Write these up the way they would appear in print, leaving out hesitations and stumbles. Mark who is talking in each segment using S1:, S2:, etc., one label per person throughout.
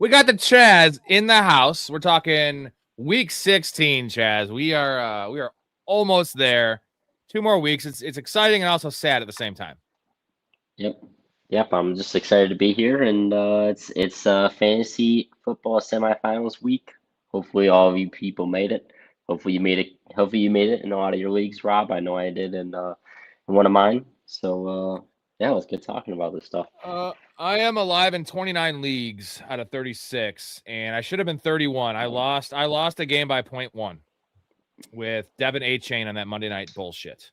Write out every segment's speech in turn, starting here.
S1: We got the Chaz in the house. We're talking week 16, Chaz. We are almost there. 2 more weeks. It's exciting and also sad at the same time.
S2: Yep. I'm just excited to be here, and it's fantasy football semifinals week. Hopefully, all of you people made it. Hopefully, you made it. Hopefully, you made it in a lot of your leagues, Rob. I know I did in one of mine. So yeah, let's get talking about this stuff.
S1: I am alive in 29 leagues out of 36, and I should have been 31. I lost a game by 0.1 with Devin A-Chain on that Monday night bullshit.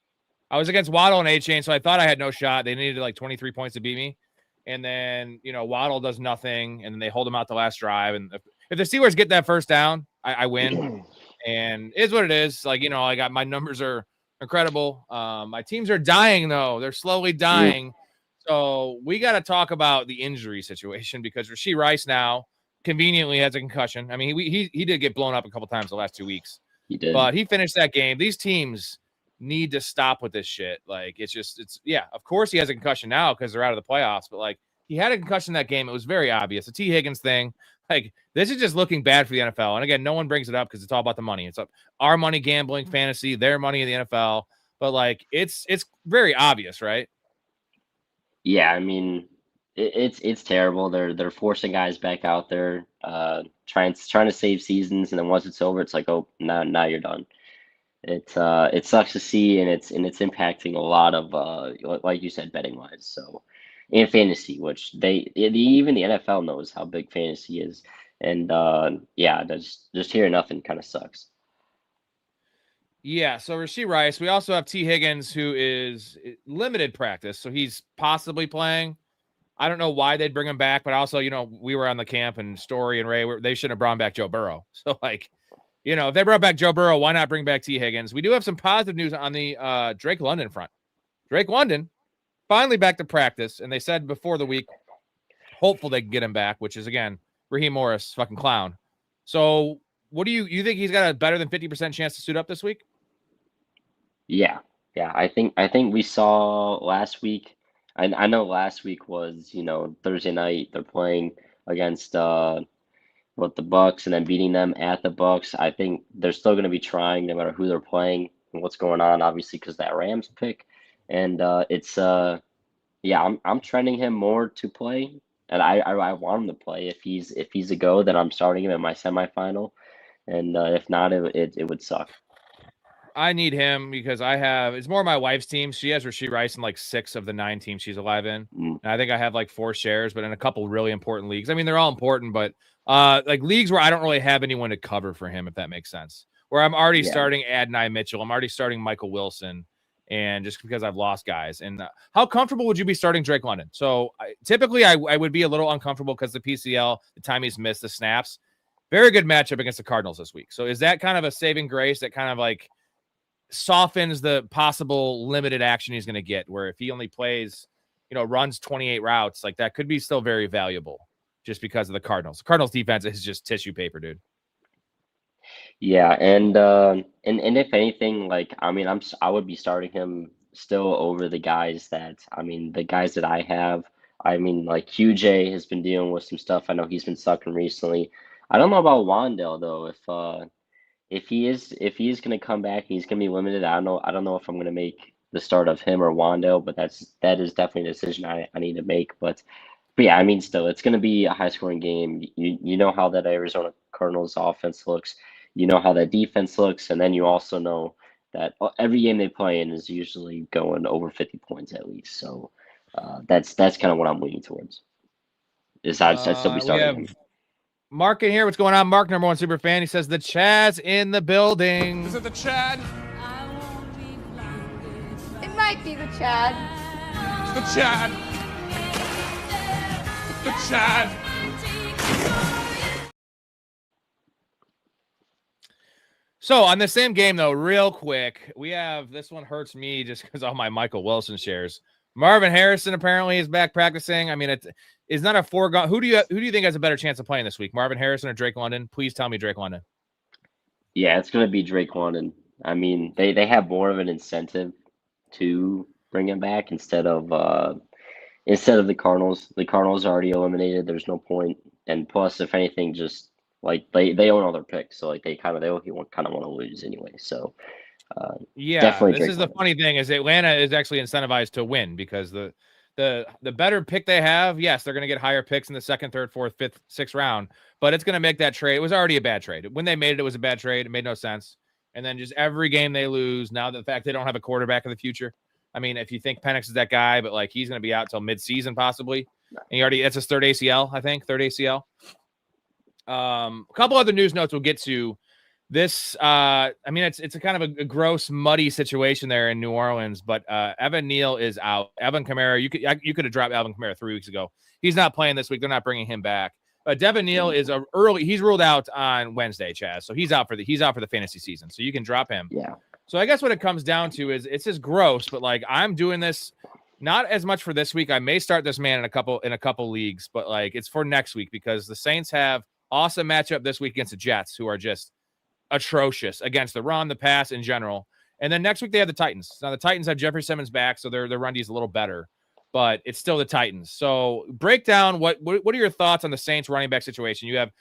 S1: I was against Waddle and A-Chain, so I thought I had no shot. They needed like 23 points to beat me. And then, Waddle does nothing, and then they hold him out the last drive. And if the Steelers get that first down, I win. And it is what it is. Like, I got my numbers are incredible. My teams are dying, though. They're slowly dying. So we got to talk about the injury situation because Rashee Rice now conveniently has a concussion. I mean, he did get blown up a couple times the last 2 weeks.
S2: He did.
S1: But he finished that game. These teams need to stop with this shit. Like, of course he has a concussion now because they're out of the playoffs, but like he had a concussion that game. It was very obvious. The T. Higgins thing, like this is just looking bad for the NFL. And again, no one brings it up because it's all about the money. It's our money gambling, fantasy, their money in the NFL. But like it's very obvious, right?
S2: Yeah, I mean it's terrible. They're forcing guys back out there, trying to save seasons, and then once it's over, it's like, oh, now you're done. It sucks to see, and it's impacting a lot of like you said, betting wise. So, in fantasy, which even the NFL knows how big fantasy is, and yeah, just hearing nothing kind of sucks.
S1: Yeah, so Rashee Rice. We also have T. Higgins, who is limited practice, so he's possibly playing. I don't know why they'd bring him back, but also, we were on the camp, and Storey and Ray, they shouldn't have brought back Joe Burrow. So, like, if they brought back Joe Burrow, why not bring back T. Higgins? We do have some positive news on the Drake London front. Drake London finally back to practice, and they said before the week, hopeful they can get him back, which is, again, Raheem Morris, fucking clown. So, what do you think he's got a better than 50% chance to suit up this week?
S2: Yeah. I think we saw last week. I know last week was, Thursday night. They're playing against the Bucks and then beating them at the Bucks. I think they're still going to be trying no matter who they're playing and what's going on. Obviously, because that Rams pick, and I'm trending him more to play, and I want him to play. If he's a go, then I'm starting him in my semifinal, and if not, it would suck.
S1: I need him because it's more my wife's team. She has Rashee Rice in like 6 of the 9 teams she's alive in. And I think I have like 4 shares, but in a couple really important leagues. I mean, they're all important, but like leagues where I don't really have anyone to cover for him, if that makes sense. Where I'm already starting Adonai Mitchell. I'm already starting Michael Wilson. And just because I've lost guys. And how comfortable would you be starting Drake London? So typically I would be a little uncomfortable because the PCL, the time he's missed the snaps. Very good matchup against the Cardinals this week. So is that kind of a saving grace that kind of like softens the possible limited action he's going to get, where if he only plays, runs 28 routes, like that could be still very valuable just because of the Cardinals. The Cardinals defense is just tissue paper, dude.
S2: Yeah, and if anything, like I mean, I would be starting him still over the guys the guys that I have. I mean, like QJ has been dealing with some stuff. I know he's been sucking recently. I don't know about Wandale though. If he is going to come back and he's going to be limited, I don't know if I'm going to make the start of him or Wandale, but that is definitely a decision I need to make. But yeah, I mean, still, it's going to be a high scoring game. You know how that Arizona Cardinals offense looks. You know how that defense looks, and then you also know that every game they play in is usually going over 50 points at least. So that's kind of what I'm leaning towards. I'd still be starting him.
S1: Mark in here. What's going on, Mark? Number 1 super fan. He says the Chaz in the building.
S3: Is it the Chad?
S4: It might be the Chad.
S3: The Chad. The Chad.
S1: So on the same game, though, real quick, we have this one hurts me just because all my Michael Wilson shares. Marvin Harrison apparently is back practicing. I mean, it's not a foregone. Who do you think has a better chance of playing this week? Marvin Harrison or Drake London? Please tell me Drake London.
S2: Yeah, it's going to be Drake London. I mean, they have more of an incentive to bring him back instead of the Cardinals. The Cardinals are already eliminated. There's no point And plus, if anything, just like they own all their picks, so like they kind of want to lose anyway. So
S1: Yeah,
S2: definitely
S1: this
S2: Drake
S1: is the
S2: London.
S1: funny thing is Atlanta is actually incentivized to win because the better pick they have, yes, they're going to get higher picks in the second, third, fourth, fifth, sixth round, but it's going to make that trade. It was already a bad trade. When they made it, it was a bad trade. It made no sense. And then just every game they lose, now the fact they don't have a quarterback of the future. I mean, if you think Penix is that guy, but like he's going to be out till mid-season possibly. And that's his third ACL, I think, third ACL. A couple other news notes we'll get to. This, I mean, it's a kind of a gross, muddy situation there in New Orleans, but Evan Neal is out. Alvin Kamara, you could have dropped Alvin Kamara 3 weeks ago. He's not playing this week. They're not bringing him back. Devin Neal is he's ruled out on Wednesday, Chaz. So he's out for the fantasy season. So you can drop him.
S2: Yeah.
S1: So I guess what it comes down to is it's just gross, but like I'm doing this not as much for this week. I may start this man in a couple leagues, but like it's for next week because the Saints have awesome matchup this week against the Jets, who are just atrocious against the run, the pass in general. And then next week they have the Titans. Now the Titans have Jeffrey Simmons back, so their run D is a little better, but it's still the Titans. So break down what are your thoughts on the Saints running back situation? You have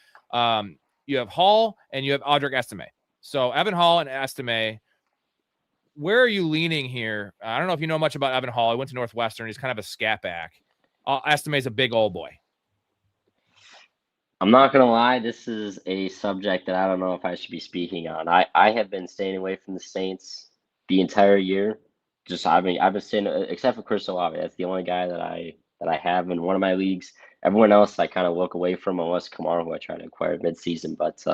S1: Hall and you have Audric Estime. So Evan Hall and Estime, where are you leaning here? I don't know if you know much about Evan Hall. He went to Northwestern. He's kind of a scat back. Estime is a big old boy.
S2: I'm not gonna lie, this is a subject that I don't know if I should be speaking on. I have been staying away from the Saints the entire year. I've been staying, except for Chris Olave. That's the only guy that I have in one of my leagues. Everyone else I kind of look away from, unless Kamara, who I try to acquire mid-season. But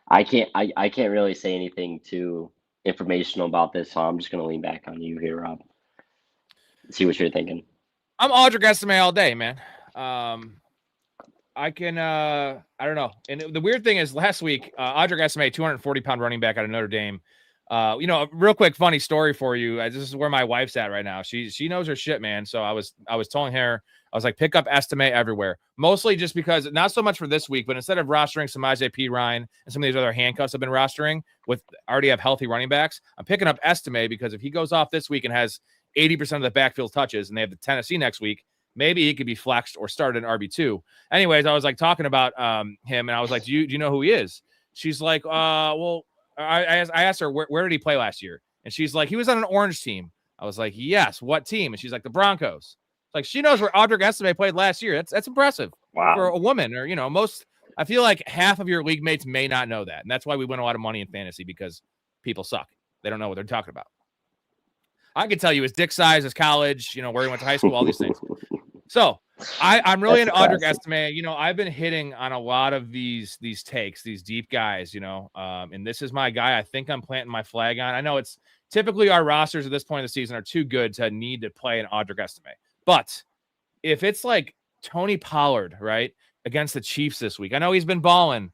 S2: I can't really say anything too informational about this, so I'm just gonna lean back on you here, Rob. See what you're thinking.
S1: I'm Audric Estime all day, man. I can, I don't know. And the weird thing is last week, Audric Estime, 240-pound running back out of Notre Dame. A real quick funny story for you. This is where my wife's at right now. She knows her shit, man. So I was telling her, I was like, pick up Estime everywhere. Mostly just because, not so much for this week, but instead of rostering Samaje Perine and some of these other handcuffs I've been rostering with already have healthy running backs, I'm picking up Estime because if he goes off this week and has 80% of the backfield touches and they have the Tennessee next week, maybe he could be flexed or started in RB2. Anyways, I was like talking about him, and I was like, do you know who he is? She's like, well, I asked her, where did he play last year? And she's like, he was on an orange team. I was like, yes, what team? And she's like, the Broncos. Like, she knows where Audric Estime played last year. That's impressive.
S2: Wow.
S1: For a woman, or, I feel like half of your league mates may not know that. And that's why we win a lot of money in fantasy, because people suck. They don't know what they're talking about. I can tell you his dick size, his college, where he went to high school, all these things. So I'm really into Audric Estime. I've been hitting on a lot of these takes, these deep guys, and this is my guy. I think I'm planting my flag on. I know it's typically our rosters at this point of the season are too good to need to play an Audric Estime. But if it's like Tony Pollard, right, against the Chiefs this week, I know he's been balling.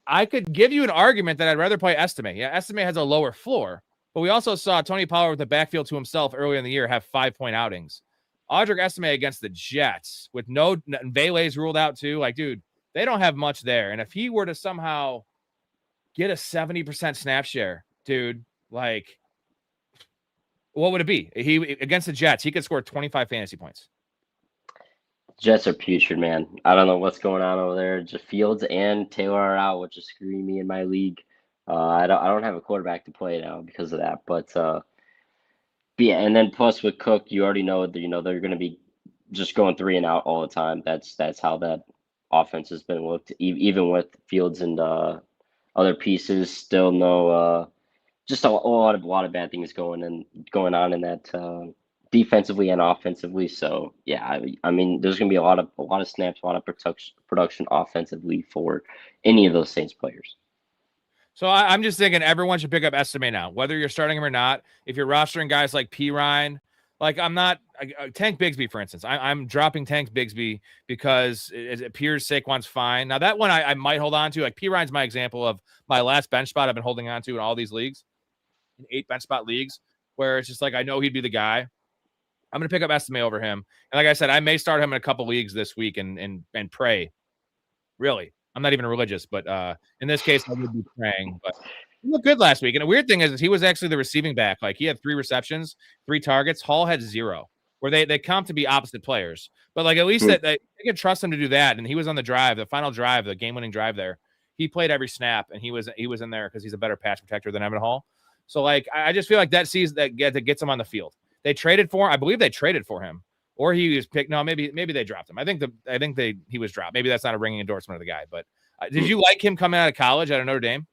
S1: I could give you an argument that I'd rather play Estime. Yeah, Estime has a lower floor, but we also saw Tony Pollard with the backfield to himself earlier in the year have 5-point outings. Audric Estime against the Jets with Vele's ruled out too. Like, dude, they don't have much there. And if he were to somehow get a 70% snap share, dude, like, what would it be? He against the Jets, he could score 25 fantasy points.
S2: Jets are putrid, man. I don't know what's going on over there. Just Fields and Taylor are out, which is screwing me in my league. I don't have a quarterback to play now because of that. But yeah, and then plus with Cook, you already know that they're going to be just going 3 and out all the time. That's how that offense has been looked. Even with Fields and other pieces, still no. Just a lot of bad things going on in that defensively and offensively. So yeah, I mean, there's going to be a lot of snaps, a lot of production offensively for any of those Saints players.
S1: So I'm just thinking everyone should pick up Estime now, whether you're starting him or not. If you're rostering guys like Perine, like I'm not Tank Bigsby, for instance. I'm dropping Tank Bigsby because it appears Saquon's fine. Now that one I might hold on to. Like Perine's my example of my last bench spot I've been holding on to in all these leagues, in 8 bench spot leagues, where it's just like I know he'd be the guy. I'm going to pick up Estime over him. And like I said, I may start him in a couple leagues this week and pray. Really. I'm not even religious, but in this case, I would be praying. But he looked good last week. And the weird thing is he was actually the receiving back. Like he had 3 receptions, 3 targets. Hall had 0. where they comp to be opposite players. But like at least that they can trust him to do that. And he was on the final drive, the game-winning drive there. He played every snap, and he was in there because he's a better pass protector than Evan Hall. So like I just feel like that gets him on the field. They traded for him. I believe they traded for him, or he was picked. No, maybe they dropped him. I think he was dropped. Maybe that's not a ringing endorsement of the guy. But did you like him coming out of college out of Notre Dame?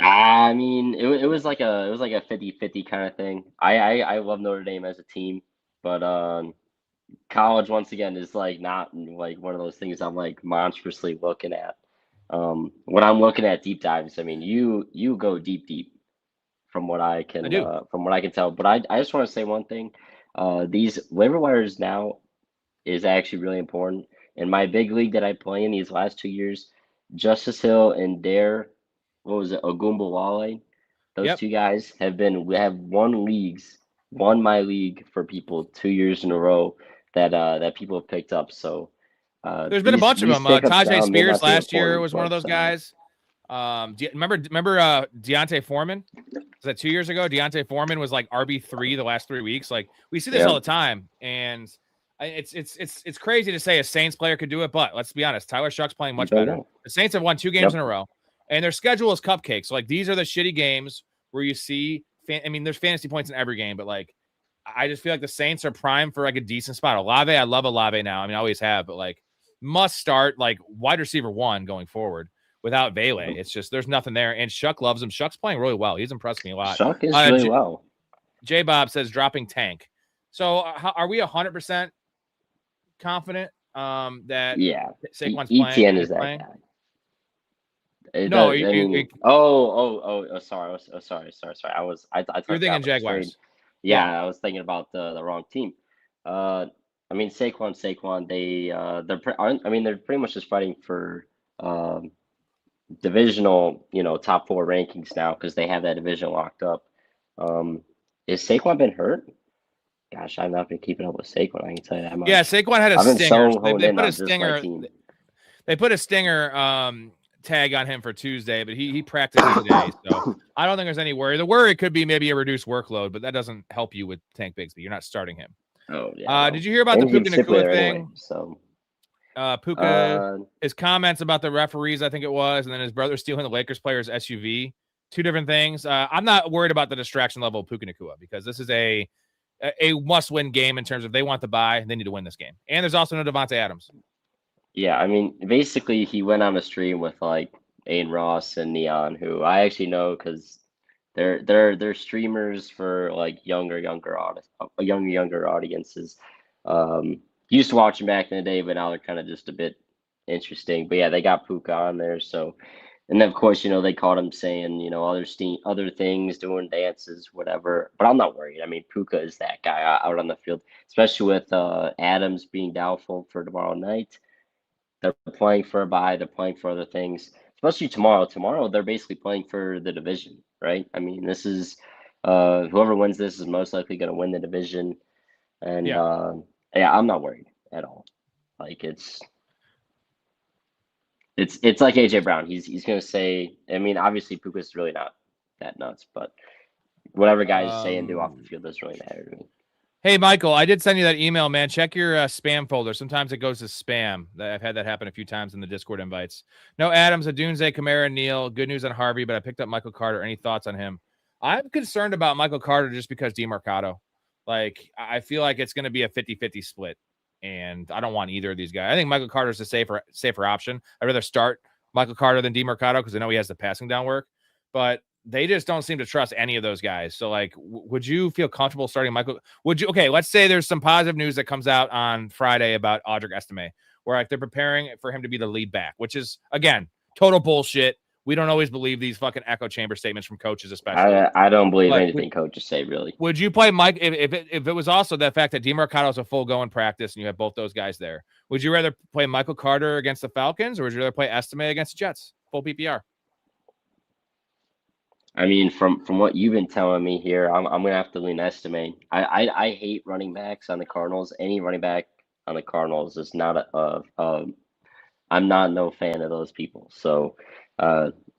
S2: I mean, it was like a 50-50 kind of thing. I love Notre Dame as a team, but college once again is like not like one of those things I'm like monstrously looking at. When I'm looking at deep dives, I mean you go deep from what I can tell. But I just want to say one thing. These waiver wires now is actually really important. In my big league that I play in these last 2 years, Justice Hill and Dare, what was it, Ogumbawale? Those two guys have won my league for people 2 years in a row that people have picked up. So
S1: there's been a bunch of them. Tajay Spears last year was one of those guys. Remember Deontay Foreman? Was that 2 years ago? Deontay Foreman was like RB3 the last 3 weeks. Like we see this all the time, and it's crazy to say a Saints player could do it, but let's be honest, Tyler Shuck's playing much better. The Saints have won 2 games in a row, and their schedule is cupcakes. Like these are the shitty games where you see. There's fantasy points in every game, but like I just feel like the Saints are primed for like a decent spot. Olave, I love Olave now. I mean, I always have, but like must start like wide receiver 1 going forward. Without Vele, it's just there's nothing there. And Shuck loves him. Shuck's playing really well. He's impressed me a lot.
S2: Shuck is really well.
S1: J Bob says dropping Tank. So are we 100% confident that Saquon's playing?
S2: ETN is that guy. Sorry.
S1: You're thinking Jaguars.
S2: I was thinking about the wrong team. I mean Saquon. They're pretty much just fighting for divisional, top 4 rankings now because they have that division locked up. Is Saquon been hurt? Gosh, I've not been keeping up with Saquon. I can tell you that much.
S1: Yeah, Saquon had a stinger. They put a stinger tag on him for Tuesday, but he practiced today. So I don't think there's any worry. The worry could be maybe a reduced workload, but that doesn't help you with Tank Bigsby. You're not starting him.
S2: Oh yeah.
S1: Did you hear about the Puka Nacua thing?
S2: Anyway, so.
S1: Puka, his comments about the referees, I think it was, and then his brother stealing the Lakers player's SUV. 2 different things. I'm not worried about the distraction level of Puka Nacua because this is a must-win game in terms of they want the bye, they need to win this game. And there's also no Devontae Adams.
S2: Yeah, I mean, basically he went on a stream with like Aiden Ross and Neon, who I actually know because they're streamers for like younger audiences. Used to watch them back in the day, but now they're kind of just a bit interesting. But yeah, they got Puka on there. So, and then of course, they caught him saying, other things, doing dances, whatever. But I'm not worried. I mean, Puka is that guy out on the field, especially with Adams being doubtful for tomorrow night. They're playing for a bye. They're playing for other things, especially tomorrow. Tomorrow, they're basically playing for the division, right? I mean, this is whoever wins this is most likely going to win the division. And I'm not worried at all. Like it's like AJ Brown. He's gonna say. I mean, obviously Puka's really not that nuts, but whatever guys say and do off the field doesn't really matter to me.
S1: Hey Michael, I did send you that email, man. Check your spam folder. Sometimes it goes to spam. I've had that happen a few times in the Discord invites. No Adams, Adunze, Kamara, Neal. Good news on Harvey, but I picked up Michael Carter. Any thoughts on him? I'm concerned about Michael Carter just because DeMarcado. Like, I feel like it's going to be a 50-50 split, and I don't want either of these guys. I think Michael Carter's a safer option. I'd rather start Michael Carter than DeMarcado because I know he has the passing down work, but they just don't seem to trust any of those guys. So, like, would you feel comfortable starting Michael? Okay, let's say there's some positive news that comes out on Friday about Audric Estime, where like they're preparing for him to be the lead back, which is, again, total bullshit. We don't always believe these fucking echo chamber statements from coaches, especially.
S2: I don't believe anything coaches say, really.
S1: Would you play Mike if it was also the fact that DeMarcado is a full go in practice and you have both those guys there? Would you rather play Michael Carter against the Falcons or would you rather play Estime against the Jets? Full PPR.
S2: I mean, from what you've been telling me here, I'm gonna have to lean Estime. I hate running backs on the Cardinals. Any running back on the Cardinals is not I'm not no fan of those people. So.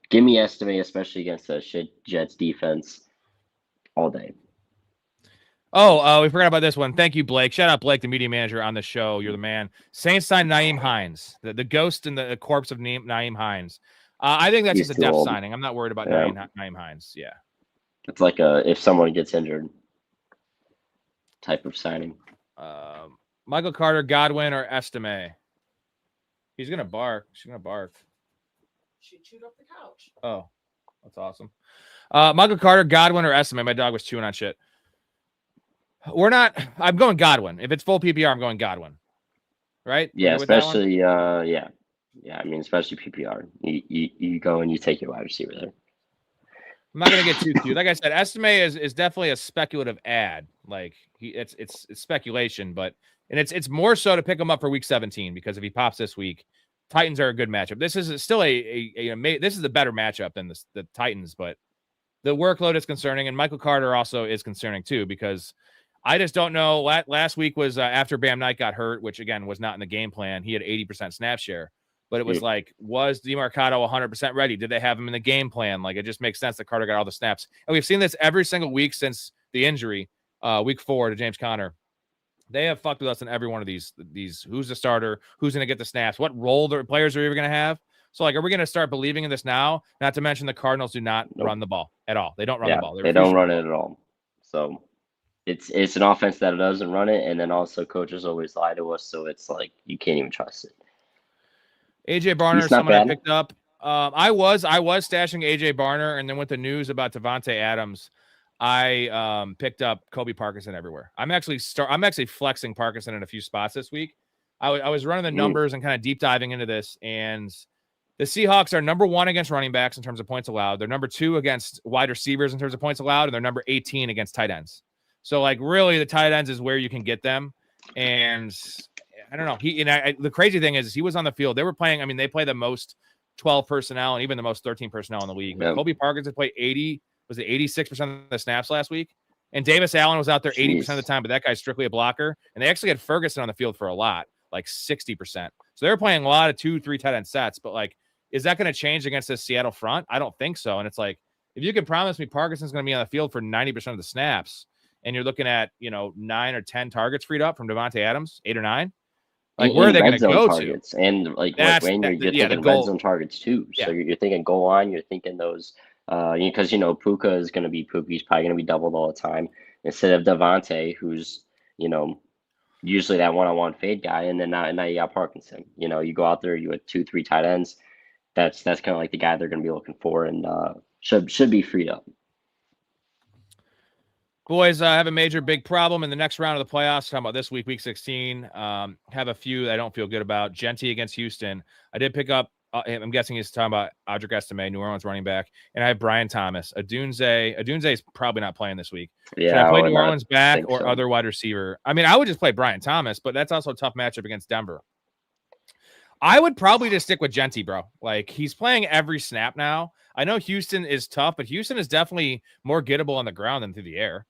S2: Give me Estime, especially against the shit Jets defense, all day.
S1: Oh, we forgot about this one. Thank you, Blake. Shout out Blake, the media manager on the show. You're the man. Saints signed Naeem Hines, the ghost and the corpse of Naeem Hines. I think that's
S2: He's
S1: just a
S2: too
S1: depth
S2: old.
S1: signing. I'm not worried about
S2: Yeah.
S1: Naeem Hines. Yeah.
S2: It's like if someone gets injured type of signing.
S1: Michael Carter, Godwin, or Estime? He's going to bark. She's going to bark.
S5: She chewed up the couch.
S1: Oh, that's awesome. Michael Carter, Godwin, or Estime? My dog was chewing on shit. I'm going Godwin. If it's full PPR, I'm going Godwin. Right?
S2: Yeah, especially yeah. I mean, especially PPR. You go and you take your wide receiver there.
S1: I'm not gonna get too cute. Like I said, Estime is definitely a speculative ad. Like it's speculation, but it's more so to pick him up for week 17 because if he pops this week, Titans are a good matchup. This is still this is a better matchup than the Titans, but the workload is concerning, and Michael Carter also is concerning too because I just don't know. Last week was after Bam Knight got hurt, which again was not in the game plan. He had 80% snap share, but it was like, was DeMarcado 100% ready? Did they have him in the game plan? Like, it just makes sense that Carter got all the snaps. And we've seen this every single week since the injury, week 4 to James Conner. They have fucked with us in every one of these. Who's the starter? Who's going to get the snaps? What role the players are even going to have? So, like, are we going to start believing in this now? Not to mention the Cardinals do not run the ball at all. They don't run the ball.
S2: They don't run it at all. So it's an offense that doesn't run it, and then also coaches always lie to us, so it's like you can't even trust it.
S1: AJ Barner, someone I picked up. I was stashing AJ Barner, and then with the news about Devontae Adams, I picked up Kobe Parkinson everywhere. I'm actually flexing Parkinson in a few spots this week. I was running the numbers and kind of deep diving into this, and the Seahawks are number 1 against running backs in terms of points allowed. They're number 2 against wide receivers in terms of points allowed, and they're number 18 against tight ends. So, like, really, the tight ends is where you can get them. And I don't know. The crazy thing is he was on the field. They were playing. I mean, they play the most 12 personnel and even the most 13 personnel in the league. But Kobe Parkinson played 86% of the snaps last week. And Davis Allen was out there 80% of the time, but that guy's strictly a blocker. And they actually had Ferguson on the field for a lot, like 60%. So they're playing a lot of 2-3 tight end sets. But, like, is that going to change against this Seattle front? I don't think so. And it's like, if you can promise me Parkinson's going to be on the field for 90% of the snaps, and you're looking at, 9 or 10 targets freed up from Devontae Adams, 8 or 9. Like, where are they going to go
S2: targets?
S1: to?
S2: And like when you're thinking red zone targets too. So you're thinking goal line, you're thinking those because Puka is going to be Puka. He's probably going to be doubled all the time instead of Devontae, who's usually that one-on-one fade guy, and then now you got Parkinson. You go out there, you have 2-3 tight ends. That's kind of like the guy they're going to be looking for, and should be freed up.
S1: Boys, I have a major big problem in the next round of the playoffs. Talking about this week, week 16. Have a few that I don't feel good about. Genty against Houston. I did pick up, I'm guessing he's talking about Audric Estime, New Orleans running back. And I have Brian Thomas. Adunze is probably not playing this week.
S2: Yeah,
S1: should I play New Orleans back or other wide receiver? I mean, I would just play Brian Thomas, but that's also a tough matchup against Denver. I would probably just stick with Genty, bro. Like, he's playing every snap now. I know Houston is tough, but Houston is definitely more gettable on the ground than through the air.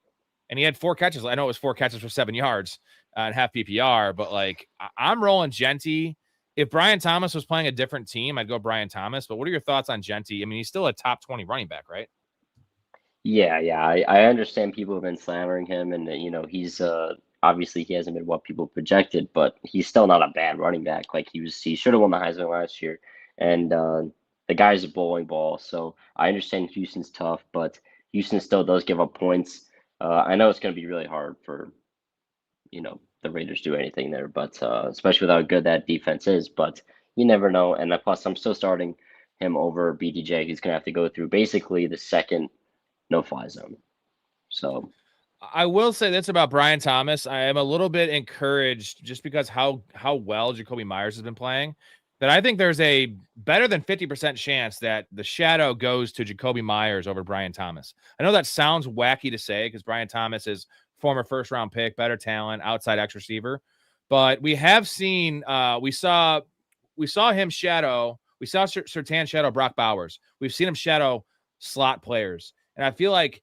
S1: And he had 4 catches. I know it was 4 catches for 7 yards and half PPR, but like I'm rolling Genty. If Brian Thomas was playing a different team, I'd go Brian Thomas. But what are your thoughts on Genty? I mean, he's still a top 20 running back, right?
S2: Yeah. I understand people have been slandering him, and he's obviously he hasn't been what people projected, but he's still not a bad running back. Like he should have won the Heisman last year, and the guy's a bowling ball. So I understand Houston's tough, but Houston still does give up points. I know it's going to be really hard for, the Raiders to do anything there, but especially with how good that defense is. But you never know. And plus, I'm still starting him over BTJ. He's going to have to go through basically the second no-fly zone. So
S1: I will say this about Brian Thomas. I am a little bit encouraged just because how well Jacoby Myers has been playing, that I think there's a better than 50% chance that the shadow goes to Jacoby Myers over Brian Thomas. I know that sounds wacky to say because Brian Thomas is former first-round pick, better talent, outside X receiver. But we have seen, we saw him shadow, we saw Surtain shadow Brock Bowers. We've seen him shadow slot players. And I feel like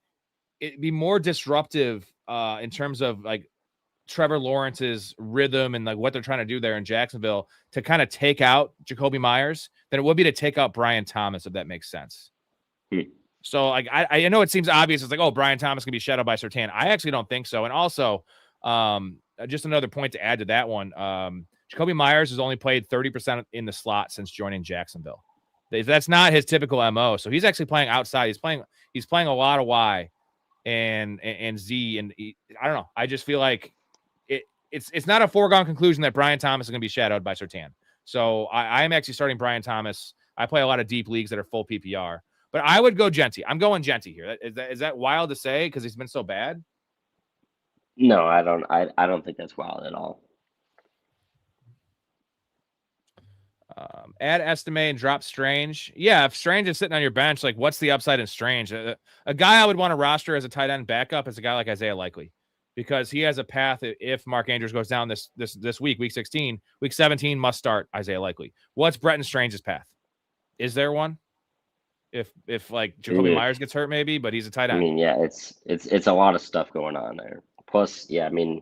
S1: it'd be more disruptive in terms of like Trevor Lawrence's rhythm and like what they're trying to do there in Jacksonville to kind of take out Jacoby Myers than it would be to take out Brian Thomas, if that makes sense. So like I know it seems obvious. It's like, oh, Brian Thomas can be shadowed by Surtain. I actually don't think so. And also, just another point to add to that one. Jacoby Myers has only played 30% in the slot since joining Jacksonville. That's not his typical MO. So he's actually playing outside. He's playing a lot of Y and Z. And I don't know. I just feel like it's not a foregone conclusion that Brian Thomas is going to be shadowed by Surtain. So I am actually starting Brian Thomas. I play a lot of deep leagues that are full PPR, but I would go Genty. I'm going Genty here. Is that wild to say because he's been so bad?
S2: No, I don't think that's wild at all.
S1: Add Estime and drop Strange. Yeah, if Strange is sitting on your bench, like what's the upside in Strange? A guy I would want to roster as a tight end backup is a guy like Isaiah Likely, because he has a path. If Mark Andrews goes down this week, week 16, week 17 must start Isaiah Likely. What's Bretton Strange's path? Is there one? If like Jacoby Myers gets hurt, maybe, but he's a tight end.
S2: I mean, yeah, it's a lot of stuff going on there. Plus, yeah, I mean,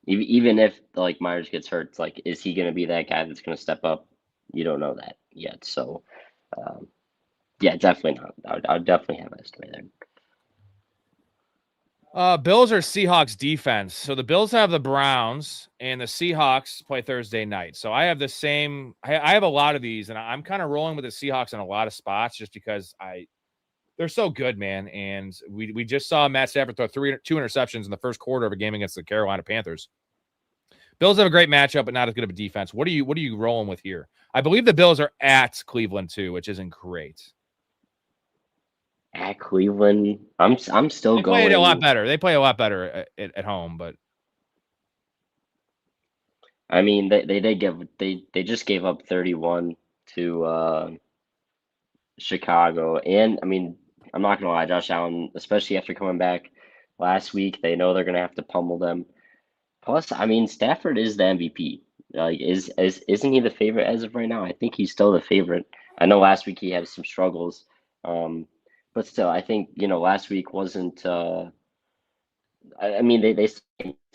S2: even if like Myers gets hurt, it's like, is he going to be that guy that's going to step up? You don't know that yet. So, yeah, definitely not. I would definitely have Estime there.
S1: Bills or Seahawks defense. So the Bills have the Browns and the Seahawks play Thursday night. So I have the same. I have a lot of these, and I'm kind of rolling with the Seahawks in a lot of spots just because they're so good, man. And we just saw Matt Stafford throw two interceptions in the first quarter of a game against the Carolina Panthers. Bills have a great matchup, but not as good of a defense. What are you rolling with here? I believe the Bills are at Cleveland too, which isn't great.
S2: At Cleveland, I'm still
S1: they
S2: going.
S1: Play a lot better. They play a lot better at home, but
S2: I mean, they just gave up 31 to Chicago, and I mean, I'm not gonna lie, Josh Allen, especially after coming back last week, they know they're gonna have to pummel them. Plus, I mean, Stafford is the MVP. Like, isn't he the favorite as of right now? I think he's still the favorite. I know last week he had some struggles, but still, I think last week wasn't. I mean, they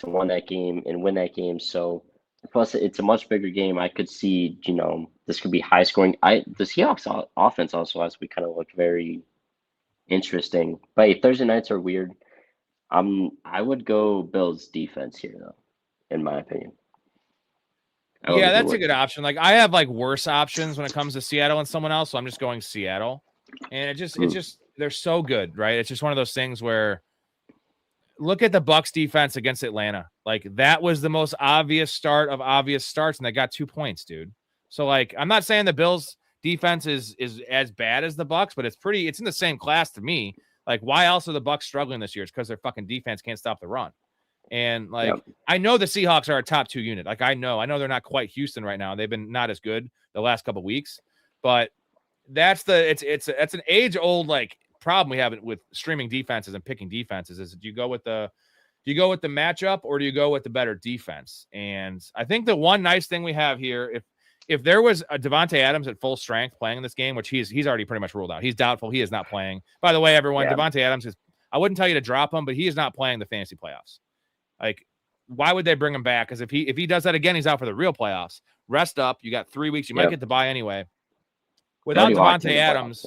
S2: won that game and win that game. So, plus, it's a much bigger game. I could see, this could be high scoring. The Seahawks offense also last week kind of looked very interesting. But hey, Thursday nights are weird. I would go Bills defense here though, in my opinion.
S1: Yeah, that's a good option. Like I have like worse options when it comes to Seattle and someone else, so I'm just going Seattle. And it's just they're so good, right? It's just one of those things where look at the Bucs defense against Atlanta. Like that was the most obvious start of obvious starts, and they got 2 points, dude. So like I'm not saying the Bills defense is as bad as the Bucs, but it's in the same class to me. Like, why else are the Bucs struggling this year? It's because their fucking defense can't stop the run. And like, I know the Seahawks are a top 2 unit. Like, I know they're not quite Houston right now. They've been not as good the last couple of weeks, but that's an age old like problem we have with streaming defenses and picking defenses. Is do you go with the matchup or do you go with the better defense? And I think the one nice thing we have here, if there was a Devontae Adams at full strength playing in this game, which he's already pretty much ruled out. He's doubtful. He is not playing. By the way, everyone, Devontae Adams I wouldn't tell you to drop him, but he is not playing the fantasy playoffs. Like, why would they bring him back? Because if he does that again, he's out for the real playoffs. Rest up. You got 3 weeks. You might get to bye anyway. Without Devontae Adams,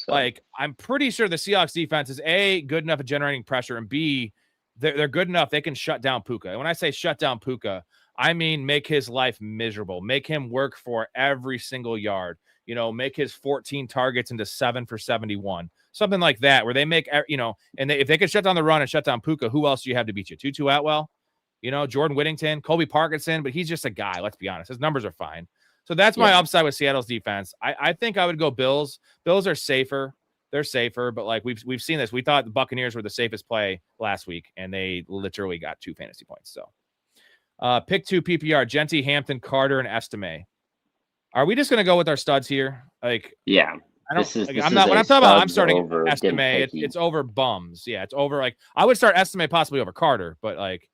S1: like I'm pretty sure the Seahawks defense is A, good enough at generating pressure, and B, they're good enough they can shut down Puka. And when I say shut down Puka, I mean make his life miserable. Make him work for every single yard. Make his 14 targets into 7 for 71. Something like that, where they make, and if they can shut down the run and shut down Puka, who else do you have to beat you? Tutu Atwell, Jordan Whittington, Colby Parkinson, but he's just a guy. Let's be honest. His numbers are fine. So that's my upside with Seattle's defense. I think I would go Bills. Bills are safer. They're safer, but like we've seen this. We thought the Buccaneers were the safest play last week, and they literally got 2 fantasy points. So pick 2 PPR, Genty, Hampton, Carter, and Estime. Are we just going to go with our studs here? Like,
S2: yeah.
S1: I don't. I'm not. When I'm talking about, I'm starting Estime. It's over bums. Yeah, it's over. Like I would start Estime possibly over Carter, but like,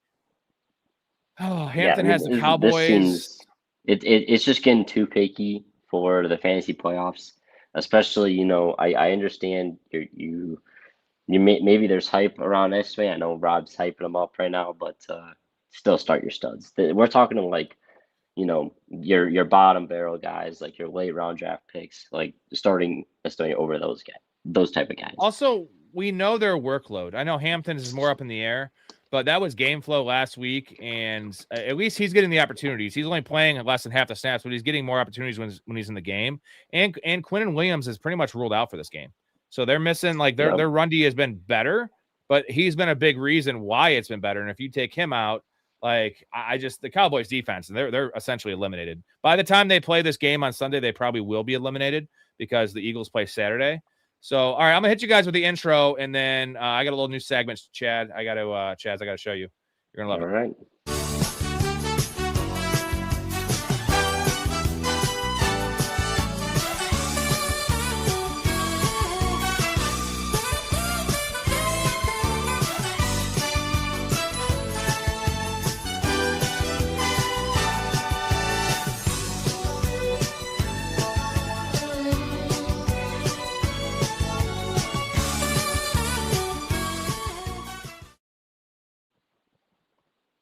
S1: Hampton has the Cowboys.
S2: It's just getting too picky for the fantasy playoffs, especially. I understand you maybe there's hype around Estime. I know Rob's hyping them up right now, but still start your studs. We're talking like, your bottom barrel guys, like your late round draft picks, like starting Estime over those guys. those type of guys.
S1: Also, we know their workload. I know Hamptons is more up in the air, but that was game flow last week, and at least he's getting the opportunities. He's only playing less than half the snaps, but he's getting more opportunities when he's in the game. And Quinnen Williams is pretty much ruled out for this game. So they're missing, like, their run D has been better, but he's been a big reason why it's been better. And if you take him out, like, the Cowboys defense, they're essentially eliminated. By the time they play this game on Sunday, they probably will be eliminated because the Eagles play Saturday. So, all right, I'm gonna hit you guys with the intro, and then I got a little new segment. Chaz, I gotta show you. You're gonna love it.
S2: All right.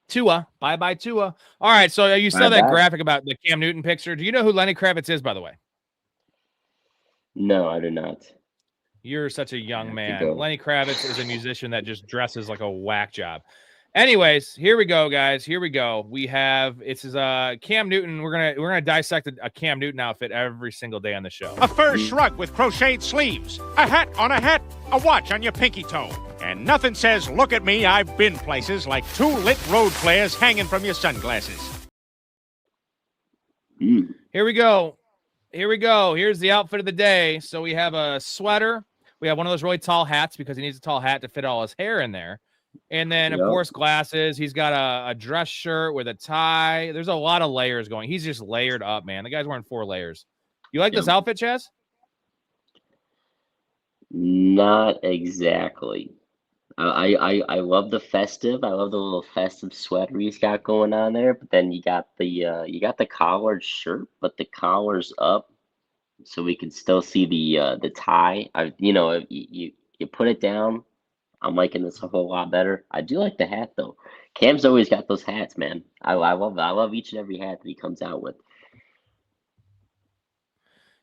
S1: Tua. Bye-bye, Tua. All right, so you saw that graphic about the Cam Newton picture. Do you know who Lenny Kravitz is, by the way?
S2: No, I do not.
S1: You're such a young man. Lenny Kravitz is a musician that just dresses like a whack job. Anyways, here we go, guys. Here we go. We have Cam Newton. We're gonna dissect a Cam Newton outfit every single day on the show.
S6: A fur shrug with crocheted sleeves, a hat on a hat, a watch on your pinky toe. And nothing says, look at me, I've been places, like 2 lit road flares hanging from your sunglasses.
S1: Here we go. Here's the outfit of the day. So we have a sweater. We have one of those really tall hats because he needs a tall hat to fit all his hair in there. And then, of course, glasses. He's got a dress shirt with a tie. There's a lot of layers going. He's just layered up, man. The guy's wearing 4 layers. You like this outfit, Chaz?
S2: Not exactly. I love the festive. I love the little festive sweater he's got going on there. But then you got the collared shirt, but the collar's up, so we can still see the tie. You put it down. I'm liking this a whole lot better. I do like the hat though. Cam's always got those hats, man. I love each and every hat that he comes out with.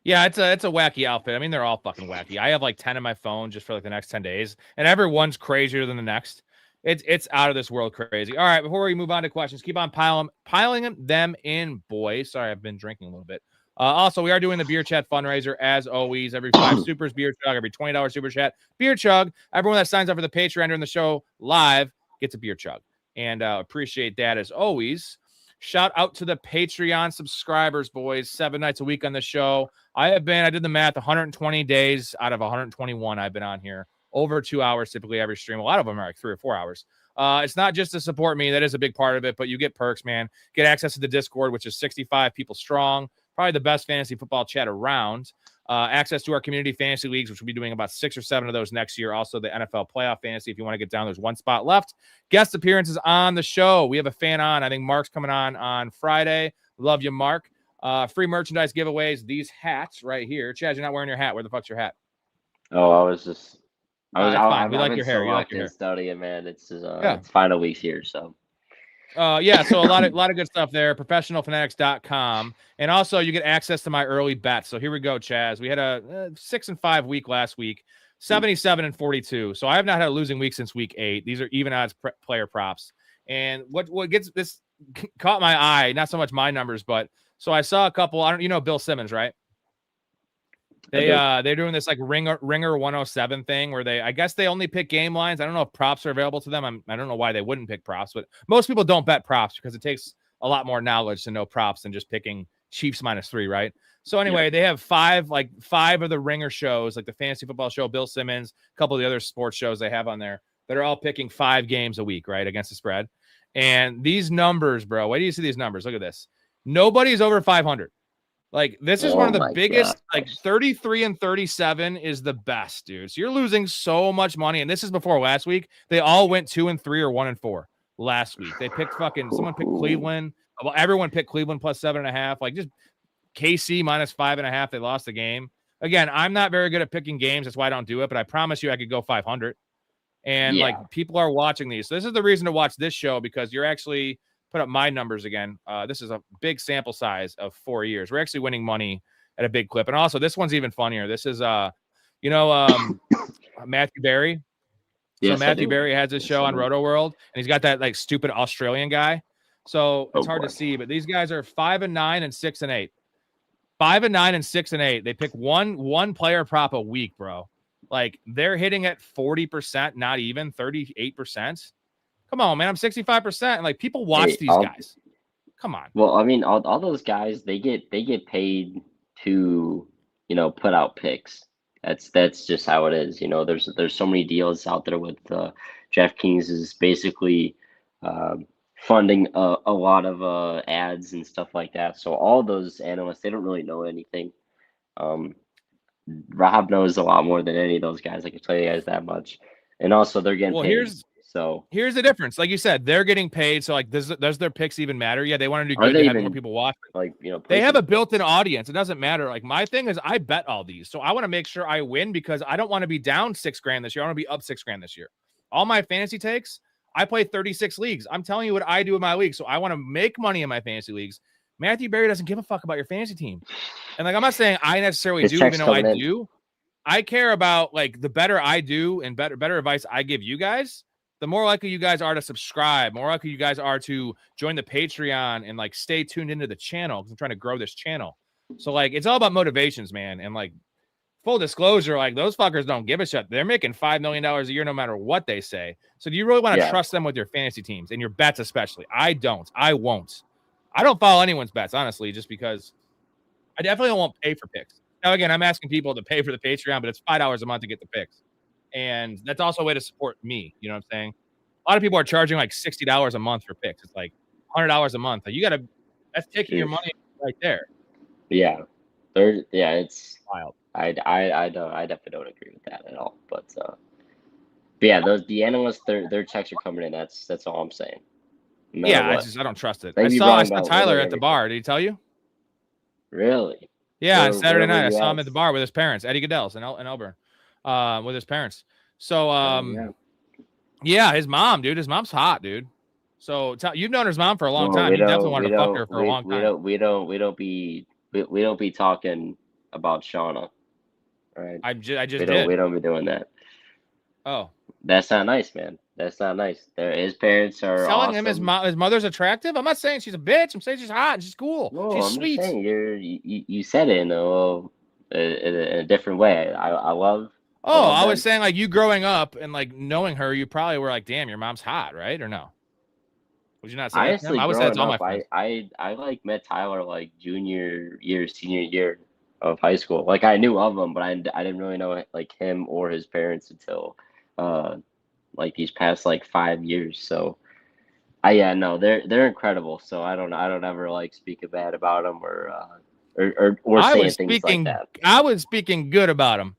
S1: Yeah, it's a wacky outfit. I mean, they're all fucking wacky. I have like 10 in my phone just for like the next 10 days, and everyone's crazier than the next. It's out of this world crazy. All right, before we move on to questions, keep on piling them in, boys. Sorry, I've been drinking a little bit. Also, we are doing the Beer Chat fundraiser as always. Every 5 supers, Beer Chug. Every $20 super chat, Beer Chug. Everyone that signs up for the Patreon during the show live gets a Beer Chug, and appreciate that as always. Shout out to the Patreon subscribers, boys. 7 nights a week on the show. I did the math, 120 days out of 121 I've been on here. Over 2 hours typically every stream. A lot of them are like 3 or 4 hours. It's not just to support me. That is a big part of it, but you get perks, man. Get access to the Discord, which is 65 people strong. Probably the best fantasy football chat around. Access to our community fantasy leagues, which we'll be doing about 6 or 7 of those next year. Also, the NFL playoff fantasy. If you want to get down, there's 1 spot left. Guest appearances on the show. We have a fan on. I think Mark's coming on Friday. Love you, Mark. Free merchandise giveaways. These hats right here. Chaz, you're not wearing your hat. Where the fuck's your hat?
S2: Oh, I was
S1: fine. We like your hair. You like your hair.
S2: Studying, man. It's final weeks here, so.
S1: So a lot of good stuff there. Professionalfanatics.com. And also you get access to my early bets. So here we go, Chaz. We had a 6-5 week last week, 77-42. So I have not had a losing week since week 8. These are even odds player props. And what gets this caught my eye, not so much my numbers, but so I saw a couple. Bill Simmons, right? They're doing this like ringer 107 thing where I guess they only pick game lines. I don't know if props are available to them. I don't know why they wouldn't pick props, but most people don't bet props because it takes a lot more knowledge to know props than just picking Chiefs -3, right? So anyway, they have 5 of the ringer shows, like the fantasy football show, Bill Simmons, a couple of the other sports shows they have on there that are all picking 5 games a week, right, against the spread. And these numbers, bro, why do you see these numbers? Look at this. Nobody's over 500. Like, this is one of the biggest, like 33-37 is the best, dude. So you're losing so much money. And this is before last week. They all went 2-3 or 1-4 last week. They picked someone picked Cleveland. Well, everyone picked Cleveland plus 7.5. Like, just KC minus 5.5. They lost the game. Again, I'm not very good at picking games. That's why I don't do it. But I promise you I could go 500. And like, people are watching these. So this is the reason to watch this show, because you're actually put up my numbers again. This is a big sample size of 4 years. We're actually winning money at a big clip. And also, this one's even funnier. This is You know, Matthew Berry. So
S2: Yes, I
S1: Matthew
S2: do.
S1: Berry has his show on Roto World, and he's got that like stupid Australian guy. So it's hard to see, but these guys are 5-9 and 6-8. 5-9 and 6-8. They pick one player prop a week, bro. Like they're hitting at 40%, not even 38%. Come on, man. I'm 65%. And like people watch these guys. Come on.
S2: Well, I mean, all those guys, they get paid to, put out picks. That's just how it is. There's so many deals out there with DraftKings is basically funding a lot of ads and stuff like that. So all those analysts, they don't really know anything. Rob knows a lot more than any of those guys. I can tell you guys that much. And also, they're getting paid. Here's
S1: the difference. Like you said, they're getting paid. So like, does their picks even matter? Yeah, they want to do good to have more people watch.
S2: Like,
S1: they have a built-in audience. It doesn't matter. Like my thing is, I bet all these, so I want to make sure I win because I don't want to be down $6,000 this year. I want to be up $6,000 this year. All my fantasy takes, I play 36 leagues. I'm telling you what I do in my league. So I want to make money in my fantasy leagues. Matthew Berry doesn't give a fuck about your fantasy team. And like, I'm not saying I necessarily do, even though I do. I care about like the better I do and better advice I give you guys, the more likely you guys are to subscribe, more likely you guys are to join the Patreon and like stay tuned into the channel because I'm trying to grow this channel. So like, it's all about motivations, man. And like full disclosure, like those fuckers don't give a shit. They're making $5 million a year no matter what they say. So do you really want to trust them with your fantasy teams and your bets especially? I don't. I won't. I don't follow anyone's bets, honestly, just because I definitely won't pay for picks. Now, again, I'm asking people to pay for the Patreon, but it's $5 a month to get the picks. And that's also a way to support me. You know what I'm saying? A lot of people are charging like $60 a month for picks. It's like $100 a month. Like that's taking your money right there.
S2: Yeah. It's
S1: wild.
S2: I definitely don't agree with that at all. But yeah, the analysts, their checks are coming in. That's all I'm saying. No
S1: I don't trust it. I saw Tyler at the bar. Did he tell you?
S2: Really?
S1: Yeah, on Saturday night, I saw him at the bar with his parents, Eddie Goodell's in Elburn, with his parents. So, yeah, his mom, dude. His mom's hot, dude. So you've known his mom for a long time. You definitely want to fuck her for a long time.
S2: We don't be talking about Shauna, right?
S1: I just
S2: did. We don't be doing that.
S1: Oh,
S2: that's not nice, man. That's not nice. His parents are
S1: telling
S2: awesome.
S1: him his mother's attractive. I'm not saying she's a bitch. I'm saying she's hot and she's cool.
S2: No,
S1: she's
S2: I'm
S1: sweet.
S2: Just saying, you said it in a different way. I love.
S1: I was saying like you growing up and like knowing her, you probably were like, damn, your mom's hot, right? Or no? Would you not say that to him? I would say it's all my friends.
S2: I like met Tyler like senior year of high school. Like I knew of him, but I didn't really know like him or his parents until like these past like 5 years. So they're incredible. So I don't ever like speak bad about them or say things like that.
S1: I was speaking good about them.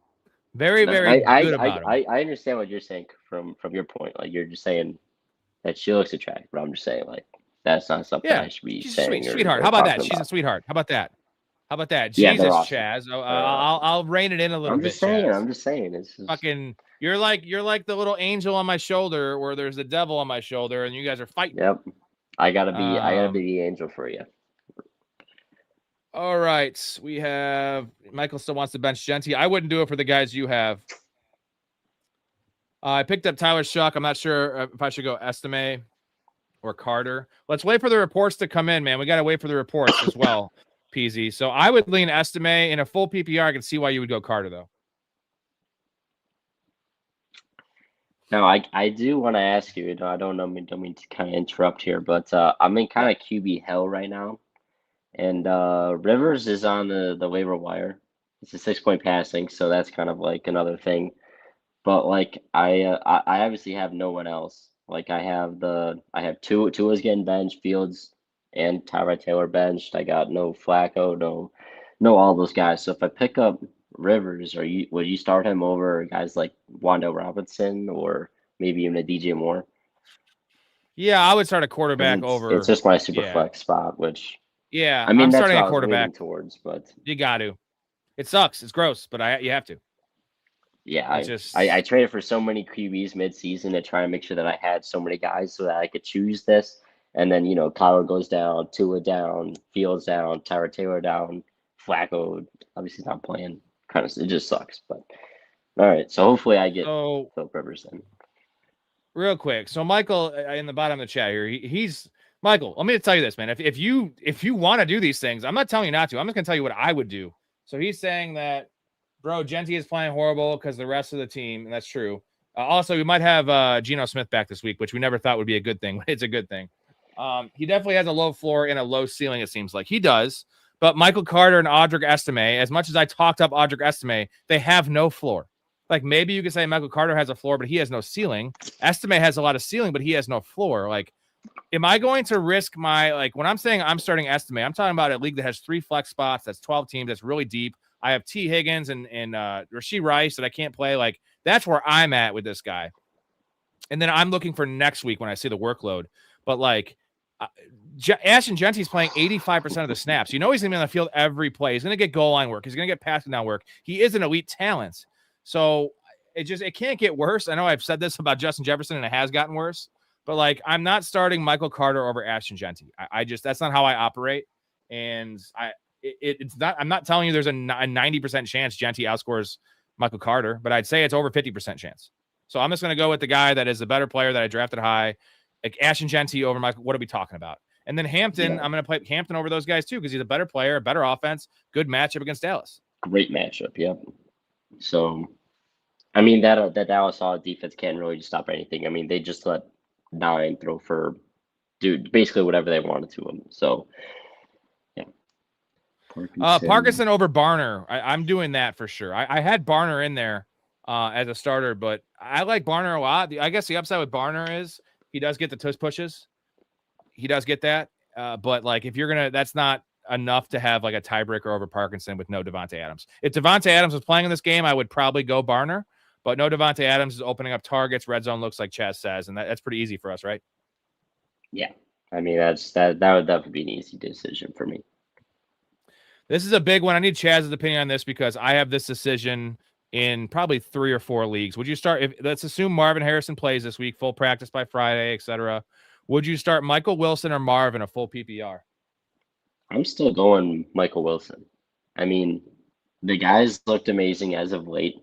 S1: Very good about them.
S2: I understand what you're saying from your point. Like you're just saying that she looks attractive, but I'm just saying like that's not something I should be saying.
S1: Sweetheart. How about that? She's a sweetheart. How about that? Jesus, awesome. Chaz. I'll rein it in a little bit.
S2: I'm just saying. It's just...
S1: fucking. You're like the little angel on my shoulder, where there's the devil on my shoulder, and you guys are fighting.
S2: Yep. I gotta be the angel for you.
S1: All right, we have Michael still wants to bench Genty. I wouldn't do it for the guys you have. I picked up Tyler Shuck. I'm not sure if I should go Estime or Carter. Let's wait for the reports to come in, man. We got to wait for the reports as well, PZ. So I would lean Estime. In a full PPR, I can see why you would go Carter, though.
S2: No, I do want to ask you. I don't mean to kind of interrupt here, but I'm in kind of QB hell right now. And Rivers is on the waiver wire. It's a 6-point passing, so that's kind of like another thing. But like I obviously have no one else. Like I have Tua's getting benched, Fields and Tyrod Taylor benched. I got no Flacco, no all those guys. So if I pick up Rivers, would you start him over guys like Wando Robinson or maybe even a DJ Moore?
S1: Yeah, I would start a quarterback over.
S2: It's just my super flex spot, which.
S1: Yeah,
S2: I mean,
S1: I'm
S2: that's
S1: starting
S2: what
S1: a quarterback
S2: I was towards, but
S1: you got to. It sucks. It's gross, but you have to.
S2: Yeah, I traded for so many QBs mid-season to try and make sure that I had so many guys so that I could choose this. And then Kyler goes down, Tua down, Fields down, Tyrod Taylor down, Flacco obviously not playing. It just sucks. But All right. So hopefully I get
S1: So
S2: Phil Rivers then.
S1: real quick. So Michael in the bottom of the chat here, he's Michael. Let me tell you this, man. If you want to do these things, I'm not telling you not to. I'm just gonna tell you what I would do. So he's saying that, bro, Genty is playing horrible because the rest of the team, and that's true. Also, we might have Geno Smith back this week, which we never thought would be a good thing. It's a good thing. He definitely has a low floor and a low ceiling, it seems like. He does. But Michael Carter and Audric Estime, as much as I talked up Audric Estime, they have no floor. Like, maybe you could say Michael Carter has a floor, but he has no ceiling. Estime has a lot of ceiling, but he has no floor. Like, am I going to risk my, like, when I'm saying I'm starting Estime, I'm talking about a league that has 3 flex spots, that's 12 teams, that's really deep. I have T. Higgins and Rashee Rice that I can't play. Like, that's where I'm at with this guy. And then I'm looking for next week when I see the workload. But, like, Ashton Genty's playing 85% of the snaps. You know he's going to be on the field every play. He's going to get goal line work. He's going to get passing down work. He is an elite talent. So it can't get worse. I know I've said this about Justin Jefferson, and it has gotten worse. But, like, I'm not starting Michael Carter over Ashton Genty. I just, that's not how I operate. And it's not, I'm not telling you there's a 90% chance Genty outscores Michael Carter, but I'd say it's over 50% chance. So I'm just going to go with the guy that is a better player that I drafted high, like Ashton Genty over Michael. What are we talking about? And then Hampton, I'm going to play Hampton over those guys too, because he's a better player, a better offense, good matchup against Dallas.
S2: Great matchup, yep. So, I mean, that Dallas defense can't really stop anything. I mean, they just let 9 throw for, basically whatever they wanted to him. So, yeah.
S1: Parkinson over Barner. I'm doing that for sure. I had Barner in there as a starter, but I like Barner a lot. I guess the upside with Barner is he does get the tush pushes. He does get that. But, like, if you're going to, that's not enough to have, like, a tiebreaker over Parkinson with no Devontae Adams. If Devontae Adams was playing in this game, I would probably go Barner. But no Devontae Adams is opening up targets. Red zone looks like Chaz says, and that's pretty easy for us, right?
S2: Yeah. I mean, that would definitely be an easy decision for me.
S1: This is a big one. I need Chaz's opinion on this because I have this decision in probably 3 or 4 leagues. Would you start, let's assume Marvin Harrison plays this week, full practice by Friday, etc. Would you start Michael Wilson or Marvin a full PPR?
S2: I'm still going Michael Wilson. I mean, the guys looked amazing as of late.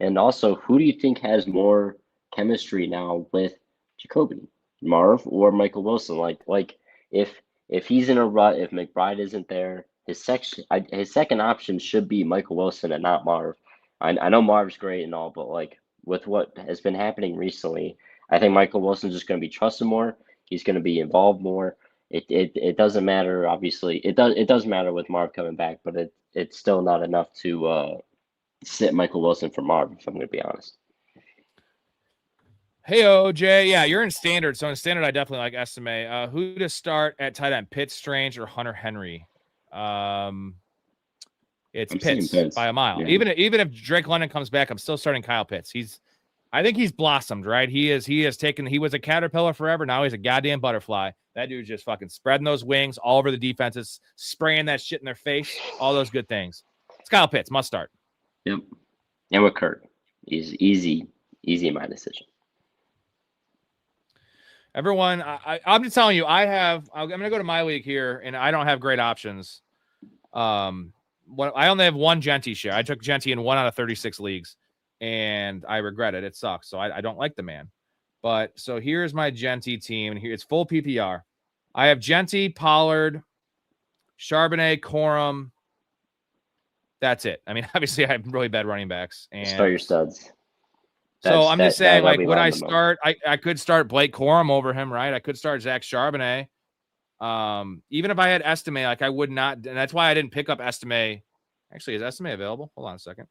S2: And also, who do you think has more chemistry now with Jacoby? Marv or Michael Wilson? Like if he's in a rut, if McBride isn't there, his second option should be Michael Wilson and not Marv. I know Marv's great and all, but, like, with what has been happening recently, I think Michael Wilson's just going to be trusted more. He's going to be involved more. It doesn't matter, obviously. It does matter with Marv coming back, but it's still not enough to sit Michael Wilson for Marv, if I'm going to be honest.
S1: Hey, OJ. Yeah, you're in standard. So in standard, I definitely like Estime. Who to start at tight end, Pitts, Strange, or Hunter Henry? It's Pitts by a mile. Yeah. Even if Drake London comes back, I'm still starting Kyle Pitts. I think he's blossomed, right? He was a caterpillar forever. Now he's a goddamn butterfly. That dude's just fucking spreading those wings all over the defenses, spraying that shit in their face, all those good things. It's Kyle Pitts, must start.
S2: Yep. And with Kurt, he's easy in my decision.
S1: Everyone, I'm just telling you, I'm going to go to my league here, and I don't have great options. I only have one Genty share. I took Genty in 1 out of 36 leagues, and I regret it. It sucks. So I don't like the man. But so here's my Genty team, and here it's full PPR. I have Genty, Pollard, Charbonnet, Corum. That's it. I mean, obviously, I have really bad running backs. And
S2: start your studs.
S1: So I'm just saying, like, when I start, I could start Blake Corum over him, right? I could start Zach Charbonnet. Even if I had Estime, like, I would not, and that's why I didn't pick up Estime. Actually, is Estime available? Hold on a second.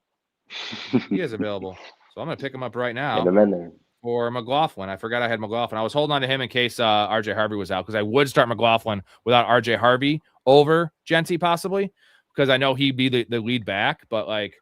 S1: He is available. So I'm going to pick him up right now.
S2: Get him in there.
S1: For McLaughlin. I forgot I had McLaughlin. I was holding on to him in case RJ Harvey was out, because I would start McLaughlin without RJ Harvey over Genty possibly, because I know he'd be the lead back. But, like,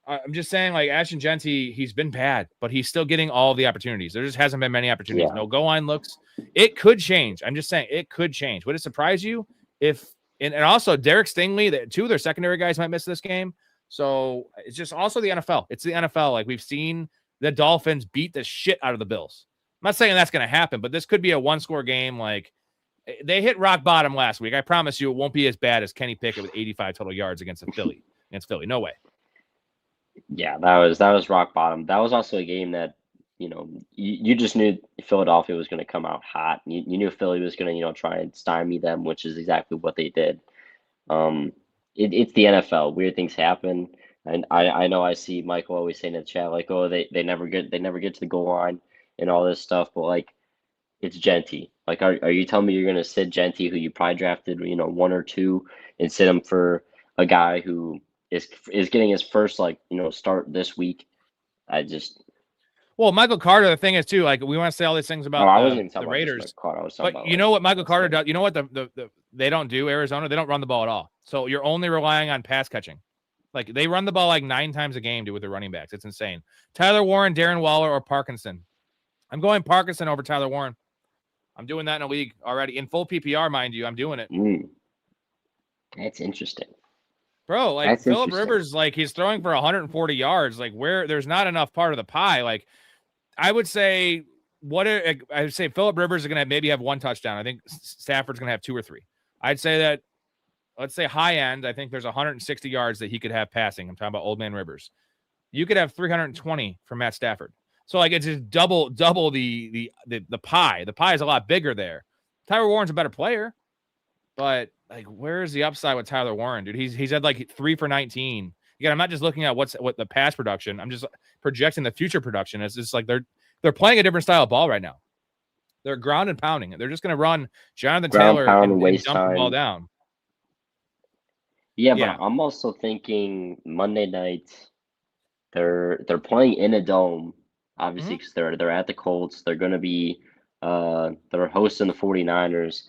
S1: I'm just saying, like, Ashton Genty, he's been bad, but he's still getting all the opportunities. There just hasn't been many opportunities. Yeah. No goal line looks. It could change. I'm just saying it could change. Would it surprise you if and also Derek Stingley, 2 of their secondary guys might miss this game. So it's just also the NFL. It's the NFL. Like, we've seen the Dolphins beat the shit out of the Bills. I'm not saying that's going to happen, but this could be a 1-score game. Like, they hit rock bottom last week. I promise you it won't be as bad as Kenny Pickett with 85 total yards against Philly. No way.
S2: Yeah, that was rock bottom. That was also a game that, you just knew Philadelphia was going to come out hot. You knew Philly was going to, try and stymie them, which is exactly what they did. Um, it's the NFL. Weird things happen, and I know I see Michael always saying in the chat like, oh, they never get to the goal line and all this stuff, but like it's Genty. Like, are you telling me you're gonna sit Genty, who you probably drafted, 1 or 2, and sit him for a guy who is getting his first start this week? I just
S1: Well, Michael Carter, the thing is too, like we want to say all these things about
S2: I wasn't even
S1: the
S2: talking about just
S1: Raiders,
S2: Michael Carter. I was talking
S1: but
S2: about
S1: you know what Michael Carter does? You know what they don't do, Arizona? They don't run the ball at all. So you're only relying on pass catching. Like they run the ball like 9 times a game, dude, with the running backs. It's insane. Tyler Warren, Darren Waller, or Parkinson. I'm going Parkinson over Tyler Warren. I'm doing that in a league already. In full PPR, mind you, I'm doing it.
S2: That's interesting.
S1: Bro, like Phillip Rivers, like he's throwing for 140 yards. Like where there's not enough part of the pie. Like I would say Phillip Rivers is going to maybe have 1 touchdown. I think Stafford's going to have 2 or 3. I'd say that, let's say high end, I think there's 160 yards that he could have passing. I'm talking about Old Man Rivers. You could have 320 from Matt Stafford. So like it's just double the pie. The pie is a lot bigger there. Tyler Warren's a better player, but like where's the upside with Tyler Warren, dude? He's had like 3 for 19. Again, I'm not just looking at what the pass production. I'm just projecting the future production. It's just like they're playing a different style of ball right now. They're ground and pounding. They're just going to run Jonathan Taylor and dump the ball down.
S2: Yeah, but I'm also thinking Monday night they're playing in a dome, obviously, because they're at the Colts. They're going to be they're hosting the 49ers.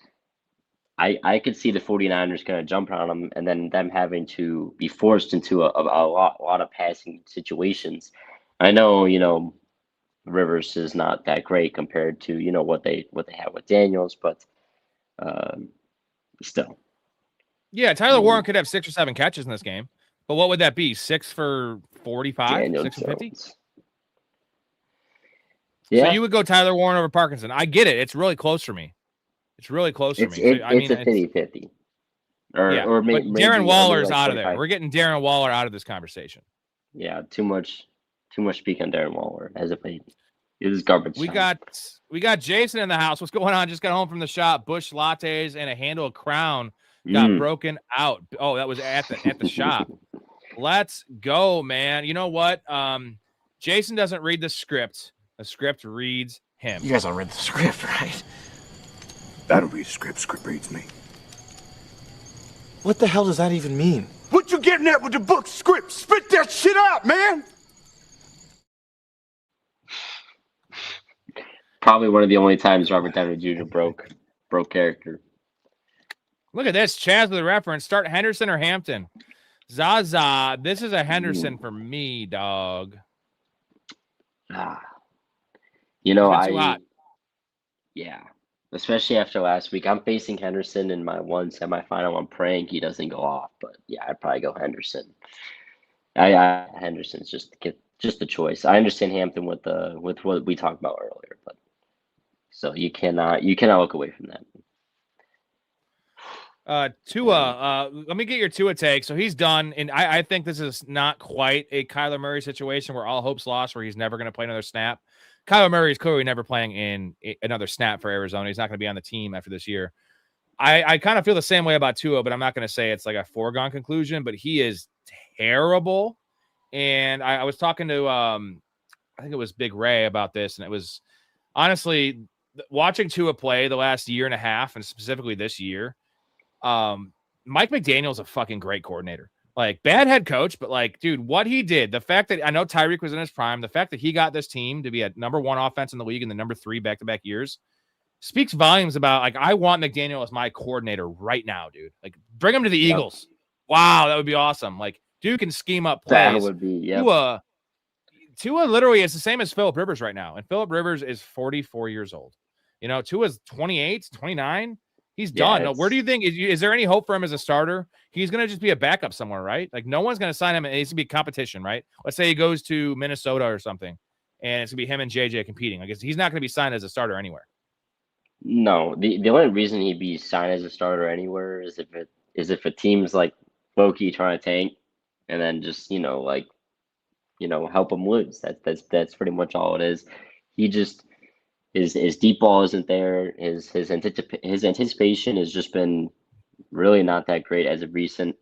S2: I could see the 49ers kind of jumping on them and then them having to be forced into a lot of passing situations. I know, Rivers is not that great compared to, what they have with Daniels, but still.
S1: Yeah, Tyler Warren could have 6 or 7 catches in this game. But what would that be? 6 for 45?
S2: Daniel
S1: 6 for 50?
S2: Yeah.
S1: So you would go Tyler Warren over Parkinson. I get it. It's really close for me. It's really close for me.
S2: It's a 50-50. Or maybe
S1: Darren Waller's
S2: like
S1: out of there. We're getting Darren Waller out of this conversation.
S2: Yeah, too much speak on Darren Waller as if it is garbage.
S1: We got Jason in the house. What's going on? Just got home from the shop. Bush lattes and a handle of Crown got broken out. Oh, that was at the shop. Let's go, man. You know what? Jason doesn't read the script. The script reads him.
S7: You guys don't read the script, right?
S3: I don't read script. Script reads me.
S7: What the hell does that even mean?
S3: What you getting at with the book script? Spit that shit out, man!
S2: Probably one of the only times Robert Downey Jr. broke character.
S1: Look at this. Chaz with a reference. Start Henderson or Hampton. Zaza. This is a Henderson for me, dog.
S2: Yeah. Especially after last week. I'm facing Henderson in my 1 semifinal. I'm praying he doesn't go off. But yeah, I'd probably go Henderson. Henderson's just the choice. I understand Hampton with what we talked about earlier, but so you cannot look away from that.
S1: Tua, let me get your Tua take. So he's done, and I think this is not quite a Kyler Murray situation where all hope's lost, where he's never going to play another snap. Kyler Murray is clearly never playing in another snap for Arizona. He's not going to be on the team after this year. I kind of feel the same way about Tua, but I'm not going to say it's like a foregone conclusion, but he is terrible. And I was talking to, I think it was Big Ray about this, and it was honestly watching Tua play the last year and a half, and specifically this year, Mike McDaniel's a fucking great coordinator. Like, bad head coach, but like, dude, what he did, the fact that I know Tyreek was in his prime, the fact that he got this team to be a number 1 offense in the league in the number 3 back-to-back years speaks volumes about, like, I want McDaniel as my coordinator right now, dude. Like, bring him to the Eagles. Wow, that would be awesome. Like, dude can scheme up plays.
S2: That would be, yeah.
S1: Tua literally is the same as Phillip Rivers right now, and Phillip Rivers is 44 years old. You know, Tua's 28, 29. He's done. No, where do you think is there any hope for him as a starter? He's going to just be a backup somewhere, right? Like, no one's going to sign him, and he's going to be competition, right? Let's say he goes to Minnesota or something, and it's going to be him and JJ competing. I guess he's not going to be signed as a starter anywhere.
S2: No, the only reason he'd be signed as a starter anywhere is if a team's like low-key trying to tank, and then just like help him lose. That's pretty much all it is. He just his deep ball isn't there. His anticipation has just been really not that great as of recent.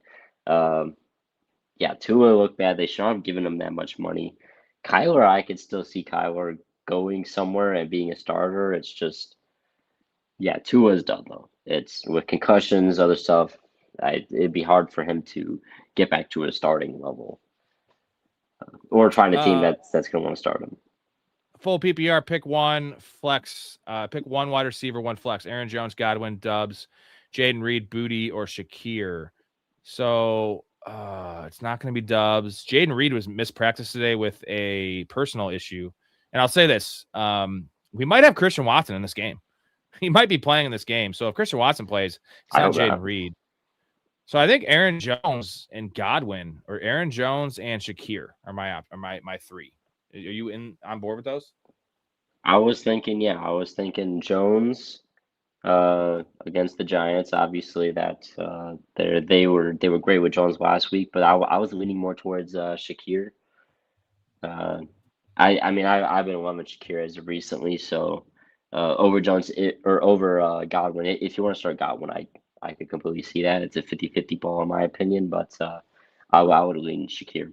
S2: Tua looked bad. They shouldn't have given him that much money. Kyler, I could still see Kyler going somewhere and being a starter. It's just, Tua's done though. It's with concussions, other stuff. It'd be hard for him to get back to a starting level, or find a team that's going to want to start him.
S1: Full PPR, pick one flex, pick one wide receiver, one flex. Aaron Jones, Godwin, Dubs, Jaden Reed, Booty, or Shakir. So it's not going to be Dubs. Jaden Reed was mispracticed today with a personal issue. And I'll say this, we might have Christian Watson in this game. He might be playing in this game. So if Christian Watson plays, it's not Jaden Reed. So I think Aaron Jones and Godwin, or Aaron Jones and Shakir are my three. Are you on board with those?
S2: I was thinking Jones against the Giants. Obviously, that they were great with Jones last week, but I was leaning more towards Shakir. I've been loving Shakir as of recently, so over Jones or over Godwin. If you want to start Godwin, I could completely see that. It's a 50-50 ball in my opinion, but I would lean Shakir.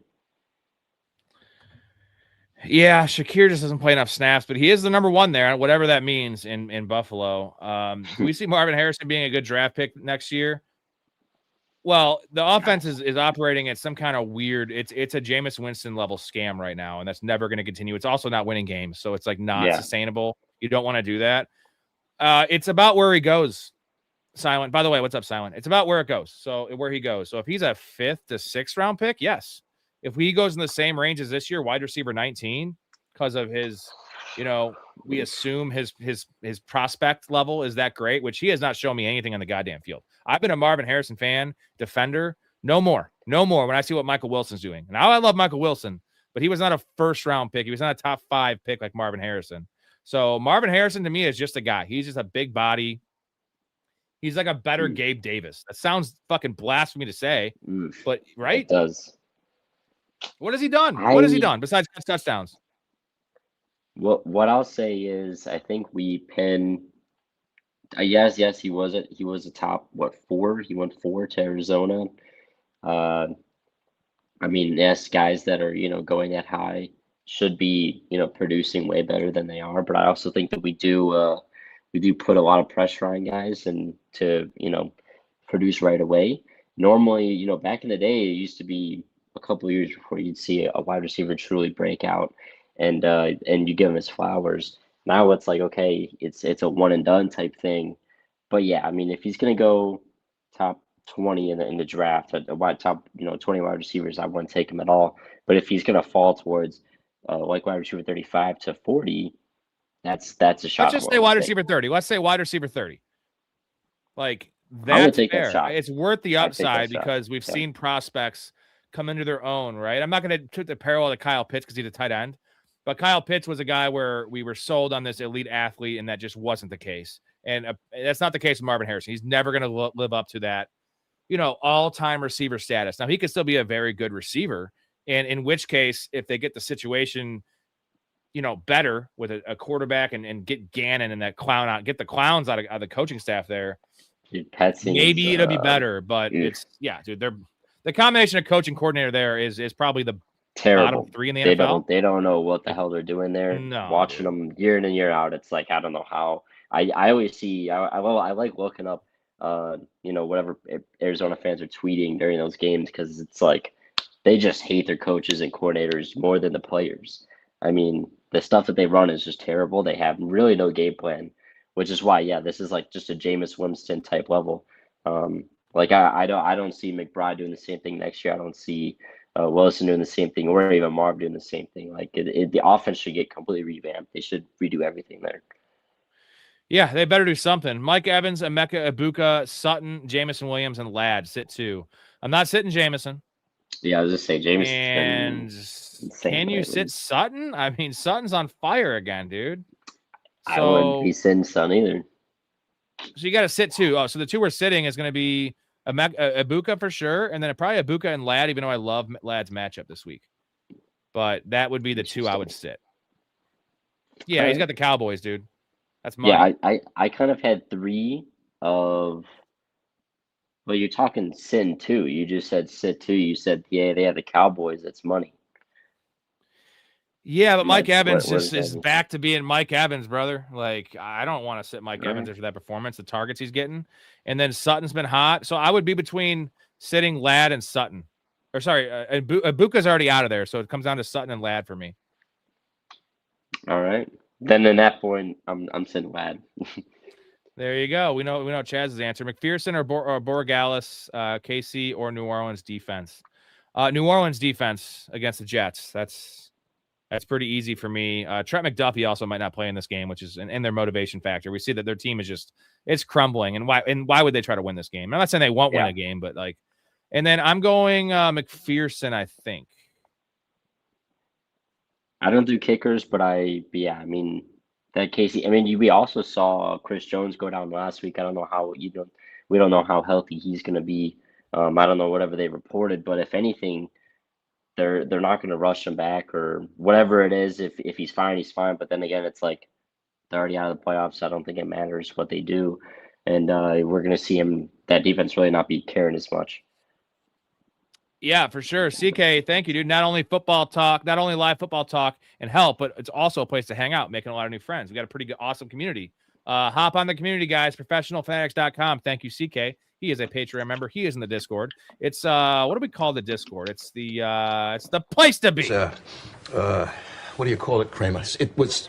S1: Yeah, Shakir just doesn't play enough snaps, but he is the number one there, whatever that means in Buffalo. Do we see Marvin Harrison being a good draft pick next year? Well, the offense is operating at some kind of weird. It's a Jameis Winston level scam right now, and that's never going to continue. It's also not winning games, so it's like not sustainable. You don't want to do that. It's about where he goes. Silent. By the way, what's up, Silent? It's about where it goes. So where he goes. So if he's a 5th to 6th round pick, yes. If he goes in the same range as this year, wide receiver 19, because of his, we assume his prospect level is that great, which he has not shown me anything on the goddamn field. I've been a Marvin Harrison fan, defender. No more when I see what Michael Wilson's doing. Now I love Michael Wilson, but he was not a 1st round pick. He was not a top 5 pick like Marvin Harrison. So Marvin Harrison to me is just a guy. He's just a big body. He's like a better Gabe Davis. That sounds fucking blasphemy to say, but right?
S2: It does.
S1: What has he done? What has he done besides touchdowns?
S2: What I'll say is I think we pin. Yes, he was a top 4. He went 4 to Arizona. Yes, guys that are going that high should be producing way better than they are. But I also think that we do put a lot of pressure on guys and to produce right away. Normally, back in the day, it used to be a couple of years before you'd see a wide receiver truly break out, and you give him his flowers. Now it's like, okay, it's a one and done type thing. But yeah, if he's gonna go top 20 in the draft, top 20 wide receivers, I wouldn't take him at all. But if he's gonna fall towards like wide receiver 35 to 40, that's a shot.
S1: Let's just say wide receiver 30. Let's say wide receiver 30. Like that's fair. It's worth the upside because we've seen prospects come into their own, right? I'm not going to put the parallel to Kyle Pitts because he's a tight end, but Kyle Pitts was a guy where we were sold on this elite athlete, and that just wasn't the case. And that's not the case with Marvin Harrison. He's never going to live up to that, all-time receiver status. Now, he could still be a very good receiver, and in which case, if they get the situation, better with a quarterback and get Gannon and that clown out, get the clowns out of the coaching staff there, maybe it'll be better. But it's the combination of coach and coordinator there is probably the
S2: terrible.
S1: Bottom 3 in the NFL.
S2: They don't know what the hell they're doing there.
S1: No,
S2: watching them year in and year out, it's like I don't know how. I always see. I like looking up, whatever Arizona fans are tweeting during those games because it's like they just hate their coaches and coordinators more than the players. The stuff that they run is just terrible. They have really no game plan, which is why this is like just a Jameis Winston type level. I don't see McBride doing the same thing next year. I don't see Wilson doing the same thing, or even Marv doing the same thing. Like the offense should get completely revamped. They should redo everything there.
S1: Yeah, they better do something. Mike Evans, Emeka Ibuka, Sutton, Jamison Williams, and Ladd sit 2. I'm not sitting Jamison.
S2: Yeah, I was just saying Jamison.
S1: And can you sit Sutton? Sutton's on fire again, dude. So,
S2: I wouldn't be sitting Sutton either.
S1: So you got to sit 2. Oh, so the 2 we're sitting is going to be Ibuka for sure, and then probably Ibuka and Ladd, even though I love Ladd's matchup this week. but that would be the two I would sit. Yeah,
S2: All
S1: he's
S2: right.
S1: got the Cowboys, dude. That's money.
S2: Yeah, I kind of had three of. Well, you're talking sin too. You just said sit too. You said yeah, they have the Cowboys. That's money.
S1: Yeah, but Mike Evans
S2: what does that
S1: is
S2: mean?
S1: back to being Mike Evans, brother. Like, I don't want to sit Mike
S2: All
S1: Evans
S2: right.
S1: after that performance, the targets he's getting. And then Sutton's been hot. So I would be between sitting Ladd and Sutton. Or sorry, Ibuka's already out of there. So it comes down to Sutton and Ladd for me.
S2: All right. Then in that point, I'm sitting Ladd.
S1: There you go. We know Chaz's answer. McPherson or Borregales, KC or New Orleans defense. New Orleans defense against the Jets. That's pretty easy for me. Trent McDuffie also might not play in this game, which is in their motivation factor. We see that their team is it's crumbling. And why would they try to win this game? I'm not saying they won't win a game, but like, and then I'm going McPherson, I think.
S2: I don't do kickers, but I mean that Casey. I mean, we also saw Chris Jones go down last week. I don't know how we don't know how healthy he's going to be. I don't know whatever they reported, but if anything, they're not going to rush him back or whatever it is. If he's fine, he's fine. But then again, it's like they're already out of the playoffs. So I don't think it matters what they do, and we're going to see that defense really not be caring as much.
S1: Yeah, for sure. CK, thank you, dude. Not only football talk, not only live football talk and help, but it's also a place to hang out, making a lot of new friends. We got a pretty good, awesome community. Hop on the community, guys. Professionalfanatics.com. Thank you, CK. He is a Patreon member. He is in the Discord. It's what do we call the Discord? It's the place to be.
S8: What do you call it, Kramer? It was.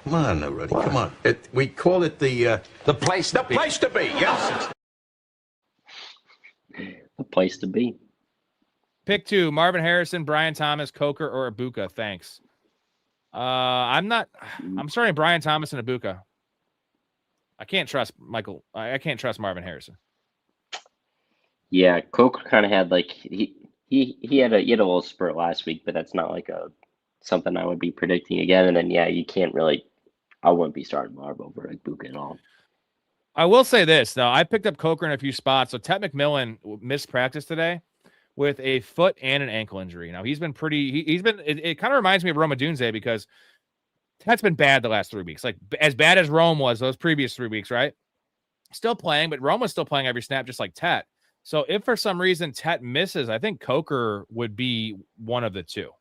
S8: Come on, Rudy. Come on. We call it the place. The place to be. Yes.
S2: The place to be.
S1: Pick two: Marvin Harrison, Brian Thomas, Coker, or Ibuka. Thanks. I'm starting Brian Thomas and Ibuka. I can't trust Michael. I can't trust Marvin Harrison.
S2: Yeah, Coker kind of had like he had a little spurt last week, but that's not like something I would be predicting again. And then you can't really. I wouldn't be starting Marv over Ibuka at all.
S1: I will say this though: I picked up Coker in a few spots. So Ted McMillan missed practice today with a foot and an ankle injury. Now he's been pretty. He's been. It kind of reminds me of Rome Odunze because Ted's been bad the last 3 weeks. Like as bad as Rome was those previous 3 weeks, right? Still playing, but Rome was still playing every snap, just like Ted. So if for some reason Ted misses, I think Coker would be one of the two.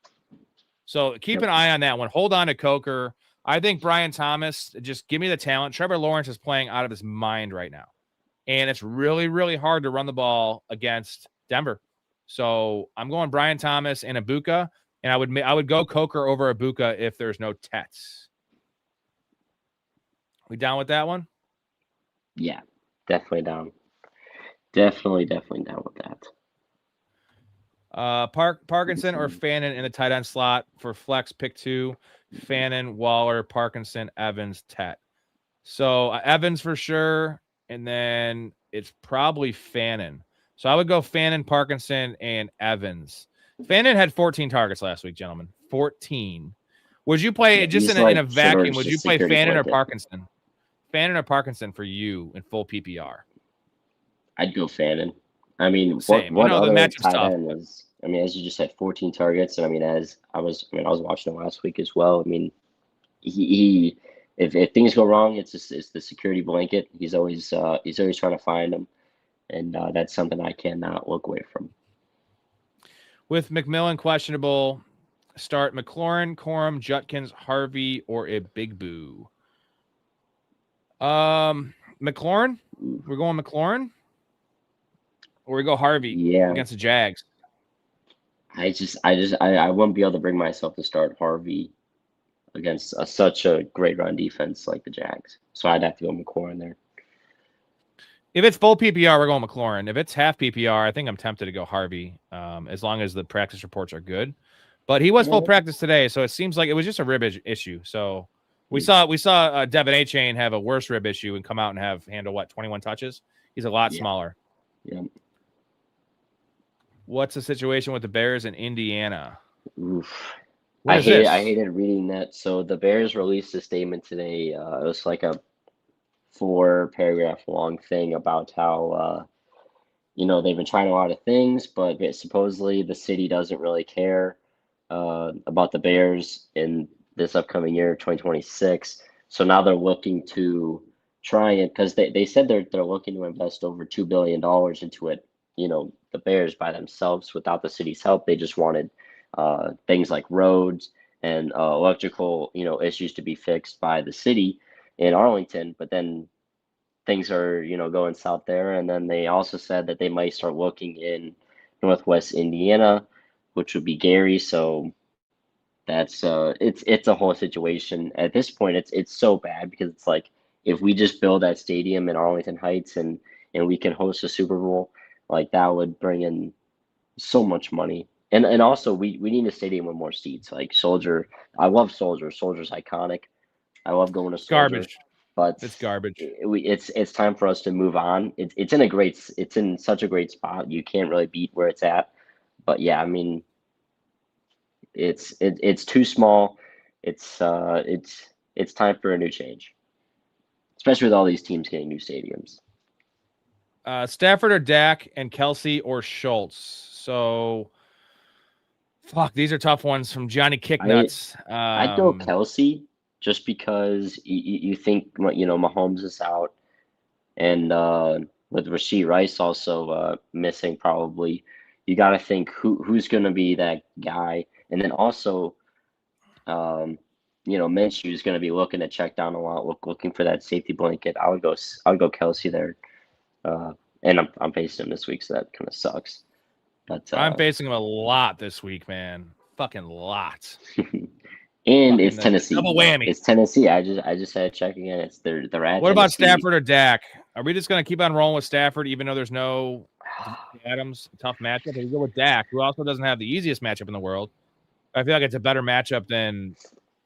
S1: So keep an eye on that one. Hold on to Coker. I think Brian Thomas, just give me the talent. Trevor Lawrence is playing out of his mind right now. And it's really, really hard to run the ball against Denver. So I'm going Brian Thomas and Ibuka, and I would go Coker over Ibuka if there's no Tets. We down with that one?
S2: Yeah, definitely down. Definitely down with that.
S1: Parkinson or Fannin in the tight end slot for flex pick two. Fannin, Waller, Parkinson, Evans, Tet. So Evans for sure, and then it's probably Fannin. So I would go Fannin, Parkinson, and Evans. Fannin had 14 targets last week, gentlemen. 14. Would you play just in a vacuum? Would you play Fannin or Parkinson? Fannin or Parkinson for you in full PPR?
S2: I'd go Fannin. I mean,
S1: Same.
S2: what other
S1: the
S2: tight end was? I mean, as you just said, 14 targets, and I mean, I was watching him last week as well. I mean, he if things go wrong, it's the security blanket. He's always trying to find them, and that's something I cannot look away from.
S1: With McMillan questionable, start McLaurin, Corum, Judkins, Harvey, or a Big Boo. McLaurin. We're going McLaurin, or we go Harvey against the Jags.
S2: I wouldn't be able to bring myself to start Harvey against such a great run defense like the Jags. So I'd have to go McLaurin there.
S1: If it's full PPR, we're going McLaurin. If it's half PPR, I think I'm tempted to go Harvey, as long as the practice reports are good. But he was full practice today, so it seems like it was just a rib issue. So we saw Devin A-Chain have a worse rib issue and come out and handle 21 touches. He's a lot smaller.
S2: Yeah.
S1: What's the situation with the Bears in Indiana?
S2: Oof. I hated reading that. So the Bears released a statement today. It was like a 4-paragraph long thing about how they've been trying a lot of things, but supposedly the city doesn't really care. about the Bears in this upcoming year, 2026. So now they're looking to try it because they said they're looking to invest over $2 billion into it. The Bears by themselves without the city's help. They just wanted things like roads and electrical, issues to be fixed by the city in Arlington. But then things are, going south there. And then they also said that they might start looking in Northwest Indiana, which would be Gary. So that's it's a whole situation. At this point, it's so bad because it's like if we just build that stadium in Arlington Heights and we can host a Super Bowl, like that would bring in so much money. And also we need a stadium with more seats. Like Soldier, I love Soldier. Soldier's iconic. I love going to Soldier.
S1: Garbage.
S2: But
S1: It's garbage.
S2: It's time for us to move on. It's in such a great spot. You can't really beat where it's at. But yeah, I mean, it's too small. It's time for a new change, especially with all these teams getting new stadiums.
S1: Stafford or Dak, and Kelsey or Schultz. So, fuck, these are tough ones from Johnny Kicknuts.
S2: I'd go Kelsey just because you think Mahomes is out, and with Rashee Rice also missing probably, you got to think who's going to be that guy. And then also, Minshew is going to be looking to check down a lot, looking for that safety blanket. I would go Kelsey there, and I'm facing him this week, so that kind of sucks. But
S1: I'm facing him a lot this week, man. Fucking lot.
S2: And it's Tennessee.
S1: Double whammy.
S2: It's Tennessee. I just had to check again. It's they're at.
S1: What
S2: Tennessee.
S1: about Stafford or Dak? Are we just going to keep on rolling with Stafford, even though there's no Adams? Tough matchup. We go with Dak, who also doesn't have the easiest matchup in the world. I feel like it's a better matchup than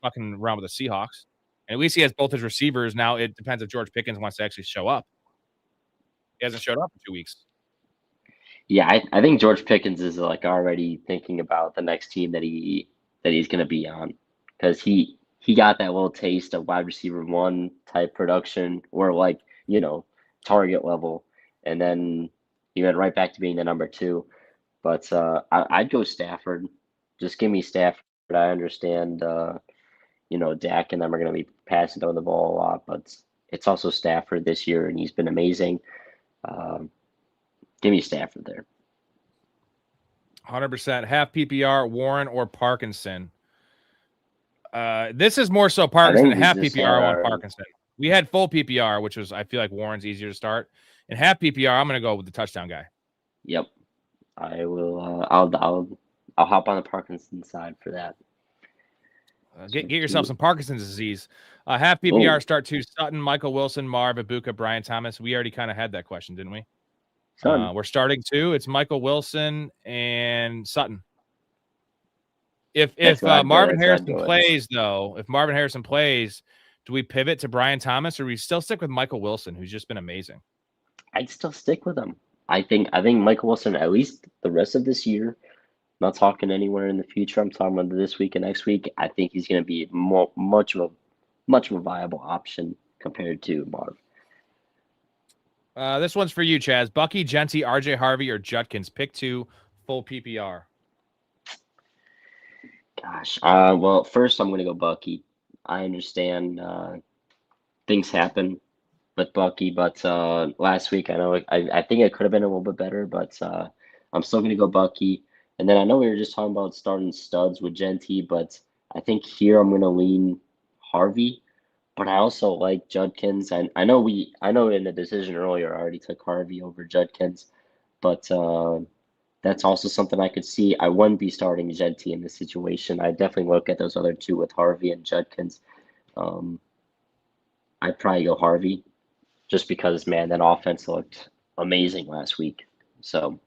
S1: fucking around with the Seahawks. And at least he has both his receivers. Now it depends if George Pickens wants to actually show up. He hasn't showed up in 2 weeks.
S2: Yeah, I think George Pickens is like already thinking about the next team that he's going to be on, because he got that little taste of wide receiver 1 type production, or like target level, and then he went right back to being the number 2. But I'd go Stafford. Just give me Stafford. I understand, Dak and them are going to be passing down the ball a lot, but it's also Stafford this year, and he's been amazing. Give me Stafford there.
S1: 100%. Half PPR, Warren or Parkinson. This is more so Parkinson. Half PPR, I want Parkinson. We had full PPR, which was, I feel like Warren's easier to start. And half PPR, I'm going to go with the touchdown guy.
S2: Yep. I will. I'll hop on the Parkinson side for that.
S1: Get yourself some Parkinson's disease. Half PPR, start 2, Sutton, Michael Wilson, Marv, Ibuka, Brian Thomas. We already kind of had that question, didn't we? We're starting 2. It's Michael Wilson and Sutton. If Marvin Harrison plays, though, do we pivot to Brian Thomas, or we still stick with Michael Wilson, who's just been amazing?
S2: I'd still stick with him. I think Michael Wilson, at least the rest of this year, I'm not talking anywhere in the future. I'm talking about this week and next week. I think he's going to be much of a viable option compared to Marv.
S1: This one's for you, Chaz. Bucky, Genty, RJ Harvey, or Judkins? Pick 2, full PPR.
S2: Gosh. Well, first I'm going to go Bucky. I understand things happen with Bucky, but last week I think it could have been a little bit better, but I'm still going to go Bucky. And then I know we were just talking about starting studs with Genty, but I think here I'm going to lean Harvey. But I also like Judkins, and I know in the decision earlier I already took Harvey over Judkins, but that's also something I could see. I wouldn't be starting Genty in this situation. I definitely look at those other 2 with Harvey and Judkins. I'd probably go Harvey, just because, man, that offense looked amazing last week. So.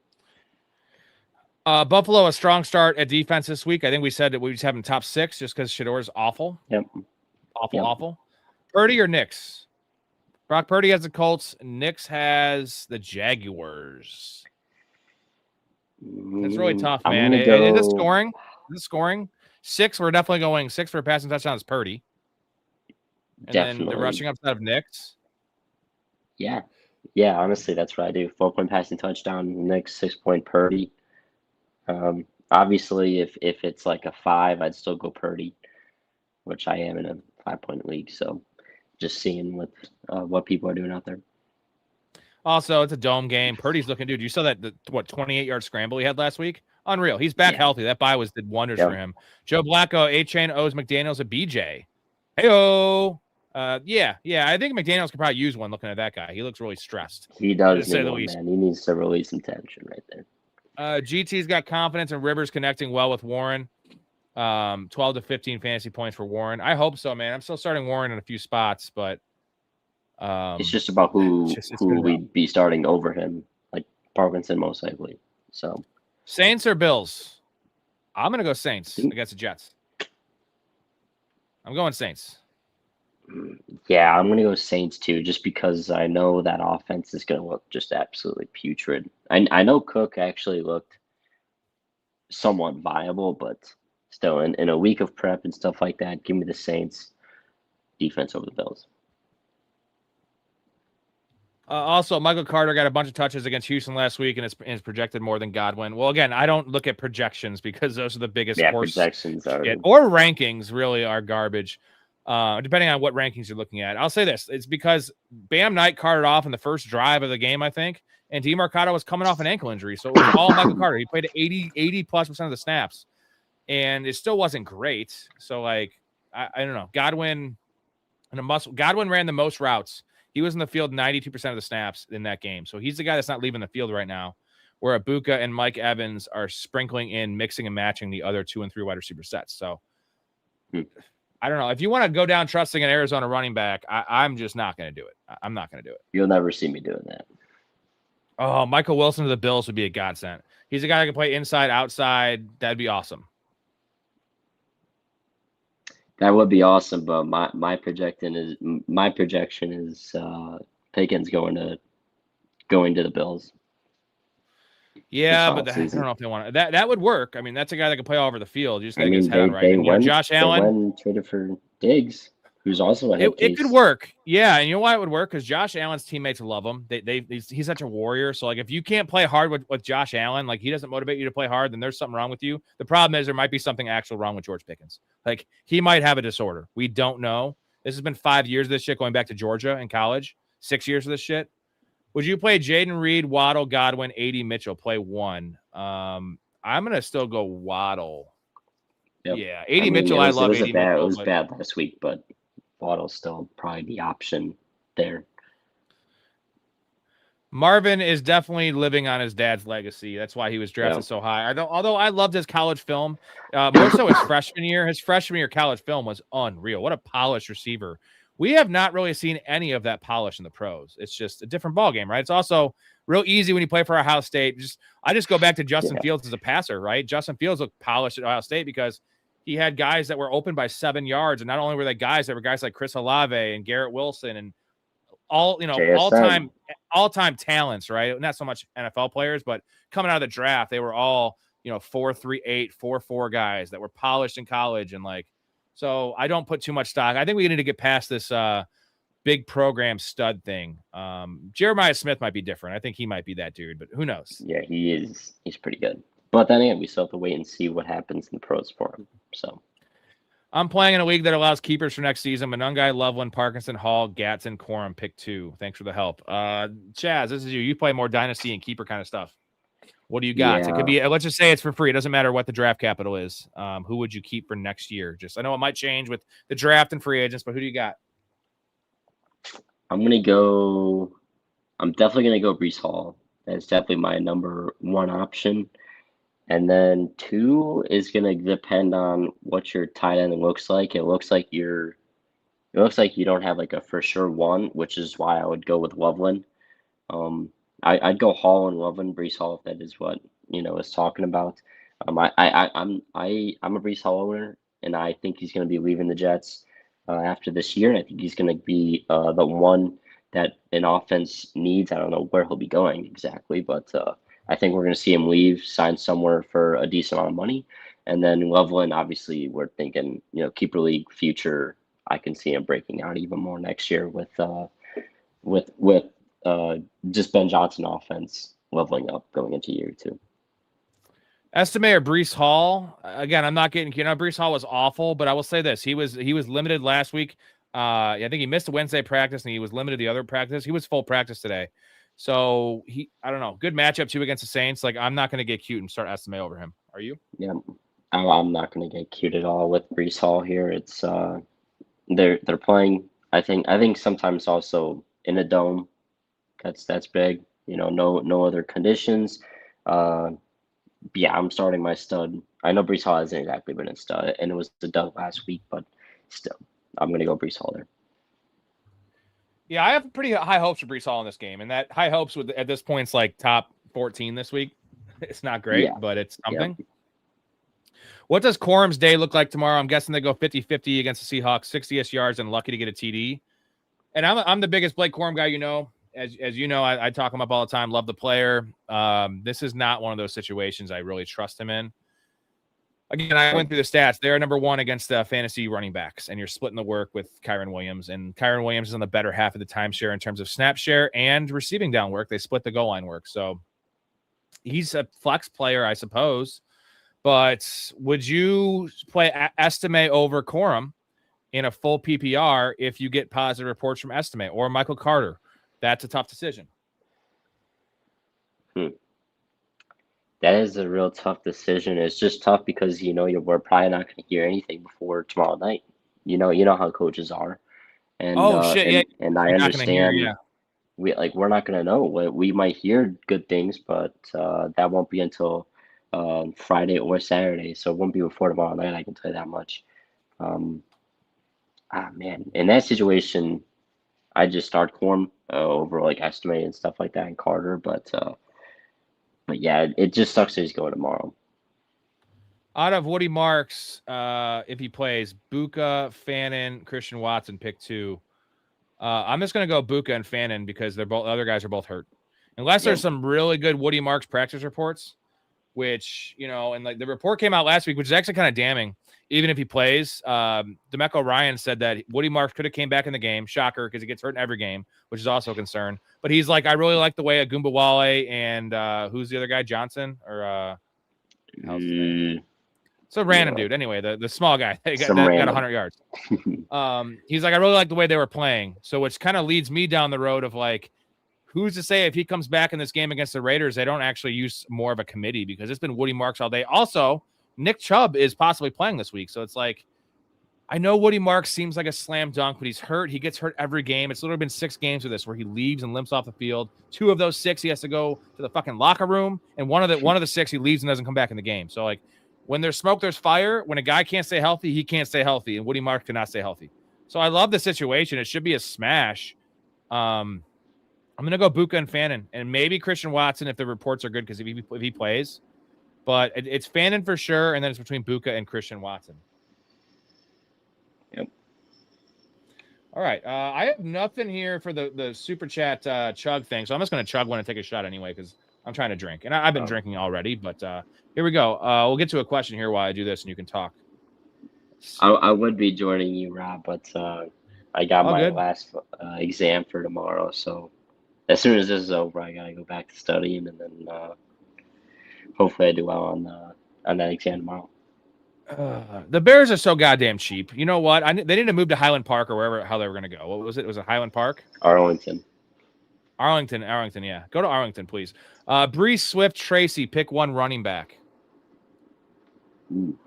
S1: Buffalo, a strong start at defense this week. I think we said that we just have them top 6 just because Shador's awful.
S2: Yep.
S1: Awful. Purdy or Knicks? Brock Purdy has the Colts. Knicks has the Jaguars. It's really tough, man. Is it scoring? Is it scoring? 6, we're definitely going 6 for a passing touchdown is Purdy. And then the rushing upside of Knicks.
S2: Yeah, honestly, that's what I do. 4-point passing touchdown, Knicks, 6-point Purdy. I Obviously, if it's like a 5, I'd still go Purdy, which I am in a 5-point league. So just seeing what people are doing out there.
S1: Also, it's a dome game. Purdy's looking, dude. You saw that 28-yard scramble he had last week? Unreal. He's back healthy. That bye did wonders for him. Joe Blacko, A-Chain owes McDaniels a BJ. Hey-o. Yeah. I think McDaniels could probably use one looking at that guy. He looks really stressed.
S2: He does need one, man. He needs to release some tension right there.
S1: GT's got confidence in Rivers connecting well with Warren. 12 to 15 fantasy points for Warren. I hope so, man. I'm still starting Warren in a few spots, but
S2: it's just about who we'd be starting over him, like Parkinson most likely. So
S1: Saints or Bills? I'm gonna go Saints against the Jets. I'm going Saints.
S2: Yeah, I'm gonna go Saints too, just because I know that offense is gonna look just absolutely putrid. I know Cook actually looked somewhat viable, but still, in a week of prep and stuff like that, give me the Saints defense over the Bills.
S1: Also, Michael Carter got a bunch of touches against Houston last week, and it's projected more than Godwin. Well, again, I don't look at projections because those are the biggest
S2: projections or
S1: rankings really are garbage, depending on what rankings you're looking at. I'll say this. It's because Bam Knight carted off in the first drive of the game, I think, and DeMarcado was coming off an ankle injury, so it was all Michael Carter. He played 80+% of the snaps, and it still wasn't great. So, like, I don't know. Godwin ran the most routes. He was in the field 92% of the snaps in that game. So he's the guy that's not leaving the field right now, where Ibuka and Mike Evans are sprinkling in, mixing and matching the other 2 and 3 wide receiver sets. So I don't know. If you want to go down trusting an Arizona running back, I'm just not going to do it. I'm not going to do it.
S2: You'll never see me doing that.
S1: Oh, Michael Wilson to the Bills would be a godsend. He's a guy that can play inside, outside. That'd be awesome.
S2: That would be awesome, but my projection is Pickens going to the Bills.
S1: Yeah, but I don't know if they want to. That would work. I mean, that's a guy that can play all over the field. You just got to get his head on right. And, Josh Allen
S2: traded for Diggs, who's also a head case.
S1: It could work. Yeah, and you know why it would work? Because Josh Allen's teammates love him. He's such a warrior. So, like, if you can't play hard with Josh Allen, like, he doesn't motivate you to play hard, then there's something wrong with you. The problem is there might be something actual wrong with George Pickens. Like, he might have a disorder. We don't know. This has been 5 years of this shit going back to Georgia in college. 6 years of this shit. Would you play Jaden Reed, Waddle, Godwin, AD Mitchell? Play one. I'm going to still go Waddle.
S2: Yep.
S1: Yeah, AD Mitchell, I love AD Mitchell.
S2: It was bad last week, but Waddle's still probably the option there.
S1: Marvin is definitely living on his dad's legacy. That's why he was drafted so high. Although I loved his college film, more so his freshman year. His freshman year college film was unreal. What a polished receiver. We have not really seen any of that polish in the pros. It's just a different ballgame, right? It's also real easy when you play for Ohio State. I just go back to Justin Fields as a passer, right? Justin Fields looked polished at Ohio State because he had guys that were open by 7 yards, and not only were they guys, there were guys like Chris Olave and Garrett Wilson and all-time talents, right? Not so much NFL players, but coming out of the draft, they were all 4.38, 4.4 guys that were polished in college, and like. So I don't put too much stock. I think we need to get past this big program stud thing. Jeremiah Smith might be different. I think he might be that dude, but who knows?
S2: Yeah, he is. He's pretty good. But then again, we still have to wait and see what happens in the pros for him. So
S1: I'm playing in a league that allows keepers for next season. Manungai, Loveland, Parkinson, Hall, Gatson, Corum, pick 2. Thanks for the help. Chaz, this is you. You play more dynasty and keeper kind of stuff. What do you got? Yeah. It could be, let's just say it's for free. It doesn't matter what the draft capital is. Who would you keep for next year? I know it might change with the draft and free agents, but who do you got?
S2: I'm definitely going to go Breece Hall. That's definitely my number 1 option. And then 2 is going to depend on what your tight end looks like. It looks like you don't have like a for sure 1, which is why I would go with Loveland. I'd go Hall and Loveland, Breece Hall, if that is what is talking about. I'm a Breece Hall owner, and I think he's going to be leaving the Jets after this year, and I think he's going to be the one that an offense needs. I don't know where he'll be going exactly, but I think we're going to see him leave, sign somewhere for a decent amount of money, and then Loveland. Obviously, we're thinking keeper league future. I can see him breaking out even more next year with just Ben Johnson offense leveling up going into year 2.
S1: Estime or Breece Hall. Again, I'm not getting, Breece Hall was awful, but I will say this. He was limited last week. I think he missed a Wednesday practice and he was limited the other practice. He was full practice today. So I don't know. Good matchup too against the Saints. Like, I'm not going to get cute and start Estime over him. Are you?
S2: Yeah, I'm not going to get cute at all with Breece Hall here. It's they're playing. I think sometimes also in a dome. That's big. No other conditions. Yeah, I'm starting my stud. I know Breece Hall hasn't exactly been a stud, and it was the dud last week, but still, I'm going to go Breece Hall there.
S1: Yeah, I have pretty high hopes for Breece Hall in this game, and that high hopes at this point is like top 14 this week. It's not great, but it's something. Yeah. What does Corum's day look like tomorrow? I'm guessing they go 50-50 against the Seahawks, 60-ish yards, and lucky to get a TD. And I'm the biggest Blake Corum guy, As you know, I talk him up all the time. Love the player. This is not one of those situations I really trust him in. Again, I went through the stats. They're number one against fantasy running backs, and you're splitting the work with Kyren Williams. And Kyren Williams is on the better half of the timeshare in terms of snap share and receiving down work. They split the goal line work. So he's a flex player, I suppose. But would you play Estime over Corum in a full PPR if you get positive reports from Estime or Michael Carter? That's a tough decision.
S2: That is a real tough decision. It's just tough because we're probably not going to hear anything before tomorrow night. You know how coaches are, and and I understand. We're not going to know. We might hear good things, but that won't be until Friday or Saturday. So it won't be before tomorrow night. I can tell you that much. Man, in that situation, I just start Corum over like Estime and stuff like that and Carter, but yeah, it just sucks that he's going tomorrow.
S1: Out of Woody Marks, if he plays Buka, Fannin, Christian Watson, pick 2. I'm just gonna go Buka and Fannin because they're both other guys are both hurt. Unless there's some really good Woody Marks practice reports, which and like the report came out last week, which is actually kind of damning. Even if he plays, DeMeco Ryan said that Woody Marks could have came back in the game. Shocker, because he gets hurt in every game, which is also a concern. But he's like, I really like the way Agumbawale and who's the other guy, Johnson? Or so random dude. Anyway, the small guy that got 100 yards. He's like, I really like the way they were playing. So which kind of leads me down the road of like, who's to say if he comes back in this game against the Raiders, they don't actually use more of a committee because it's been Woody Marks all day. Also, Nick Chubb is possibly playing this week. So it's like, I know Woody Marks seems like a slam dunk, but he's hurt. He gets hurt every game. It's literally been 6 games of this where he leaves and limps off the field. 2 of those 6, he has to go to the fucking locker room. And one of the 6, he leaves and doesn't come back in the game. So like when there's smoke, there's fire. When a guy can't stay healthy, he can't stay healthy. And Woody Marks cannot stay healthy. So I love the situation. It should be a smash. I'm going to go Buka and Fannin and maybe Christian Watson if the reports are good because if he plays. But it's Fannin for sure, and then it's between Buka and Christian Watson.
S2: Yep.
S1: All right. I have nothing here for the Super Chat chug thing, so I'm just going to chug one and take a shot anyway because I'm trying to drink. And I've been drinking already, but here we go. We'll get to a question here while I do this, and you can talk.
S2: I would be joining you, Rob, but I got my last exam for tomorrow, so as soon as this is over, I got to go back to studying, and then hopefully I do well on that exam tomorrow.
S1: The Bears are so goddamn cheap. You know what? They need to move to Highland Park or wherever how they were going to go. What was it? Was it Highland Park?
S2: Arlington,
S1: yeah. Go to Arlington, please. Breece, Swift, Tracy, pick one running back.
S2: I'm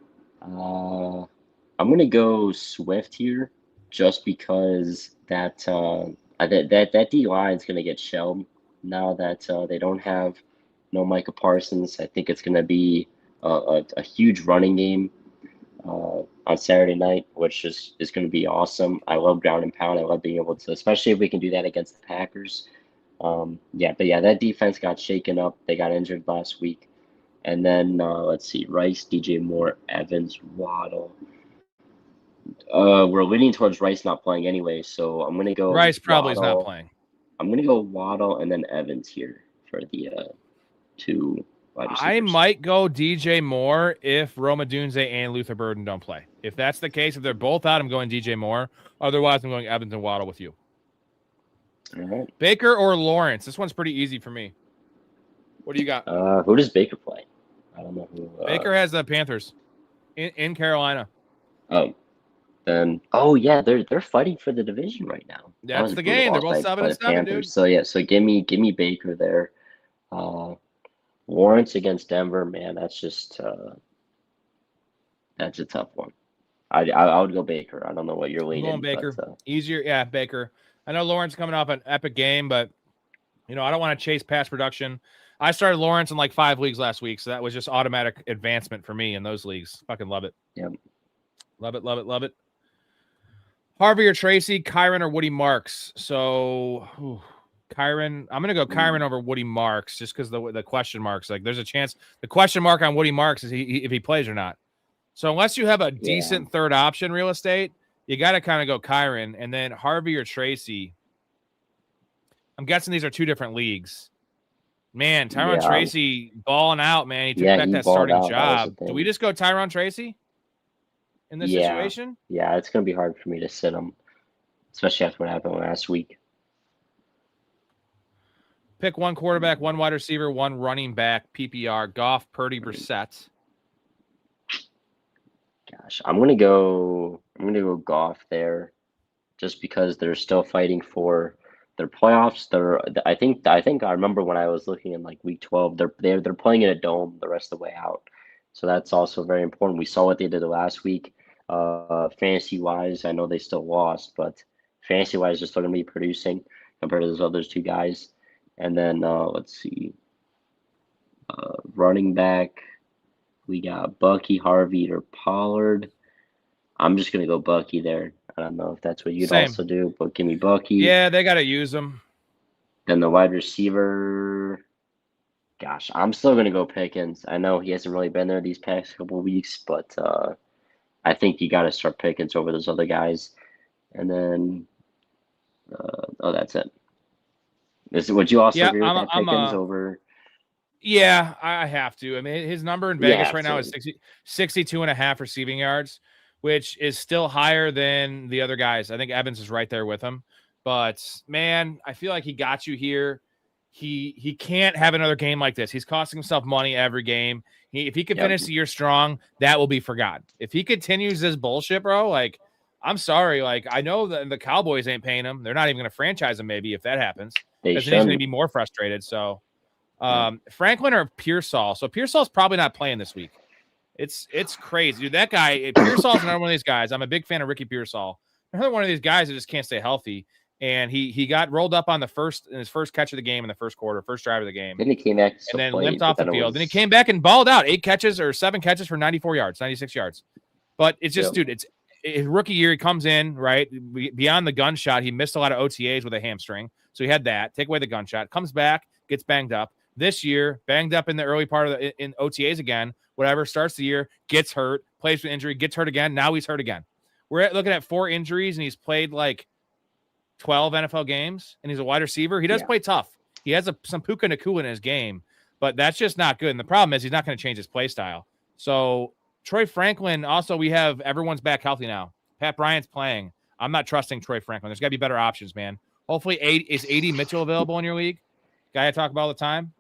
S2: going to go Swift here just because that D line is going to get shelled now that they don't have no Micah Parsons. I think it's going to be a huge running game on Saturday night, which is going to be awesome. I love ground and pound. I love being able to, especially if we can do that against the Packers. That defense got shaken up. They got injured last week. And then let's see, Rice, DJ Moore, Evans, Waddle. We're leaning towards Rice not playing anyway, so I'm going to go
S1: Rice probably is not playing.
S2: I'm going to go Waddle and then Evans here for the 2 wide receivers.
S1: I might go DJ Moore if Roma Dunze and Luther Burden don't play. If that's the case, if they're both out, I'm going DJ Moore. Otherwise, I'm going Evans and Waddle with you.
S2: All right.
S1: Baker or Lawrence? This one's pretty easy for me. What do you got?
S2: Who does Baker play? I don't know who.
S1: Baker has the Panthers in Carolina.
S2: Oh, then. Oh yeah, they're fighting for the division right now. That
S1: That's
S2: was a
S1: the
S2: brutal
S1: game. They're
S2: loss
S1: both
S2: by
S1: 7-7,
S2: the Panthers.
S1: dude.
S2: So yeah, so give me Baker there. Lawrence against Denver, man, that's just that's a tough one. I would go Baker. I don't know what you're
S1: I'm
S2: leaning,
S1: going Baker.
S2: but
S1: Easier, yeah, Baker. I know Lawrence coming off an epic game, but I don't want to chase pass production. I started Lawrence in like 5 leagues last week, so that was just automatic advancement for me in those leagues. Fucking love it.
S2: Yep.
S1: Love it, love it, love it. Harvey or Tracy, Kyron or Woody Marks. So, Kyron, I'm going to go Kyron over Woody Marks just because the question marks. Like, there's a chance the question mark on Woody Marks is if he plays or not. So, unless you have a decent third option real estate, you got to kind of go Kyron. And then Harvey or Tracy, I'm guessing these are 2 different leagues. Man, Tyron Tracy balling out, man. He took back that starting job. Do we just go Tyron Tracy in this situation?
S2: Yeah, it's going to be hard for me to sit him, especially after what happened last week.
S1: Pick 1 quarterback, 1 wide receiver, 1 running back, PPR, Goff, Purdy, Brissett.
S2: Gosh, I'm gonna go Goff there, just because they're still fighting for their playoffs. I think I remember when I was looking in like week 12, they're playing in a dome the rest of the way out, so that's also very important. We saw what they did last week. Fantasy wise, I know they still lost, but fantasy wise, they're still gonna be producing compared to those other 2 guys. And then let's see, running back. We got Bucky, Harvey, or Pollard. I'm just going to go Bucky there. I don't know if that's what you'd also do, but give me Bucky.
S1: Yeah, they got to use them.
S2: Then the wide receiver. Gosh, I'm still going to go Pickens. I know he hasn't really been there these past couple of weeks, but I think you got to start Pickens over those other guys. And then, that's it. Would you also agree with that Pickens over?
S1: Yeah, I have to. I mean, his number in Vegas right now is 62.5 receiving yards, which is still higher than the other guys. I think Evans is right there with him. But, man, I feel like he got you here. He can't have another game like this. He's costing himself money every game. If he can finish the year strong, that will be forgotten. If he continues this bullshit, bro, like, I'm sorry. Like, I know that the Cowboys ain't paying him. They're not even going to franchise him maybe if that happens. Because then he's going to be more frustrated. So, Franklin or Pearsall. So Pearsall's probably not playing this week. It's crazy, dude. That guy, Pearsall's another one of these guys. I'm a big fan of Ricky Pearsall. Another one of these guys that just can't stay healthy. And he got rolled up on his first catch of the game in the first quarter, first drive of the game.
S2: Then he came back
S1: and then limped off the field. Then he came back and balled out 7 catches for 94 yards, 96 yards. But it's just, dude, it's his rookie year. He comes in right beyond the gunshot. He missed a lot of OTAs with a hamstring, so he had that. Take away the gunshot, comes back, gets banged up. This year, banged up in the early part of in OTAs again, whatever, starts the year, gets hurt, plays with injury, gets hurt again. Now he's hurt again. We're looking at 4 injuries, and he's played like 12 NFL games, and he's a wide receiver. He does play tough. He has some Puka Nacua in his game, but that's just not good. And the problem is he's not going to change his play style. So Troy Franklin, also, we have everyone's back healthy now. Pat Bryant's playing. I'm not trusting Troy Franklin. There's got to be better options, man. Hopefully, is AD Mitchell available in your league? Guy I talk about all the time.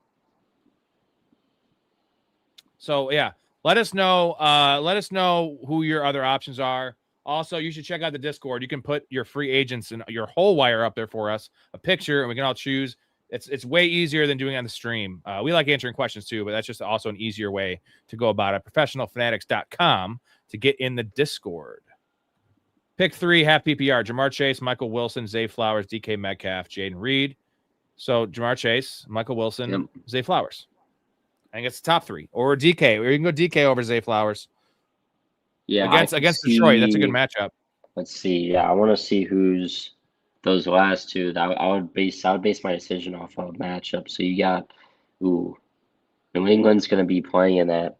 S1: So, yeah, let us know. Let us know who your other options are. Also, you should check out the Discord. You can put your free agents and your whole wire up there for us, a picture, and we can all choose. It's way easier than doing it on the stream. We like answering questions too, but that's just also an easier way to go about it. ProfessionalFanatics.com to get in the Discord. Pick 3, half PPR. Jamar Chase, Michael Wilson, Zay Flowers, DK Metcalf, Jaden Reed. So Jamar Chase, Michael Wilson, Zay Flowers. I think it's the top 3. Or DK. Or you can go DK over Zay Flowers.
S2: Yeah,
S1: against Detroit. That's a good matchup.
S2: Let's see. Yeah, I want to see who's those last 2. I would base my decision off of matchup. So you got New England's going to be playing in that.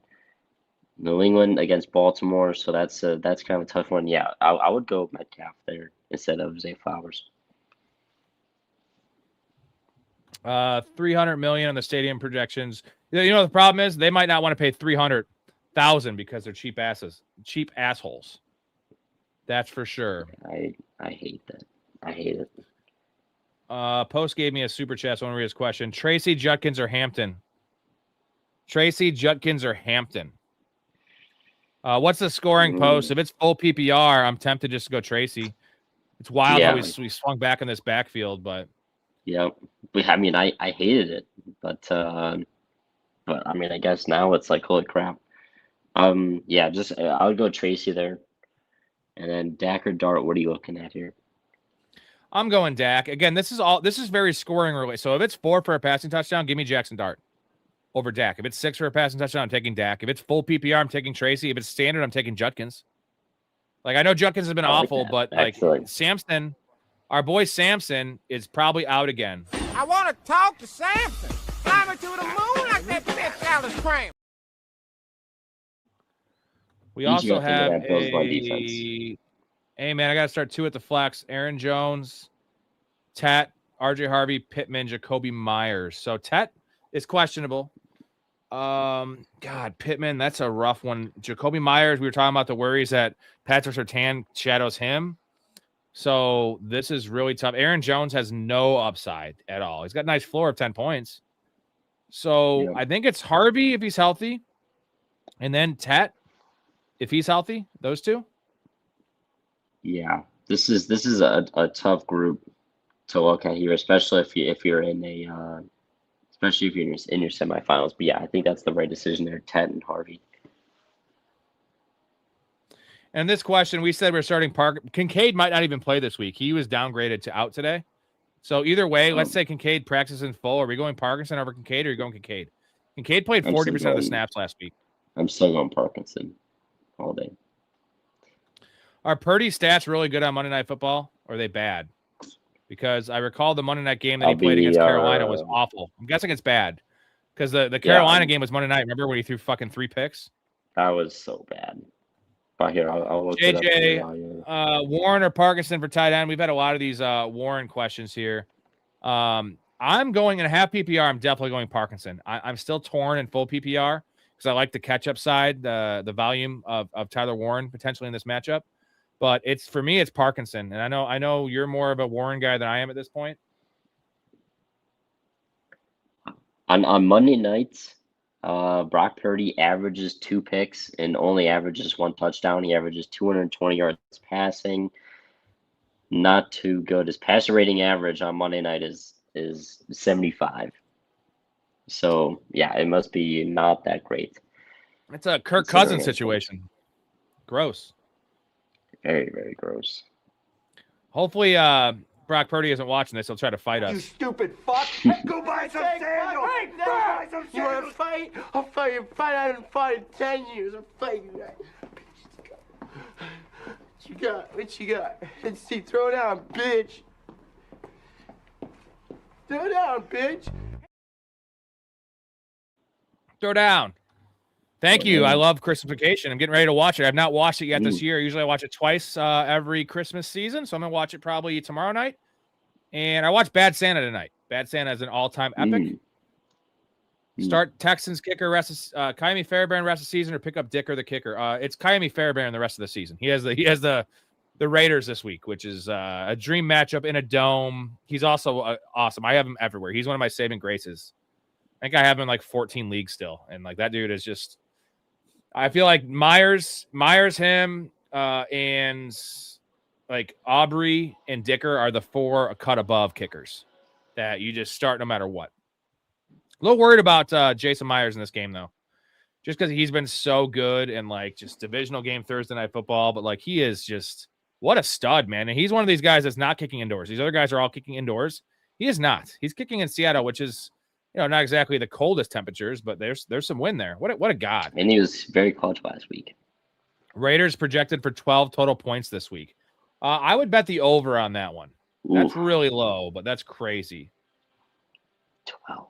S2: New England against Baltimore, so that's kind of a tough one. Yeah, I would go Metcalf there instead of Zay Flowers.
S1: 300 million on the stadium projections. You know the problem is they might not want to pay 300,000 because they're cheap assholes. That's for sure.
S2: I hate that. I hate it.
S1: Post gave me a super chat. So I want to read his question. Tracy, Judkins, or Hampton? Tracy, Judkins, or Hampton. What's the scoring post? If it's full PPR, I'm tempted just to go Tracy. It's wild how we swung back in this backfield, but
S2: yeah, I mean, I hated it, but I mean, I guess now it's like holy crap. Yeah, just I would go Tracy there, and then Dak or Dart. What are you looking at here?
S1: I'm going Dak. Again, this is very scoring related. So if it's 4 for a passing touchdown, give me Jackson Dart over Dak. If it's 6 for a passing touchdown, I'm taking Dak. If it's full PPR, I'm taking Tracy. If it's standard, I'm taking Judkins. Like, I know Judkins has been awful, but like Samson, our boy Samson is probably out again.
S5: I want to talk to Samson. Climb her to the moon like that bitch Alice Kramer.
S1: We also have hey, man, I got to start 2 at the flex. Aaron Jones, Tet, RJ Harvey, Pittman, Jacoby Myers. So Tet is questionable. God, Pittman, that's a rough one. Jacoby Myers, we were talking about the worries that Patrick Surtain shadows him. So this is really tough. Aaron Jones has no upside at all. He's got a nice floor of 10 points. So I think it's Harvey if he's healthy. And then Tet if he's healthy. Those 2.
S2: Yeah, this is a tough group to look at here, especially if you're in a especially if you're in your semifinals. But yeah, I think that's the right decision there, Tet and Harvey.
S1: And this question, we said we're starting Kincaid might not even play this week. He was downgraded to out today. So either way, let's say Kincaid practices in full. Are we going Parkinson over Kincaid, or are you going Kincaid? Kincaid played 40% of the snaps last week.
S2: I'm still going Parkinson all day.
S1: Are Purdy stats really good on Monday Night Football, or are they bad? Because I recall the Monday night game that he played against Carolina was awful. I'm guessing it's bad because the Carolina game was Monday night. Remember when he threw fucking 3 picks?
S2: That was so bad. But here, I'll look
S1: JJ,
S2: it up.
S1: Warren or Parkinson for tight end? We've had a lot of these Warren questions here. I'm going in a half PPR. I'm definitely going Parkinson. I'm still torn in full PPR because I like the catch-up side, the volume of Tyler Warren potentially in this matchup. But for me, it's Parkinson. And I know you're more of a Warren guy than I am at this point.
S2: On Monday nights, Brock Purdy averages 2 picks and only averages 1 touchdown. He averages 220 yards passing. Not too good. His passer rating average on Monday night is 75. So yeah, it must be not that great.
S1: It's a Kirk Cousins situation. Gross.
S2: Very, very gross.
S1: Hopefully, Brock Purdy isn't watching this. He'll try to fight us.
S3: You stupid fuck! Go buy some sandals! Go buy some sandals! You want to fight? I'll fucking fight. I haven't fought in 10 years. I'm fighting that. What you got? What you got? Let's see. Throw down, bitch. Throw down, bitch.
S1: Throw down. Thank you. I love Christmasification. I'm getting ready to watch it. I've not watched it yet this year. Usually I watch it twice every Christmas season. So I'm going to watch it probably tomorrow night. And I watched Bad Santa tonight. Bad Santa is an all-time epic. Start Texans kicker, Kyami Fairbairn rest of the season, or pick up Dicker the kicker. It's Kyami Fairbairn the rest of the season. He has the Raiders this week, which is a dream matchup in a dome. He's also awesome. I have him everywhere. He's one of my saving graces. I think I have him in like 14 leagues still. And like that dude is just, I feel like Myers, him, and like Aubrey and Dicker are the 4 a cut above kickers that you just start no matter what. A little worried about Jason Myers in this game though, just because he's been so good in like just divisional game Thursday Night Football, but like he is just what a stud, man. And he's one of these guys that's not kicking indoors. These other guys are all kicking indoors. He is not. He's kicking in Seattle, which is, not exactly the coldest temperatures, but there's some wind there. What a god.
S2: And he was very clutch last week.
S1: Raiders projected for 12 total points this week. I would bet the over on that one. That's really low, but that's crazy.
S2: 12.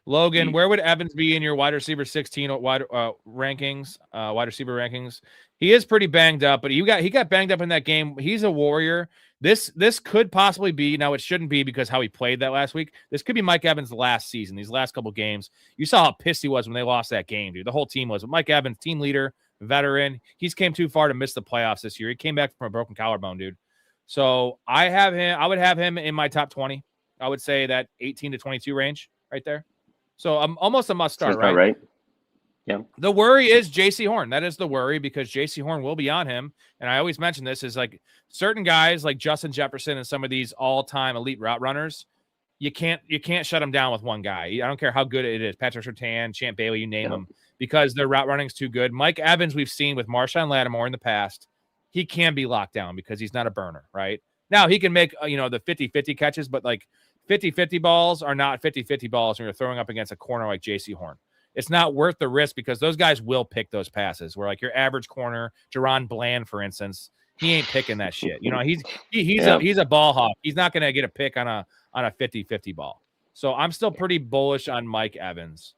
S1: Logan, where would Evans be in your wide receiver 16 rankings? Wide receiver rankings. He is pretty banged up, but he got banged up in that game. He's a warrior. This could possibly be, now it shouldn't be because how he played that last week. This could be Mike Evans' last season, these last couple games. You saw how pissed he was when they lost that game, dude. The whole team was. But Mike Evans, team leader, veteran. He's came too far to miss the playoffs this year. He came back from a broken collarbone, dude. So I would have him in my top 20. I would say that 18 to 22 range right there. So I'm almost a must start,
S2: Sounds about
S1: right?
S2: right. Yeah.
S1: The worry is JC Horn. That is the worry because JC Horn will be on him. And I always mention this is like certain guys like Justin Jefferson and some of these all-time elite route runners, you can't shut them down with one guy. I don't care how good it is. Patrick Surtain, Champ Bailey, you name them, because their route running is too good. Mike Evans, we've seen with Marshawn Lattimore in the past, he can be locked down because he's not a burner, right? Now he can make, the 50-50 catches, but like 50-50 balls are not 50-50 balls when you're throwing up against a corner like JC Horn. It's not worth the risk because those guys will pick those passes. Where like your average corner, Jerron Bland, for instance, he ain't picking that shit. He's a ball hawk. He's not going to get a pick on a 50-50 ball. So I'm still pretty bullish on Mike Evans.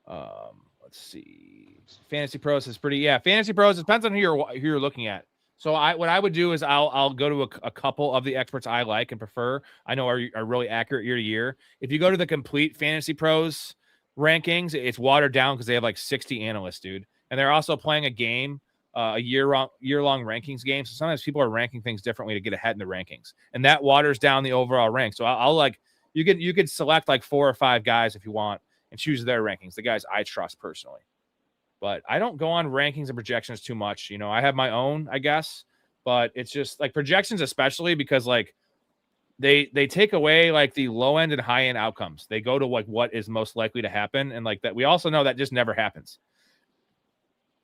S1: Let's see. Fantasy Pros is pretty. Yeah, Fantasy Pros depends on who you're looking at. So what I would do is I'll go to a couple of the experts I like and prefer. I know are really accurate year to year. If you go to the complete Fantasy Pros rankings, it's watered down because they have like 60 analysts, dude, and they're also playing a game, a year-long rankings game. So sometimes people are ranking things differently to get ahead in the rankings, and that waters down the overall rank. So I'll like you could select like 4 or 5 guys if you want and choose their rankings, the guys I trust personally. But I don't go on rankings and projections too much. I have my own, I guess, but it's just like projections, especially because like they take away like the low end and high end outcomes. They go to like what is most likely to happen. And like that, we also know that just never happens.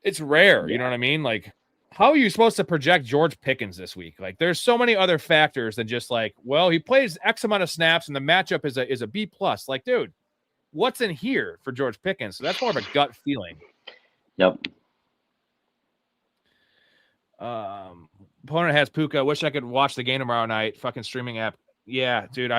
S1: It's rare. You know what I mean? Like, how are you supposed to project George Pickens this week? Like there's so many other factors than just like, well, he plays X amount of snaps and the matchup is a B plus. Like, dude, what's in here for George Pickens? So that's more of a gut feeling.
S2: Yep.
S1: Opponent has Puka. Wish I could watch the game tomorrow night. Fucking streaming app. Yeah, dude.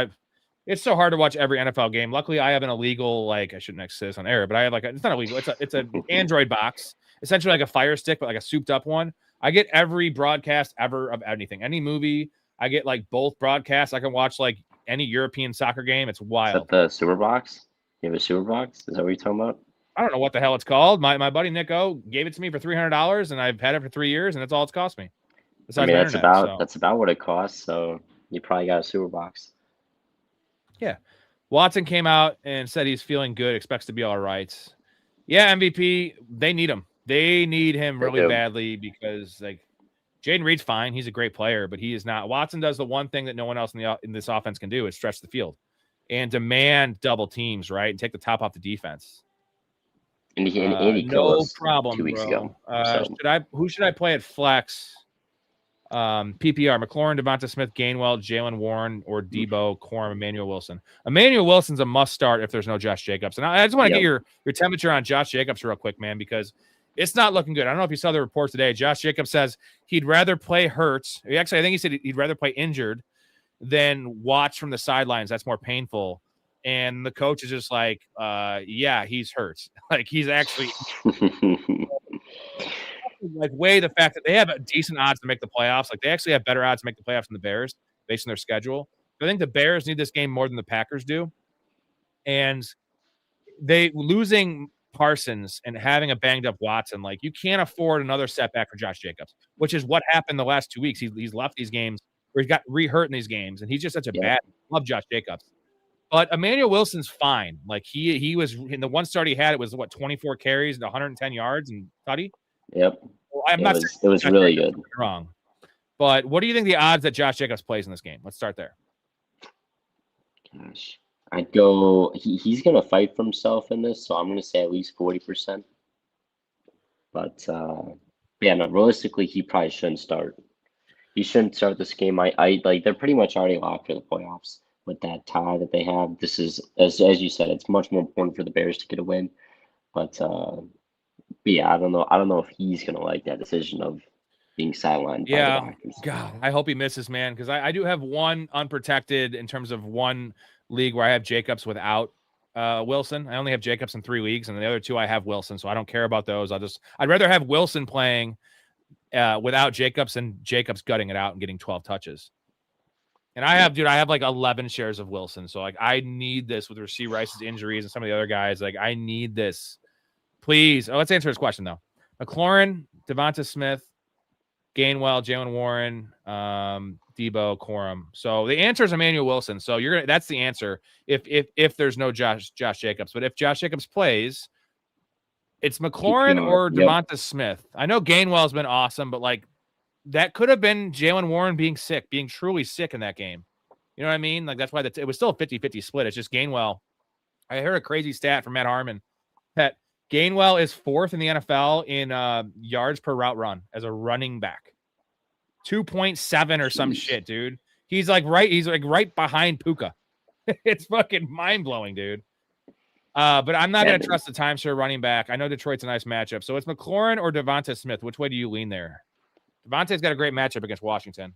S1: It's so hard to watch every NFL game. Luckily, I have an illegal, like, I shouldn't say this on air, but I have like it's not illegal. It's an Android box, essentially like a Fire Stick, but like a souped up one. I get every broadcast ever of anything, any movie. I get like both broadcasts. I can watch like any European soccer game. It's wild.
S2: Is that the Super Box? You have a Super Box? Is that what you're talking about?
S1: I don't know what the hell it's called. My buddy Nick O gave it to me for $300, and I've had it for 3 years, and that's all it's cost me.
S2: That's about what it costs. So you probably got a Super Box.
S1: Yeah, Watson came out and said he's feeling good, expects to be all right. Yeah, MVP. They need him. They need him really badly because like Jaden Reed's fine. He's a great player, but he is not. Watson does the one thing that no one else in this offense can do is stretch the field and demand double teams, right, and take the top off the defense.
S2: And he
S1: no problem,
S2: 2 weeks ago.
S1: Who should I play at flex? PPR, McLaurin, Devonta Smith, Gainwell, Jalen Warren, or Debo, Corum, Emmanuel Wilson. Emmanuel Wilson's a must start if there's no Josh Jacobs. And I just want to get your temperature on Josh Jacobs real quick, man, because it's not looking good. I don't know if you saw the report today. Josh Jacobs says he'd rather play hurt. Actually, I think he said he'd rather play injured than watch from the sidelines. That's more painful. And the coach is just like, yeah, he's hurt. Like he's actually like weigh the fact that they have a decent odds to make the playoffs. Like they actually have better odds to make the playoffs than the Bears based on their schedule. I think the Bears need this game more than the Packers do. And they losing Parsons and having a banged up Watson, like you can't afford another setback for Josh Jacobs, which is what happened the last 2 weeks. He's left these games where he's got re-hurt in these games, and he's just such a bad. Love Josh Jacobs. But Emmanuel Wilson's fine. Like he was in the one start he had, it was 24 carries and 110 yards and tutty.
S2: Yep.
S1: Well,
S2: it was really good.
S1: Wrong. But what do you think the odds that Josh Jacobs plays in this game? Let's start there.
S2: Gosh, I'd go. He's gonna fight for himself in this, so I'm gonna say at least 40%. But realistically, he probably shouldn't start. He shouldn't start this game. I like they're pretty much already locked for the playoffs. With that tie that they have, this is as you said, it's much more important for the Bears to get a win. But yeah, I don't know if he's gonna like that decision of being sidelined.
S1: Yeah,
S2: by the Packers.
S1: God, I hope he misses, man, because I do have one unprotected in terms of one league where I have Jacobs without Wilson. I only have Jacobs in 3 leagues, and the other 2 I have Wilson, so I don't care about those. I'd rather have Wilson playing without Jacobs and Jacobs gutting it out and getting 12 touches. And I have like 11 shares of Wilson. So like I need this with Rasheed Rice's injuries and some of the other guys. Like I need this. Please. Let's answer this question though. McLaurin, Devonta Smith, Gainwell, Jalen Warren, Debo, Corum. So the answer is Emmanuel Wilson. So that's the answer if there's no Josh Jacobs. But if Josh Jacobs plays, it's McLaurin or Devonta Smith. I know Gainwell's been awesome, but like that could have been Jaylen Warren being truly sick in that game. You know what I mean? Like that's why it was still a 50-50 split. It's just Gainwell. I heard a crazy stat from Matt Harmon that Gainwell is 4th in the NFL in yards per route run as a running back. 2.7 or some shit, dude. He's like right behind Puka. It's fucking mind-blowing, dude. But I'm not going to trust the timeshare running back. I know Detroit's a nice matchup. So it's McLaurin or Devonta Smith. Which way do you lean there? Devonta's got a great matchup against Washington.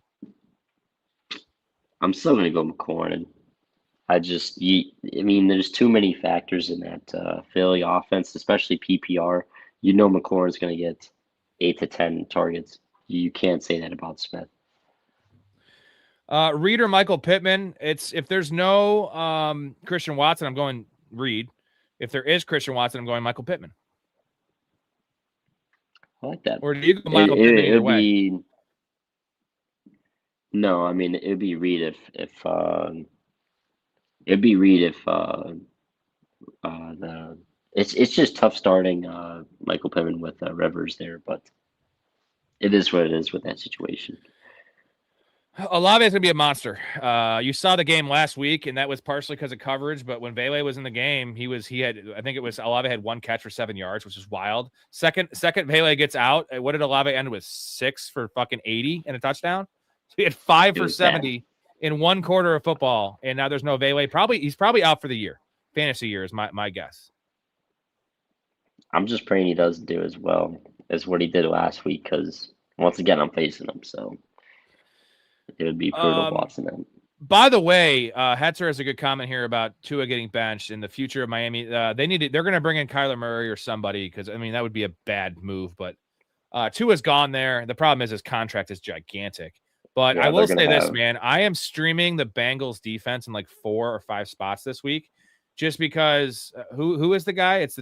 S2: I'm still going to go McLaurin. I mean, there's too many factors in that Philly offense, especially PPR. You know McLaurin's going to get 8 to 10 targets. You can't say that about Smith.
S1: Reed or Michael Pittman. If there's no Christian Watson, I'm going Reed. If there is Christian Watson, I'm going Michael Pittman.
S2: I like that.
S1: Or do you go Michael Pittman either way?
S2: No, I mean it'd be Reed if it's just tough starting Michael Pittman with Rivers there, but it is what it is with that situation.
S1: Olave is going to be a monster. You saw the game last week, and that was partially because of coverage. But when Vele was in the game, Olave had 1 catch for 7 yards, which is wild. Second Vele gets out. What did Olave end with? 6 for fucking 80 and a touchdown. So he had 5 for 70 in 1 quarter of football, and now there's no Vele. He's probably out for the year. Fantasy year is my guess.
S2: I'm just praying he doesn't do as well as what he did last week, because once again I'm facing him, so it would be brutal watching them.
S1: By the way, Hetzer has a good comment here about Tua getting benched in the future of Miami. They're going to bring in Kyler Murray or somebody, because I mean that would be a bad move. But Tua's gone there. The problem is his contract is gigantic. But I will say this, man. I am streaming the Bengals defense in like 4 or 5 spots this week, just because who is the guy? It's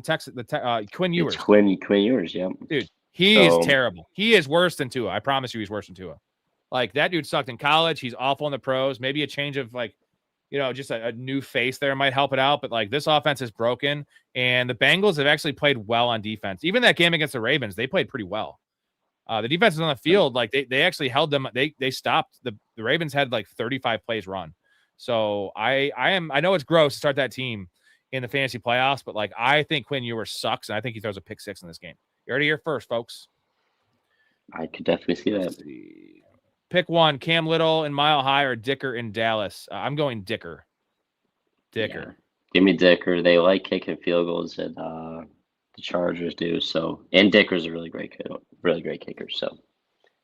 S1: Quinn Ewers.
S2: It's Quinn Ewers, yeah.
S1: Dude, he is terrible. He is worse than Tua. I promise you, he's worse than Tua. Like that dude sucked in college. He's awful in the pros. Maybe a change of just a new face there might help it out. But like this offense is broken, and the Bengals have actually played well on defense. Even that game against the Ravens, they played pretty well. The defense on the field, like they actually held them. They stopped the Ravens had like 35 plays run. So I know it's gross to start that team in the fantasy playoffs, but like I think Quinn Ewers sucks, and I think he throws a pick 6 in this game. You heard it here first, folks.
S2: I could definitely see that.
S1: Pick one: Cam Little in Mile High or Dicker in Dallas. I'm going Dicker.
S2: Yeah. Give me Dicker. They like kicking field goals at the Chargers do. So, and Dicker's a really great kicker. So,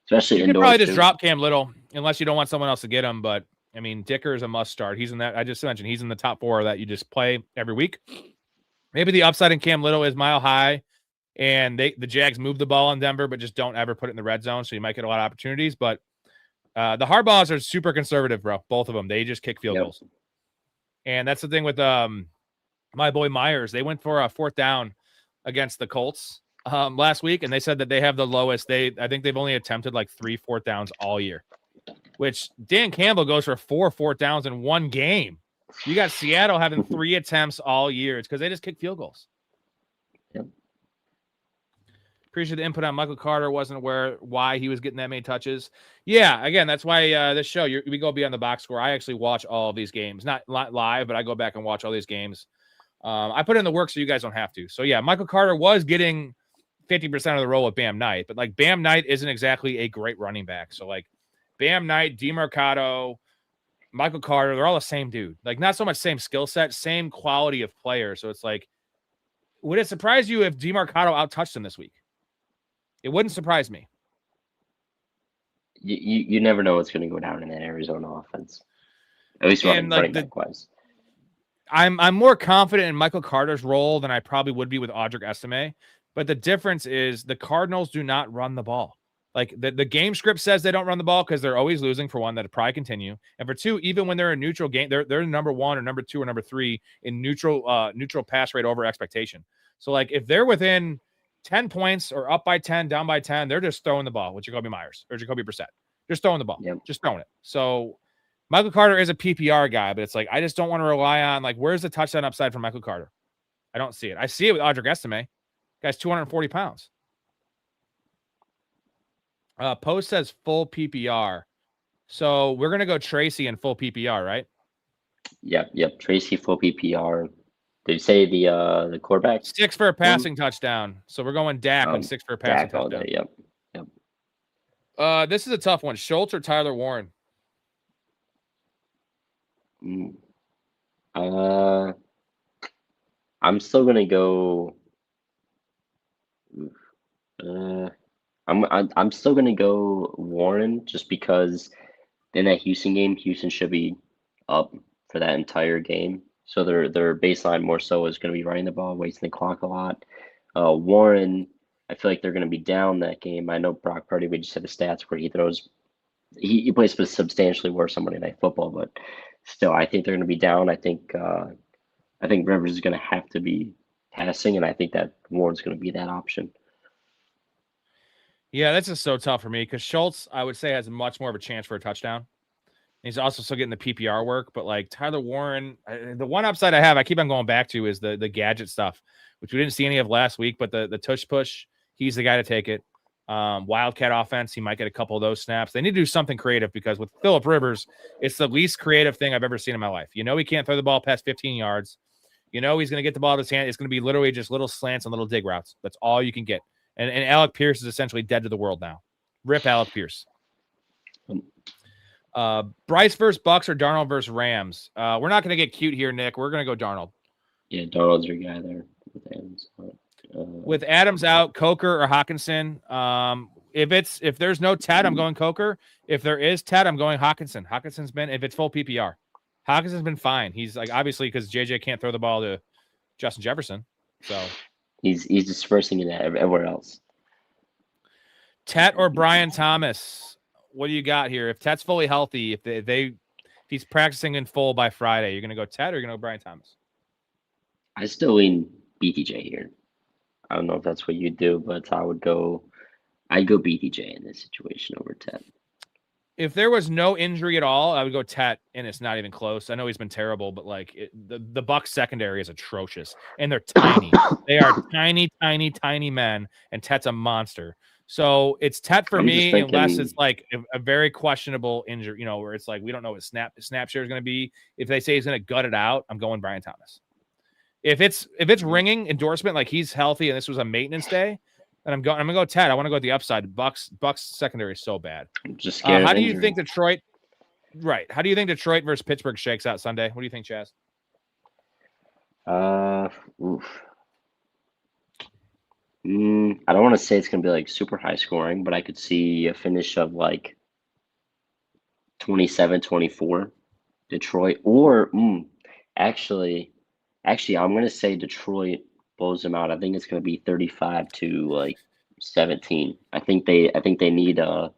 S2: especially
S1: you can probably just drop Cam Little unless you don't want someone else to get him. But I mean, Dicker is a must start. He's in that. I just mentioned he's in the top 4 that you just play every week. Maybe the upside in Cam Little is Mile High, and the Jags move the ball in Denver, but just don't ever put it in the red zone. So you might get a lot of opportunities. But the Harbaughs are super conservative, bro. Both of them. They just kick field goals. And that's the thing with my boy Myers. They went for a 4th down against the Colts last week, and they said that they have the lowest. I think they've only attempted like 3 4th downs all year, which Dan Campbell goes for 4 4th downs in 1 game. You got Seattle having 3 attempts all year. It's because they just kick field goals.
S2: Yep.
S1: Appreciate the input on Michael Carter. Wasn't aware why he was getting that many touches. Yeah, again, that's why this show, we go beyond the box score. I actually watch all of these games. Not live, but I go back and watch all these games. I put in the work so you guys don't have to. So, yeah, Michael Carter was getting 50% of the role with Bam Knight. But, like, Bam Knight isn't exactly a great running back. So, like, Bam Knight, DeMarcado, Michael Carter, they're all the same dude. Like, not so much same skill set, same quality of player. So, it's like, would it surprise you if DeMarcado out-touched him this week? It wouldn't surprise me.
S2: You never know what's going to go down in that Arizona offense. At least running back wise.
S1: I'm more confident in Michael Carter's role than I probably would be with Audric Estime. But the difference is the Cardinals do not run the ball. Like the game script says they don't run the ball because they're always losing, for one, that'll probably continue. And for 2, even when they're in neutral game, they're number 1 or number 2 or number 3 in neutral pass rate over expectation. So like if they're within 10 points or up by 10, down by 10, they're just throwing the ball with Jacoby Myers or Jacoby Brissett. Just throwing the ball.
S2: Yep.
S1: Just throwing it. So Michael Carter is a PPR guy, but it's like I just don't want to rely on like where's the touchdown upside for Michael Carter? I don't see it. I see it with Audric Estime. Guy's 240 pounds. Post says full PPR. So we're gonna go Tracy in full PPR, right?
S2: Yep. Tracy full PPR. Did you say the quarterback?
S1: 6 for a passing touchdown. So we're going Dak and 6 for a passing
S2: Dak all
S1: touchdown.
S2: day, yep.
S1: This is a tough one. Schultz or Tyler Warren?
S2: I'm still gonna go. I'm still gonna go Warren just because in that Houston game, Houston should be up for that entire game. So their baseline more so is going to be running the ball, wasting the clock a lot. Warren, I feel like they're going to be down that game. I know Brock Purdy, we just had the stats where he throws, he plays substantially worse on Monday Night Football, but still, I think they're going to be down. I think Rivers is going to have to be passing, and I think that Warren's going to be that option.
S1: Yeah, that's just so tough for me because Schultz, I would say, has much more of a chance for a touchdown. He's also still getting the PPR work, but like Tyler Warren, the one upside I keep on going back to is the gadget stuff, which we didn't see any of last week, but the tush push, he's the guy to take it. Wildcat offense, he might get a couple of those snaps. They need to do something creative because with Phillip Rivers, it's the least creative thing I've ever seen in my life. You know, he can't throw the ball past 15 yards. You know, he's going to get the ball out of his hand. It's going to be literally just little slants and little dig routes. That's all you can get. And Alec Pierce is essentially dead to the world now. Rip Alec Pierce. Bryce versus Bucks or Darnold versus Rams. We're not going to get cute here, Nick. We're going to go Darnold.
S2: Yeah, Darnold's your guy there with Adams.
S1: With Adams out, Coker or Hawkinson. If there's no Ted, I'm going Coker. If there is Ted, I'm going Hawkinson. Hawkinson's been, if it's full PPR, Hawkinson's been fine. He's like obviously because JJ can't throw the ball to Justin Jefferson, so
S2: he's dispersing it everywhere else.
S1: Tet or Brian Thomas? What do you got here? If Tet's fully healthy, if he's practicing in full by Friday, you're gonna go Tet or you're gonna go Brian Thomas?
S2: I still lean BTJ here. I don't know if that's what you do, but I'd go BTJ in this situation over Tet.
S1: If there was no injury at all, I would go Tet, and it's not even close. I know he's been terrible, but like the Bucs secondary is atrocious, and they're tiny. They are tiny, tiny, tiny men, and Tet's a monster. So it's Tet for me, unless it's like a very questionable injury, where it's like we don't know what snap share is going to be. If they say he's going to gut it out, I'm going Brian Thomas. If it's ringing endorsement, like he's healthy and this was a maintenance day, then I'm gonna go Ted. I want to go with the upside. Bucks secondary is so bad.
S2: I'm just scared.
S1: How do you think Detroit? Right. How do you think Detroit versus Pittsburgh shakes out Sunday? What do you think, Chaz?
S2: I don't want to say it's gonna be like super high scoring, but I could see a finish of like 27-24 Detroit, or actually I'm gonna say Detroit blows them out. I think it's gonna be 35-17. I think they need a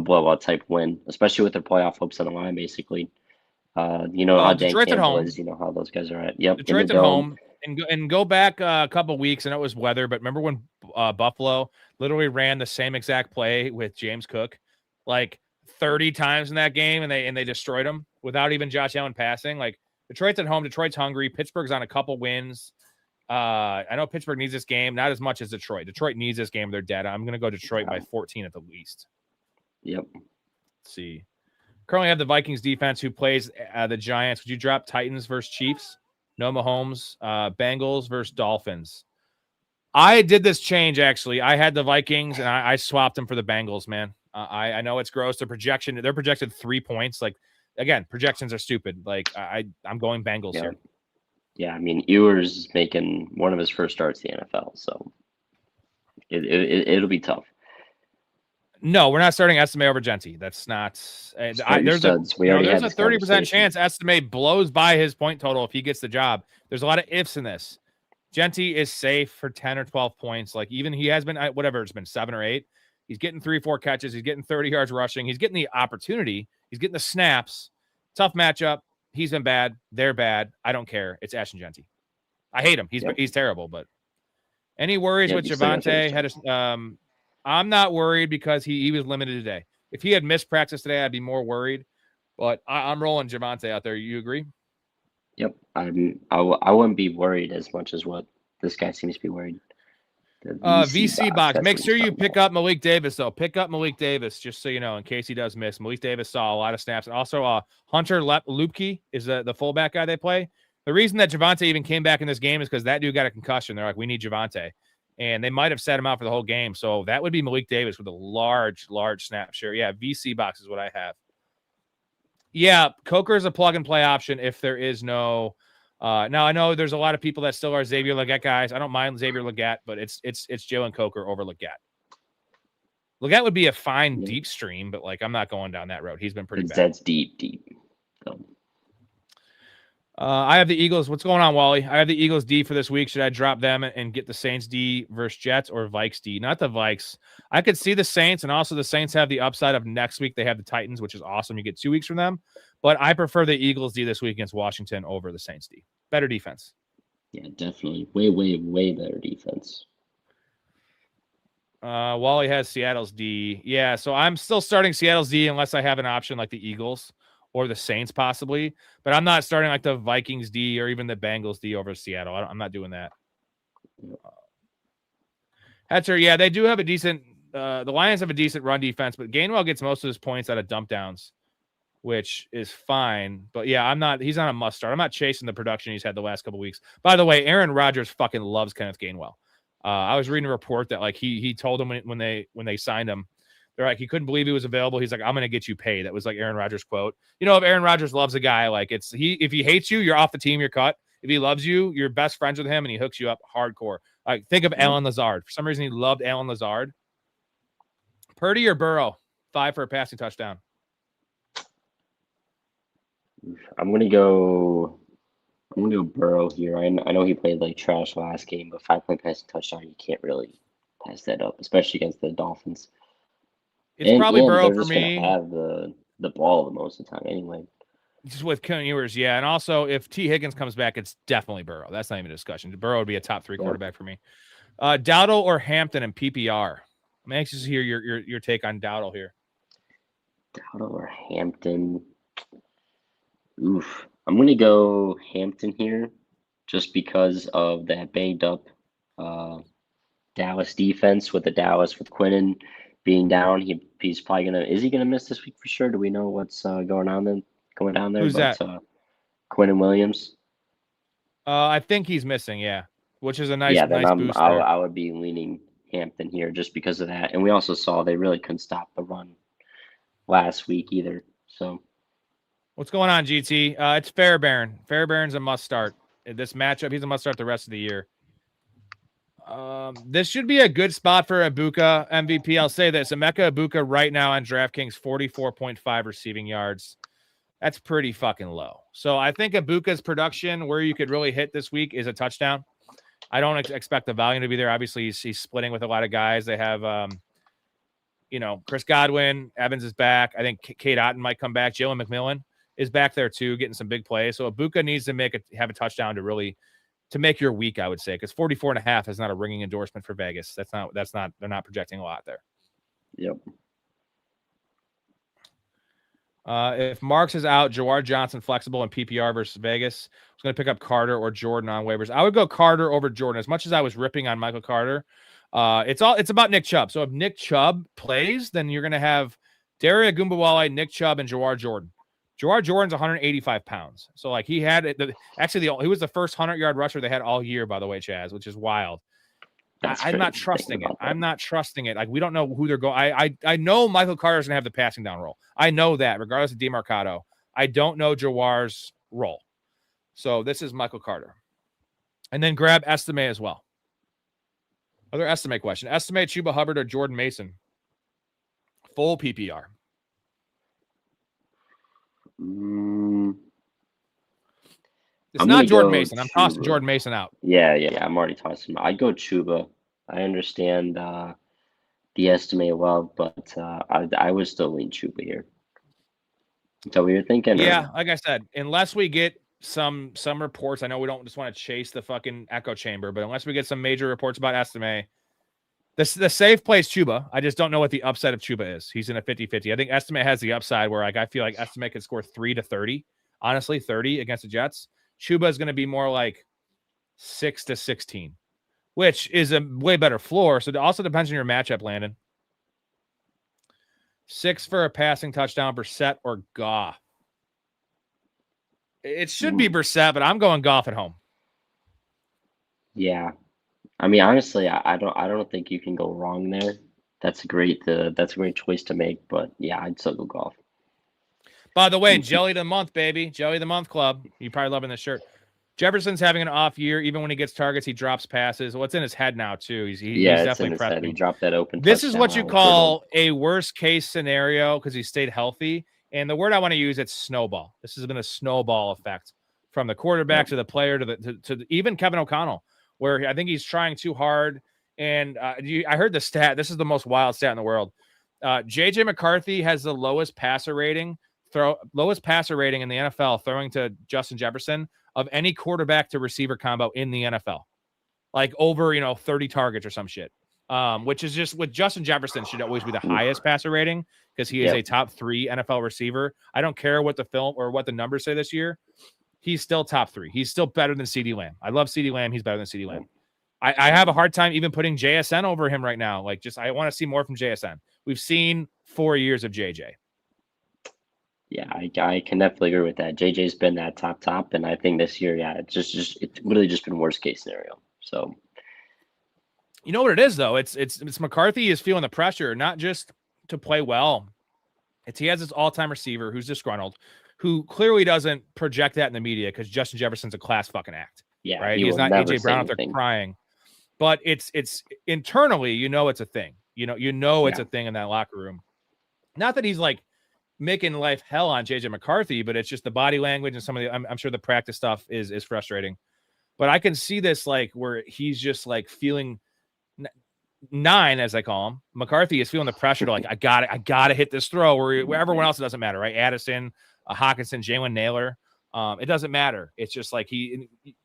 S2: blowout type win, especially with their playoff hopes on the line. Basically, how Dan Campbell is. You know how those guys are at. Yep,
S1: Detroit's at home. And go back a couple weeks, and it was weather. But remember when Buffalo literally ran the same exact play with James Cook, like 30 times in that game, and they destroyed him without even Josh Allen passing. Like Detroit's at home. Detroit's hungry. Pittsburgh's on a couple wins. I know Pittsburgh needs this game, not as much as Detroit. Detroit needs this game. They're dead. I'm going to go Detroit by 14 at the least.
S2: Yep.
S1: Let's see. Currently have the Vikings defense who plays the Giants. Would you drop Titans versus Chiefs? No Mahomes. Bengals versus Dolphins. I did this change, actually. I had the Vikings, and I swapped them for the Bengals, man. I know it's gross. They're projected 3 points. Like, again, projections are stupid. Like, I'm going Bengals here.
S2: Yeah, I mean, Ewers is making one of his first starts in the NFL, so it'll be tough.
S1: No, we're not starting Estime over Genty. That's not. There's a 30% chance Estime blows by his point total if he gets the job. There's a lot of ifs in this. Genty is safe for 10 or 12 points. Like even he has been, whatever, it's been 7 or 8. He's getting 3-4 catches. He's getting 30 yards rushing. He's getting the opportunity. He's getting the snaps. Tough matchup. He's been bad. They're bad. I don't care. It's Ashton Genty. I hate him. He's terrible. But any worries with Javonte? I'm not worried because he was limited today. If he had missed practice today, I'd be more worried. But I'm rolling Javonte out there. You agree?
S2: Yep. I wouldn't be worried as much as what this guy seems to be worried. The
S1: VC box.
S2: that's
S1: Make
S2: what
S1: sure
S2: he's
S1: you
S2: talking
S1: pick
S2: about.
S1: up Malik Davis, though. Pick up Malik Davis, just so you know, in case he does miss. Malik Davis saw a lot of snaps. And also, Hunter Lupke is the fullback guy they play. The reason that Javonte even came back in this game is because that dude got a concussion. They're like, we need Javonte. And they might have set him out for the whole game. So that would be Malik Davis with a large snap share. Yeah, VC box is what I have. Yeah, Coker is a plug-and-play option if there is no now, I know there's a lot of people that still are Xavier Legette guys. I don't mind Xavier Legette, but it's Jalen Coker over Legette. Legette would be a fine deep stream, but like I'm not going down that road. He's been pretty bad.
S2: That's deep. So.
S1: I have the Eagles. What's going on, Wally? I have the Eagles D for this week. Should I drop them and get the Saints D versus Jets or Vikes D? Not the Vikes. I could see the Saints, and also the Saints have the upside of next week. They have the Titans, which is awesome. You get 2 weeks from them. But I prefer the Eagles D this week against Washington over the Saints D. Better defense.
S2: Yeah, definitely. Way better defense.
S1: Wally has Seattle's D. Yeah, so I'm still starting Seattle's D unless I have an option like the Eagles or the Saints possibly. But I'm not starting like the Vikings D or even the Bengals D over Seattle. I'm not doing that. Hetzer, yeah, they do have a decent the Lions have a decent run defense, but Gainwell gets most of his points out of dump downs, which is fine. But yeah, he's not a must start. I'm not chasing the production he's had the last couple weeks. By the way, Aaron Rodgers fucking loves Kenneth Gainwell. I was reading a report that like he told him when they signed him, they're like, he couldn't believe he was available. He's like, I'm going to get you paid. That was like Aaron Rodgers' quote. You know, if Aaron Rodgers loves a guy, like if he hates you, you're off the team, you're cut. If he loves you, you're best friends with him and he hooks you up hardcore. Like think of Alan Lazard. For some reason, he loved Alan Lazard. Purdy or Burrow? 5 for a passing touchdown.
S2: I'm gonna go Burrow here. I know he played like trash last game, but 5-point passing touchdown, you can't really pass that up, especially against the Dolphins.
S1: It's probably Burrow
S2: they're
S1: for
S2: just
S1: me.
S2: Gonna have the ball the most of the time anyway.
S1: Just with Kevin Ewers, yeah. And also, if T. Higgins comes back, it's definitely Burrow. That's not even a discussion. Burrow would be a top 3 quarterback for me. Dowdle or Hampton in PPR? I'm anxious to hear your take on Dowdle here.
S2: Dowdle or Hampton? Oof. I'm going to go Hampton here just because of that banged up Dallas defense with Quinnen being down. He's probably going to – is he going to miss this week for sure? Do we know what's going down there?
S1: Who's that?
S2: Quinnen Williams.
S1: I think he's missing, yeah, which is a nice boost there.
S2: I would be leaning Hampton here just because of that. And we also saw they really couldn't stop the run last week either. So
S1: what's going on, GT? It's Fairbairn. Fairbairn's a must start. This matchup, he's a must start the rest of the year. This should be a good spot for Ibuka MVP. I'll say this. Emeka Ibuka right now on DraftKings, 44.5 receiving yards. That's pretty fucking low. So I think Ibuka's production where you could really hit this week is a touchdown. I don't expect the volume to be there. Obviously, he's splitting with a lot of guys. They have, Chris Godwin. Evans is back. I think Kate Otten might come back. Jalen McMillan is back there too, getting some big plays. So Ibuka needs to have a touchdown to make your week, I would say, because 44.5 is not a ringing endorsement for Vegas. They're not projecting a lot there.
S2: Yep.
S1: If Marks is out, Jawar Johnson flexible in PPR versus Vegas. I was going to pick up Carter or Jordan on waivers. I would go Carter over Jordan. As much as I was ripping on Michael Carter, it's about Nick Chubb. So if Nick Chubb plays, then you're going to have Daria Gumbawale, Nick Chubb, and Jawar Jordan. Jawar Jordan's 185 pounds. So like he was the first 100-yard rusher they had all year, by the way, Chaz, which is wild. I'm not trusting it. Like we don't know who they're going. I know Michael Carter's gonna have the passing down role. I know that regardless of DeMarcado. I don't know Jawar's role. So this is Michael Carter. And then grab Estime as well. Other Estime question. Estime Chuba Hubbard or Jordan Mason? Full PPR. It's not Jordan Mason. I'm tossing Jordan Mason out.
S2: Yeah. I'm already tossing him. I'd go Chuba. I understand the estimate well, but I would still lean Chuba here. Is that what you're thinking?
S1: Yeah, like I said, unless we get some reports, I know we don't just want to chase the fucking echo chamber, but unless we get some major reports about Estime, The safe play is Chuba. I just don't know what the upside of Chuba is. He's in a 50-50. I think Estimate has the upside where like I feel like Estimate could score 3 to 30. Honestly, 30 against the Jets. Chuba is going to be more like 6 to 16, which is a way better floor. So it also depends on your matchup, Landon. 6 for a passing touchdown, Brissett or Goff. It should be Brissett, but I'm going Goff at home.
S2: Yeah. I mean, honestly, I don't think you can go wrong there. That's a great choice to make. But yeah, I'd still go Goff.
S1: By the way, Jelly of the Month, baby. Jelly of the Month Club. You probably loving this shirt. Jefferson's having an off year. Even when he gets targets, he drops passes. What's in his head now, too? He's definitely pressing.
S2: He dropped that open.
S1: This is what you call a worst case scenario because he stayed healthy. And the word I want to use, it's snowball. This has been a snowball effect from the quarterback to the player to even Kevin O'Connell, where I think he's trying too hard. And I heard the stat. This is the most wild stat in the world. J.J. McCarthy has the lowest passer rating in the NFL throwing to Justin Jefferson of any quarterback to receiver combo in the NFL. Like over, 30 targets or some shit. Which is just with Justin Jefferson should always be the highest passer rating because he is a top 3 NFL receiver. I don't care what the film or what the numbers say this year. He's still top 3. He's still better than CeeDee Lamb. I love CeeDee Lamb. He's better than CeeDee Lamb. I have a hard time even putting JSN over him right now. Like, I want to see more from JSN. We've seen 4 years of JJ.
S2: Yeah, I can definitely agree with that. JJ's been that top, and I think this year, it's literally just been worst case scenario. So,
S1: you know what it is though? It's McCarthy is feeling the pressure, not just to play well. He has this all-time receiver who's disgruntled, who clearly doesn't project that in the media because Justin Jefferson's a class fucking act.
S2: Yeah,
S1: right. He's not AJ Brown out there crying, but it's internally, it's a thing. It's a thing in that locker room. Not that he's like making life hell on JJ McCarthy, but it's just the body language and some of the. I'm sure the practice stuff is frustrating, but I can see this like where he's just like feeling 9, as I call him. McCarthy is feeling the pressure to like I gotta hit this throw where everyone else it doesn't matter, right? Addison, Hawkinson, Jalen Naylor. It doesn't matter. It's just like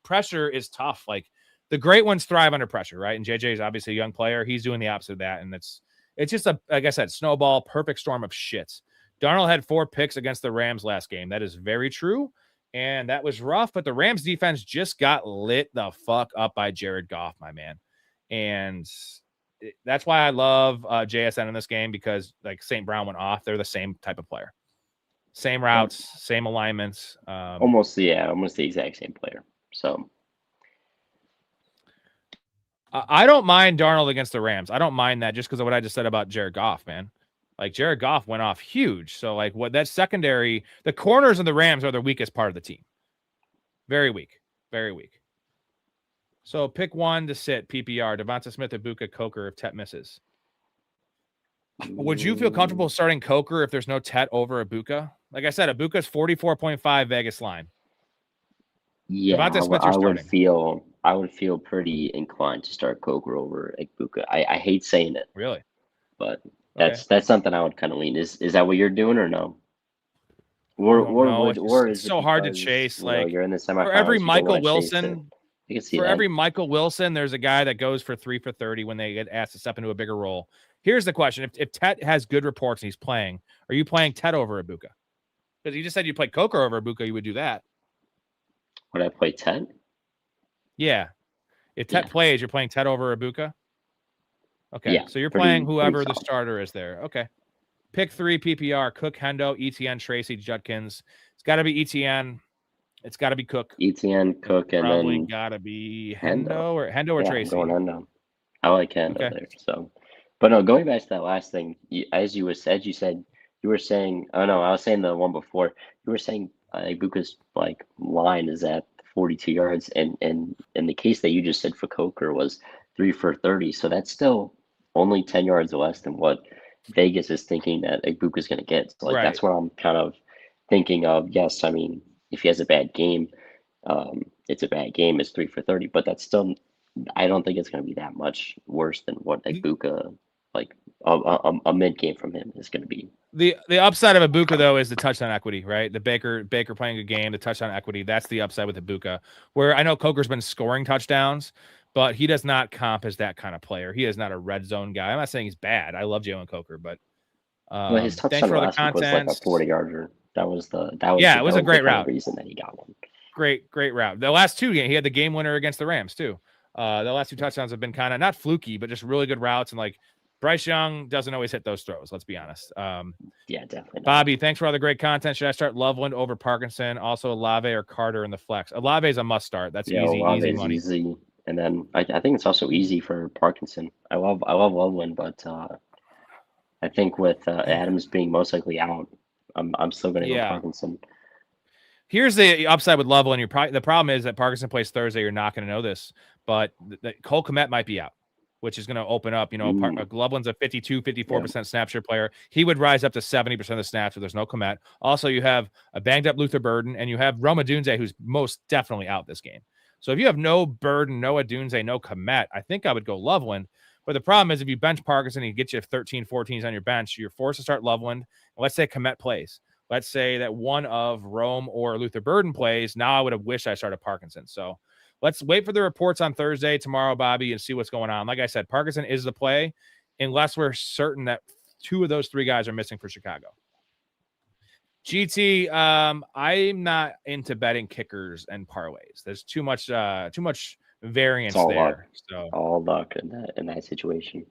S1: pressure is tough. Like the great ones thrive under pressure, right? And JJ is obviously a young player. He's doing the opposite of that. And it's just like I said, snowball, perfect storm of shits. Darnold had 4 picks against the Rams last game. That is very true. And that was rough, but the Rams defense just got lit the fuck up by Jared Goff, my man. And that's why I love JSN in this game because like St. Brown went off. They're the same type of player. Same routes, same alignments.
S2: Almost the exact same player. So
S1: I don't mind Darnold against the Rams. I don't mind that just because of what I just said about Jared Goff, man. Like Jared Goff went off huge. So like what that secondary, the corners of the Rams are the weakest part of the team. Very weak. Very weak. So pick one to sit, PPR, Devonta Smith, Ibuka, Coker if Tet misses. Would you feel comfortable starting Coker if there's no Tet over Ibuka? Like I said, Ibuka's 44.5 Vegas line.
S2: Yeah, I would feel pretty inclined to start Coker over Ibuka. I hate saying it.
S1: Really?
S2: But that's something I would kind of lean. Is that what you're doing or no?
S1: It's so hard to chase. Like
S2: you're in the semifinals.
S1: For every Michael Wilson, every Michael Wilson, there's a guy that goes for 3 for 30 when they get asked to step into a bigger role. Here's the question: If Tet has good reports and he's playing, are you playing Tet over Ibuka? Because you just said you play Coker over Ibuka, you would do that.
S2: Would I play Tet?
S1: Yeah. If Tet plays, you're playing Tet over Ibuka? Okay. Yeah, so you're playing whoever the starter is there. Okay. Pick 3 PPR, Cook, Hendo, ETN, Tracy, Judkins. It's got to be ETN. It's got to be Cook.
S2: ETN, Cook, and
S1: probably
S2: then
S1: got to be Hendo or Tracy.
S2: I'm going Hendo. I like Hendo there. So, but no, going back to that last thing, I was saying the one before. You were saying Ibuka's like line is at 42 yards, and the case that you just said for Coker was 3 for 30. So that's still only 10 yards less than what Vegas is thinking that Ibuka's going to get. So that's what I'm kind of thinking of. Yes, I mean, if he has a bad game, it's a bad game. It's 3 for 30, but that's still, I don't think it's going to be that much worse than what Ibuka, like a mid game from him is going to be.
S1: The upside of Ibuka though is the touchdown equity, right? The Baker playing a game, the touchdown equity. That's the upside with Ibuka. Where I know Coker's been scoring touchdowns, but he does not comp as that kind of player. He is not a red zone guy. I'm not saying he's bad. I love Jalen Coker, but
S2: Well, his
S1: thanks
S2: touchdown
S1: for the
S2: last week was like a
S1: content.
S2: 40-yarder. That was
S1: Yeah, it was a great
S2: the kind of
S1: route.
S2: reason that he got one.
S1: Great route. The last two games, he had the game winner against the Rams too. The last two touchdowns have been kind of not fluky, but just really good routes. And like Bryce Young doesn't always hit those throws. Let's be honest.
S2: Yeah, definitely.
S1: Bobby, thanks for all the great content. Should I start Loveland over Parkinson? Also, Olave or Carter in the flex? Olave is a must start. That's easy money.
S2: Easy. And then I think it's also easy for Parkinson. I love Loveland, but I think with Adams being most likely out, I'm still going to go Parkinson.
S1: Here's the upside with Loveland. The problem is that Parkinson plays Thursday. You're not going to know this, but Cole Kmet might be out, which is going to open up. Loveland's a 54% snap share player. He would rise up to 70% of the snaps if there's no Kmet. Also, you have a banged up Luther Burden, and you have Rome Odunze, who's most definitely out this game. So if you have no Burden, no Odunze, no Kmet, I think I would go Loveland. But the problem is if you bench Parkinson and he gets you 13, 14s on your bench, you're forced to start Loveland. Let's say Kmet plays. Let's say that one of Rome or Luther Burden plays. Now I would have wished I started Parkinson. So let's wait for the reports on Thursday, tomorrow, Bobby, and see what's going on. Like I said, Parkinson is the play unless we're certain that two of those three guys are missing for Chicago. GT, I'm not into betting kickers and parlays. There's too much variance there.
S2: Luck.
S1: So
S2: all luck in that situation.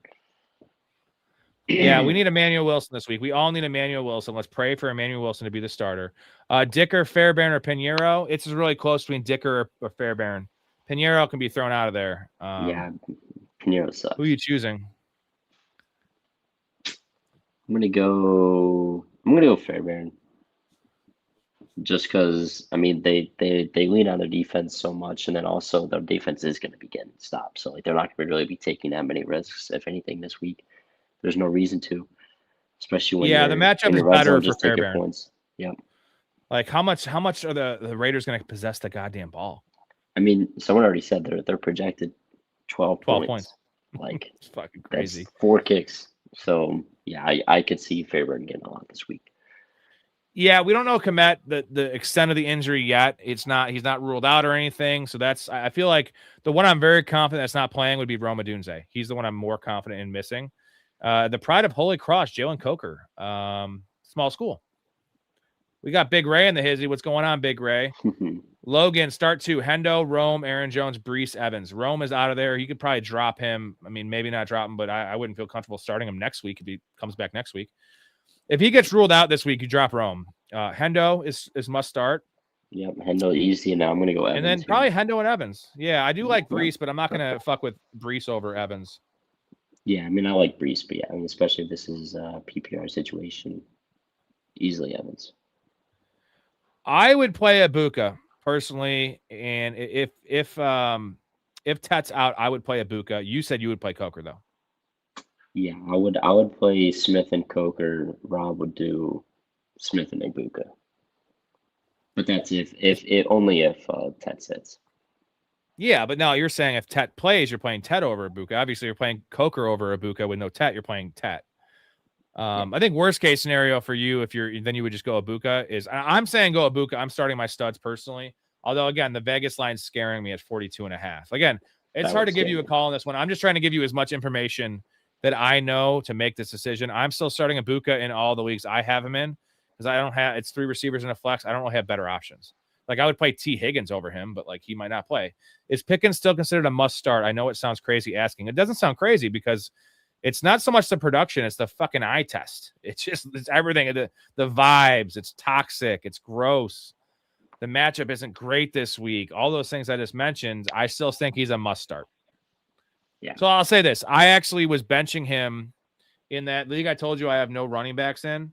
S1: Yeah, we need Emmanuel Wilson this week. We all need Emmanuel Wilson. Let's pray for Emmanuel Wilson to be the starter. Dicker, Fairbairn, or Pinheiro? It's really close between Dicker or Fairbairn. Pinheiro can be thrown out of there.
S2: Yeah, Pinheiro sucks.
S1: Who are you choosing?
S2: I'm gonna go Fairbairn. Just because they lean on their defense so much, and then also their defense is going to be getting stopped. So they're not going to really be taking that many risks, if anything, this week. There's no reason to, especially when
S1: the matchup is better for Fairbairn.
S2: Points. Yep.
S1: Like how much are the Raiders going to possess the goddamn ball?
S2: I mean, someone already said they're projected 12 points. Like
S1: it's fucking crazy.
S2: That's 4 kicks. So yeah, I could see Fairbairn getting a lot this week.
S1: Yeah, we don't know Kmet, the extent of the injury yet. He's not ruled out or anything. So I feel like the one I'm very confident that's not playing would be Rome Odunze. He's the one I'm more confident in missing. The pride of Holy Cross, Jalen Coker. Small school. We got Big Ray in the hizzy. What's going on, Big Ray? Logan, start 2. Hendo, Rome, Aaron Jones, Brees, Evans. Rome is out of there. You could probably drop him. I mean, maybe not drop him, but I wouldn't feel comfortable starting him next week if he comes back next week. If he gets ruled out this week, you drop Rome. Hendo is must start.
S2: Yep, Hendo easy. Now I'm going to go Evans.
S1: And then probably Hendo and Evans. Yeah, I do like Brees, but I'm not going to fuck with Brees over Evans.
S2: Yeah, I mean, I like Brees, but yeah, I mean, especially if this is a PPR situation, easily Evans.
S1: I would play Ibuka personally, and if Tet's out, I would play Ibuka. You said you would play Coker though.
S2: Yeah, I would play Smith and Coker. Rob would do Smith and Ibuka. But that's if Tet sits. Yeah,
S1: but now you're saying if Tet plays, you're playing Tet over Ibuka. Obviously, you're playing Coker over Ibuka with no Tet. You're playing Tet. I think worst case scenario for you, then you would just go Ibuka. I'm saying go Ibuka. I'm starting my studs personally. Although again, the Vegas line's scaring me at 42.5. Again, it's hard to give you a call on this one. I'm just trying to give you as much information that I know to make this decision. I'm still starting Ibuka in all the leagues I have him in because it's 3 receivers in a flex. I don't really have better options. Like I would play T. Higgins over him, but like he might not play. Is Pickens still considered a must start? I know it sounds crazy asking. It doesn't sound crazy because it's not so much the production, it's the fucking eye test. It's everything. The vibes, it's toxic, it's gross. The matchup isn't great this week. All those things I just mentioned, I still think he's a must start.
S2: Yeah.
S1: So I'll say this. I actually was benching him in that league I told you I have no running backs in.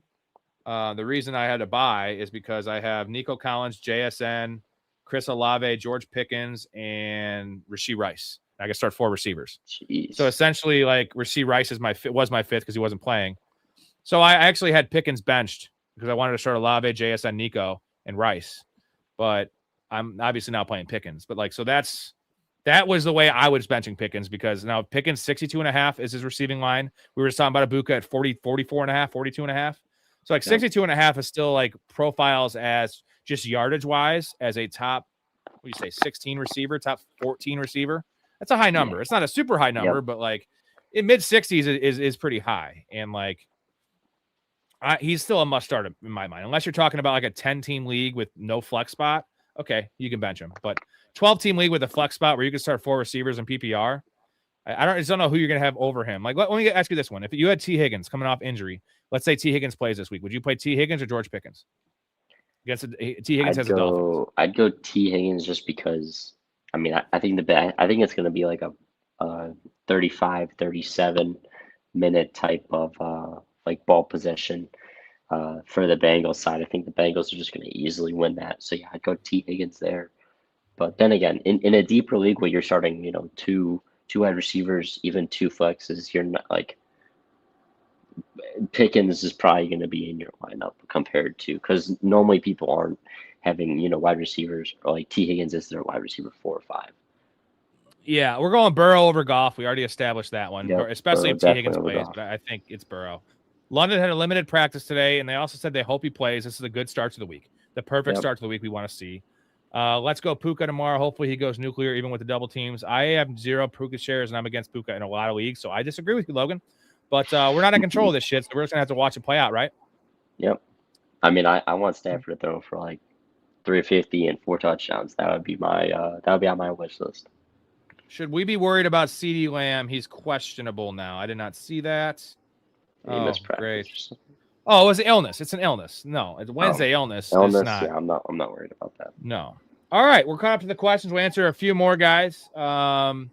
S1: The reason I had to buy is because I have Nico Collins, JSN, Chris Olave, George Pickens, and Rashee Rice. I can start 4 receivers.
S2: Jeez. So
S1: essentially, like Rashee Rice was my 5th because he wasn't playing. So I actually had Pickens benched because I wanted to start Olave, JSN, Nico, and Rice. But I'm obviously not playing Pickens. But that was the way I was benching Pickens because now Pickens 62.5 is his receiving line. We were just talking about Ibuka at 44.5, 42.5. So like 62.5 is still like profiles as just yardage wise as a top, 16 receiver, top 14 receiver. That's a high number. It's not a super high number, but like in mid 60s is pretty high. And like, he's still a must start in my mind, unless you're talking about like a 10-team league with no flex spot. Okay, you can bench him, but 12-team league with a flex spot where you can start 4 receivers in PPR. I just don't know who you're gonna have over him. Like, let me ask you this one: if you had T. Higgins coming off injury, let's say T. Higgins plays this week, would you play T. Higgins or George Pickens? T. Higgins has a Dolphins.
S2: I'd go T. Higgins just because. I mean, I think it's gonna be like a 35, 37 minute type of like ball possession for the Bengals side. I think the Bengals are just gonna easily win that. So yeah, I'd go T. Higgins there. But then again, in a deeper league where you're starting, two wide receivers, even 2 flexes, you're not like Pickens is probably going to be in your lineup compared to, because normally people aren't having, wide receivers, or like T. Higgins is their wide receiver 4 or 5.
S1: Yeah, we're going Burrow over Goff. We already established that one, especially if T. Higgins plays, but I think it's Burrow. London had a limited practice today, and they also said they hope he plays. This is a good start to the week, the perfect start to the week we want to see. Let's go Puka tomorrow. Hopefully he goes nuclear even with the double teams. I have 0 Puka shares, and I'm against Puka in a lot of leagues, so I disagree with you, Logan. But we're not in control of this shit, so we're just going to have to watch it play out, right?
S2: Yep. I mean, I want Stafford to throw for like 350 and 4 touchdowns. That would be on my wish list.
S1: Should we be worried about CeeDee Lamb? He's questionable now. I did not see that.
S2: He missed practice.
S1: Great. Oh, it was an illness. It's an illness. No, it's Wednesday illness.
S2: Illness,
S1: it's not.
S2: Yeah, I'm not worried about that.
S1: No. All right, we're caught up to the questions. We'll answer a few more, guys. I'm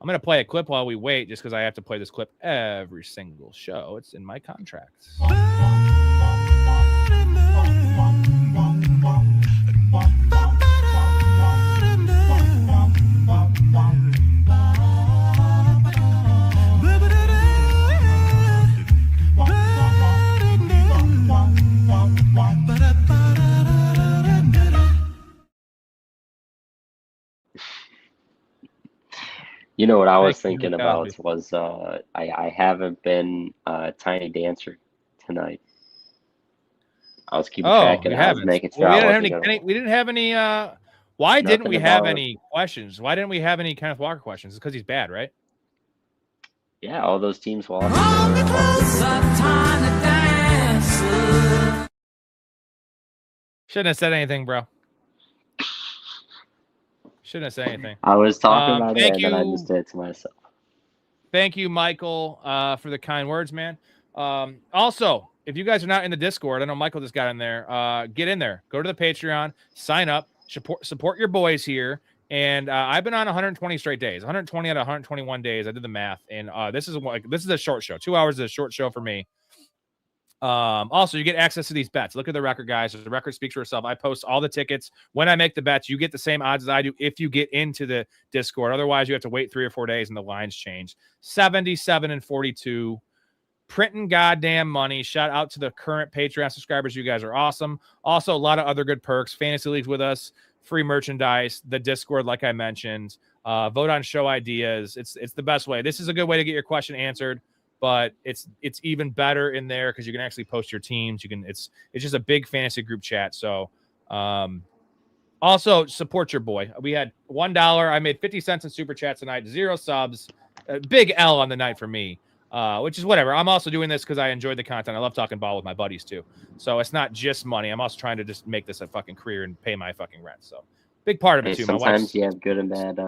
S1: going to play a clip while we wait, just because I have to play this clip every single show. It's in my contract.
S2: What I was thinking about was I haven't been Tiny Dancer tonight. I was keeping track and I was making sure
S1: we didn't have any why didn't we have any questions? Why didn't we have any Kenneth Walker questions? It's because he's bad, right?
S2: Yeah, all those teams lost.
S1: Shouldn't have said anything, bro. Shouldn't have said anything.
S2: I was talking about it, and then I just did it to myself.
S1: Thank you, Michael, for the kind words, man. Also, if you guys are not in the Discord, I know Michael just got in there. Get in there. Go to the Patreon. Sign up. Support your boys here. And I've been on 120 straight days. 120 out of 121 days. I did the math. And this is a short show. 2 hours is a short show for me. Also, you get access to these bets. Look at the record, guys. The record speaks for itself. I post all the tickets. When I make the bets, you get the same odds as I do if you get into the Discord. Otherwise, you have to wait 3 or 4 days and the lines change. 77-42. Printing goddamn money. Shout out to the current Patreon subscribers. You guys are awesome. Also, a lot of other good perks. Fantasy leagues with us. Free merchandise. The Discord, like I mentioned. Vote on show ideas. It's the best way. This is a good way to get your question answered. But it's even better in there because you can actually post your teams. It's just a big fantasy group chat. So also support your boy. We had $1. I made 50 cents in super chat tonight. 0 subs. Big L on the night for me. Which is whatever. I'm also doing this because I enjoyed the content. I love talking ball with my buddies too. So it's not just money. I'm also trying to just make this a fucking career and pay my fucking rent. So big part of it too.
S2: Sometimes you have good and bad.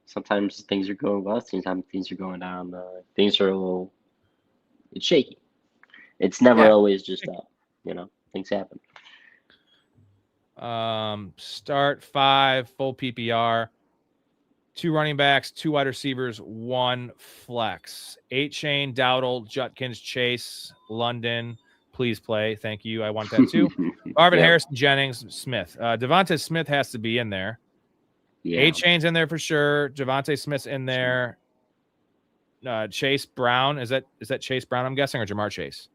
S2: Sometimes things are going well. Sometimes things are going down. Things are it's shaky. It's never always just up. Things happen.
S1: Start 5, full PPR. 2 running backs, 2 wide receivers, 1 flex. 8 Shane, Dowdle, Judkins, Chase, London. Please play. Thank you. I want that too. Marvin Harrison, Jennings, Smith. Devonta Smith has to be in there. Yeah. 8 Chain's in there for sure. Javonte Smith's in there. Chase Brown. Is that Chase Brown, I'm guessing, or Jamar Chase?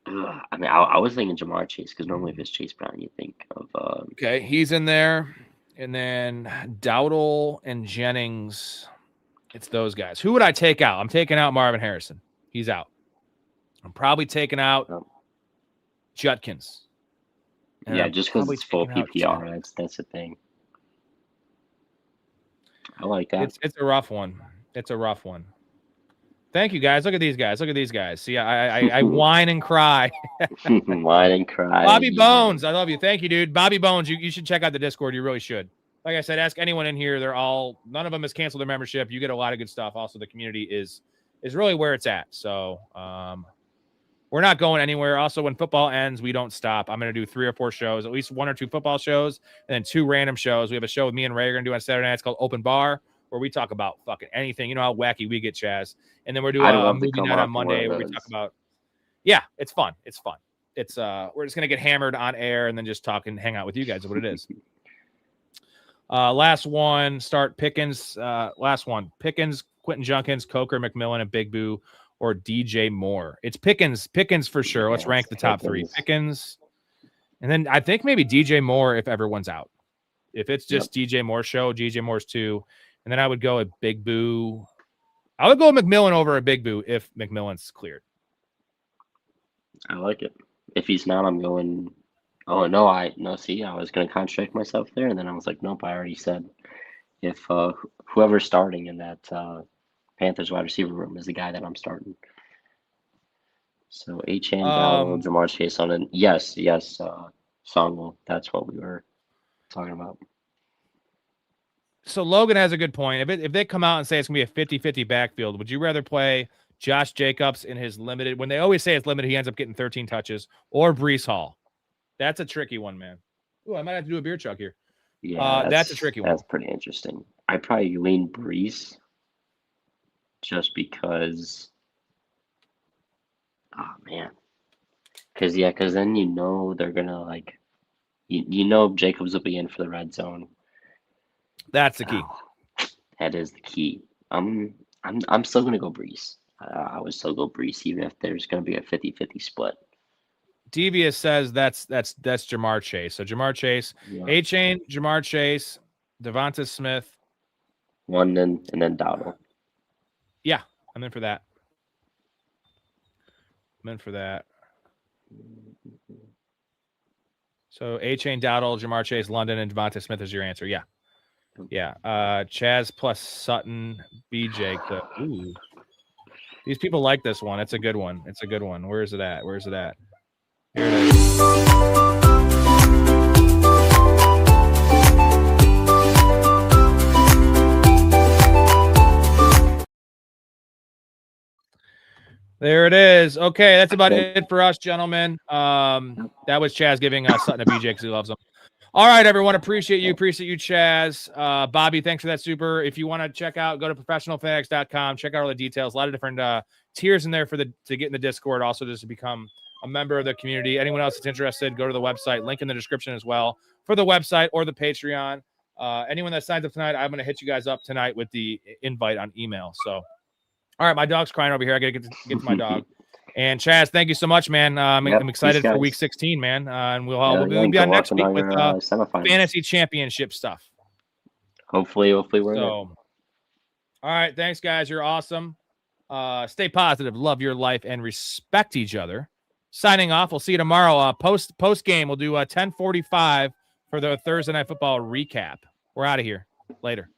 S2: I mean, I was thinking Jamar Chase because normally if it's Chase Brown, you think of.
S1: Okay, he's in there. And then Dowdle and Jennings. It's those guys. Who would I take out? I'm taking out Marvin Harrison. He's out. I'm probably taking out Judkins.
S2: Yeah, just because it's full PPR. That's the thing. I like that.
S1: It's a rough one. It's a rough one. Thank you, guys. Look at these guys. Look at these guys. See, I whine and cry.
S2: Whine and cry.
S1: Bobby Bones, I love you. Thank you, dude. Bobby Bones, you should check out the Discord. You really should. Like I said, ask anyone in here. None of them has canceled their membership. You get a lot of good stuff. Also, the community is really where it's at. So we're not going anywhere. Also, when football ends, we don't stop. I'm going to do 3 or 4 shows, at least 1 or 2 football shows, and then 2 random shows. We have a show with me and Ray are going to do on Saturday night. It's called Open Bar, where we talk about fucking anything. You know how wacky we get, Chaz. And then we're doing a movie night on Monday where we talk about, it's fun. It's fun. It's we're just gonna get hammered on air and then just talk and hang out with you guys is what it is. Last one, start Pickens. Last one, Pickens, Quentin Junkins, Coker, McMillan, and Big Boo, or DJ Moore. It's Pickens for sure. Let's rank the top 3. Pickens, and then I think maybe DJ Moore if everyone's out. If it's just DJ Moore show, DJ Moore's 2. And then I would go at Big Boo. I would go with McMillan over a Big Boo if McMillan's cleared.
S2: I like it. If he's not, I'm going. Oh no! See, I was going to contradict myself there, and then I was like, nope. I already said if whoever's starting in that Panthers wide receiver room is the guy that I'm starting. So Achane, Dowell, Jamar Chase on it. Yes. Songwell. That's what we were talking about.
S1: So Logan has a good point. If they come out and say it's going to be a 50-50 backfield, would you rather play Josh Jacobs in his limited, when they always say it's limited, he ends up getting 13 touches, or Breece Hall? That's a tricky one, man. Ooh, I might have to do a beer chug here.
S2: Yeah,
S1: that's a tricky one.
S2: That's pretty interesting. I probably lean Breece just because, oh man. Because then they're going to like, Jacobs will be in for the red zone.
S1: That's the key.
S2: That is the key. I'm still gonna go Breece. I would still go Breece even if there's gonna be a 50-50 split.
S1: Devious says that's Jamar Chase. So Jamar Chase, Achane, Jamar Chase, Devonta Smith,
S2: London, and then Dowdle.
S1: Yeah, I'm in for that. So Achane, Dowdle, Jamar Chase, London, and Devonta Smith is your answer. Yeah. Chaz plus Sutton, BJ. Ooh. These people like this one. It's a good one. Where is it at? Here it is. There it is. Okay, that's about it for us, gentlemen. That was Chaz giving Sutton a BJ because he loves them. All right, everyone. Appreciate you, Chaz. Bobby, thanks for that super. If you want to check out, go to professionalfanatics.com. Check out all the details. A lot of different tiers in there to get in the Discord. Also, just to become a member of the community. Anyone else that's interested, go to the website. Link in the description as well for the website or the Patreon. Anyone that signs up tonight, I'm going to hit you guys up tonight with the invite on email. So, all right, my dog's crying over here. I got to get to my dog. And Chaz, thank you so much, man. I'm excited for week 16, man. And we'll be on next week with fantasy championship stuff.
S2: Hopefully we're
S1: all right. Thanks, guys. You're awesome. Stay positive, love your life, and respect each other. Signing off. We'll see you tomorrow. Post game. We'll do 10:45 for the Thursday Night Football recap. We're out of here. Later.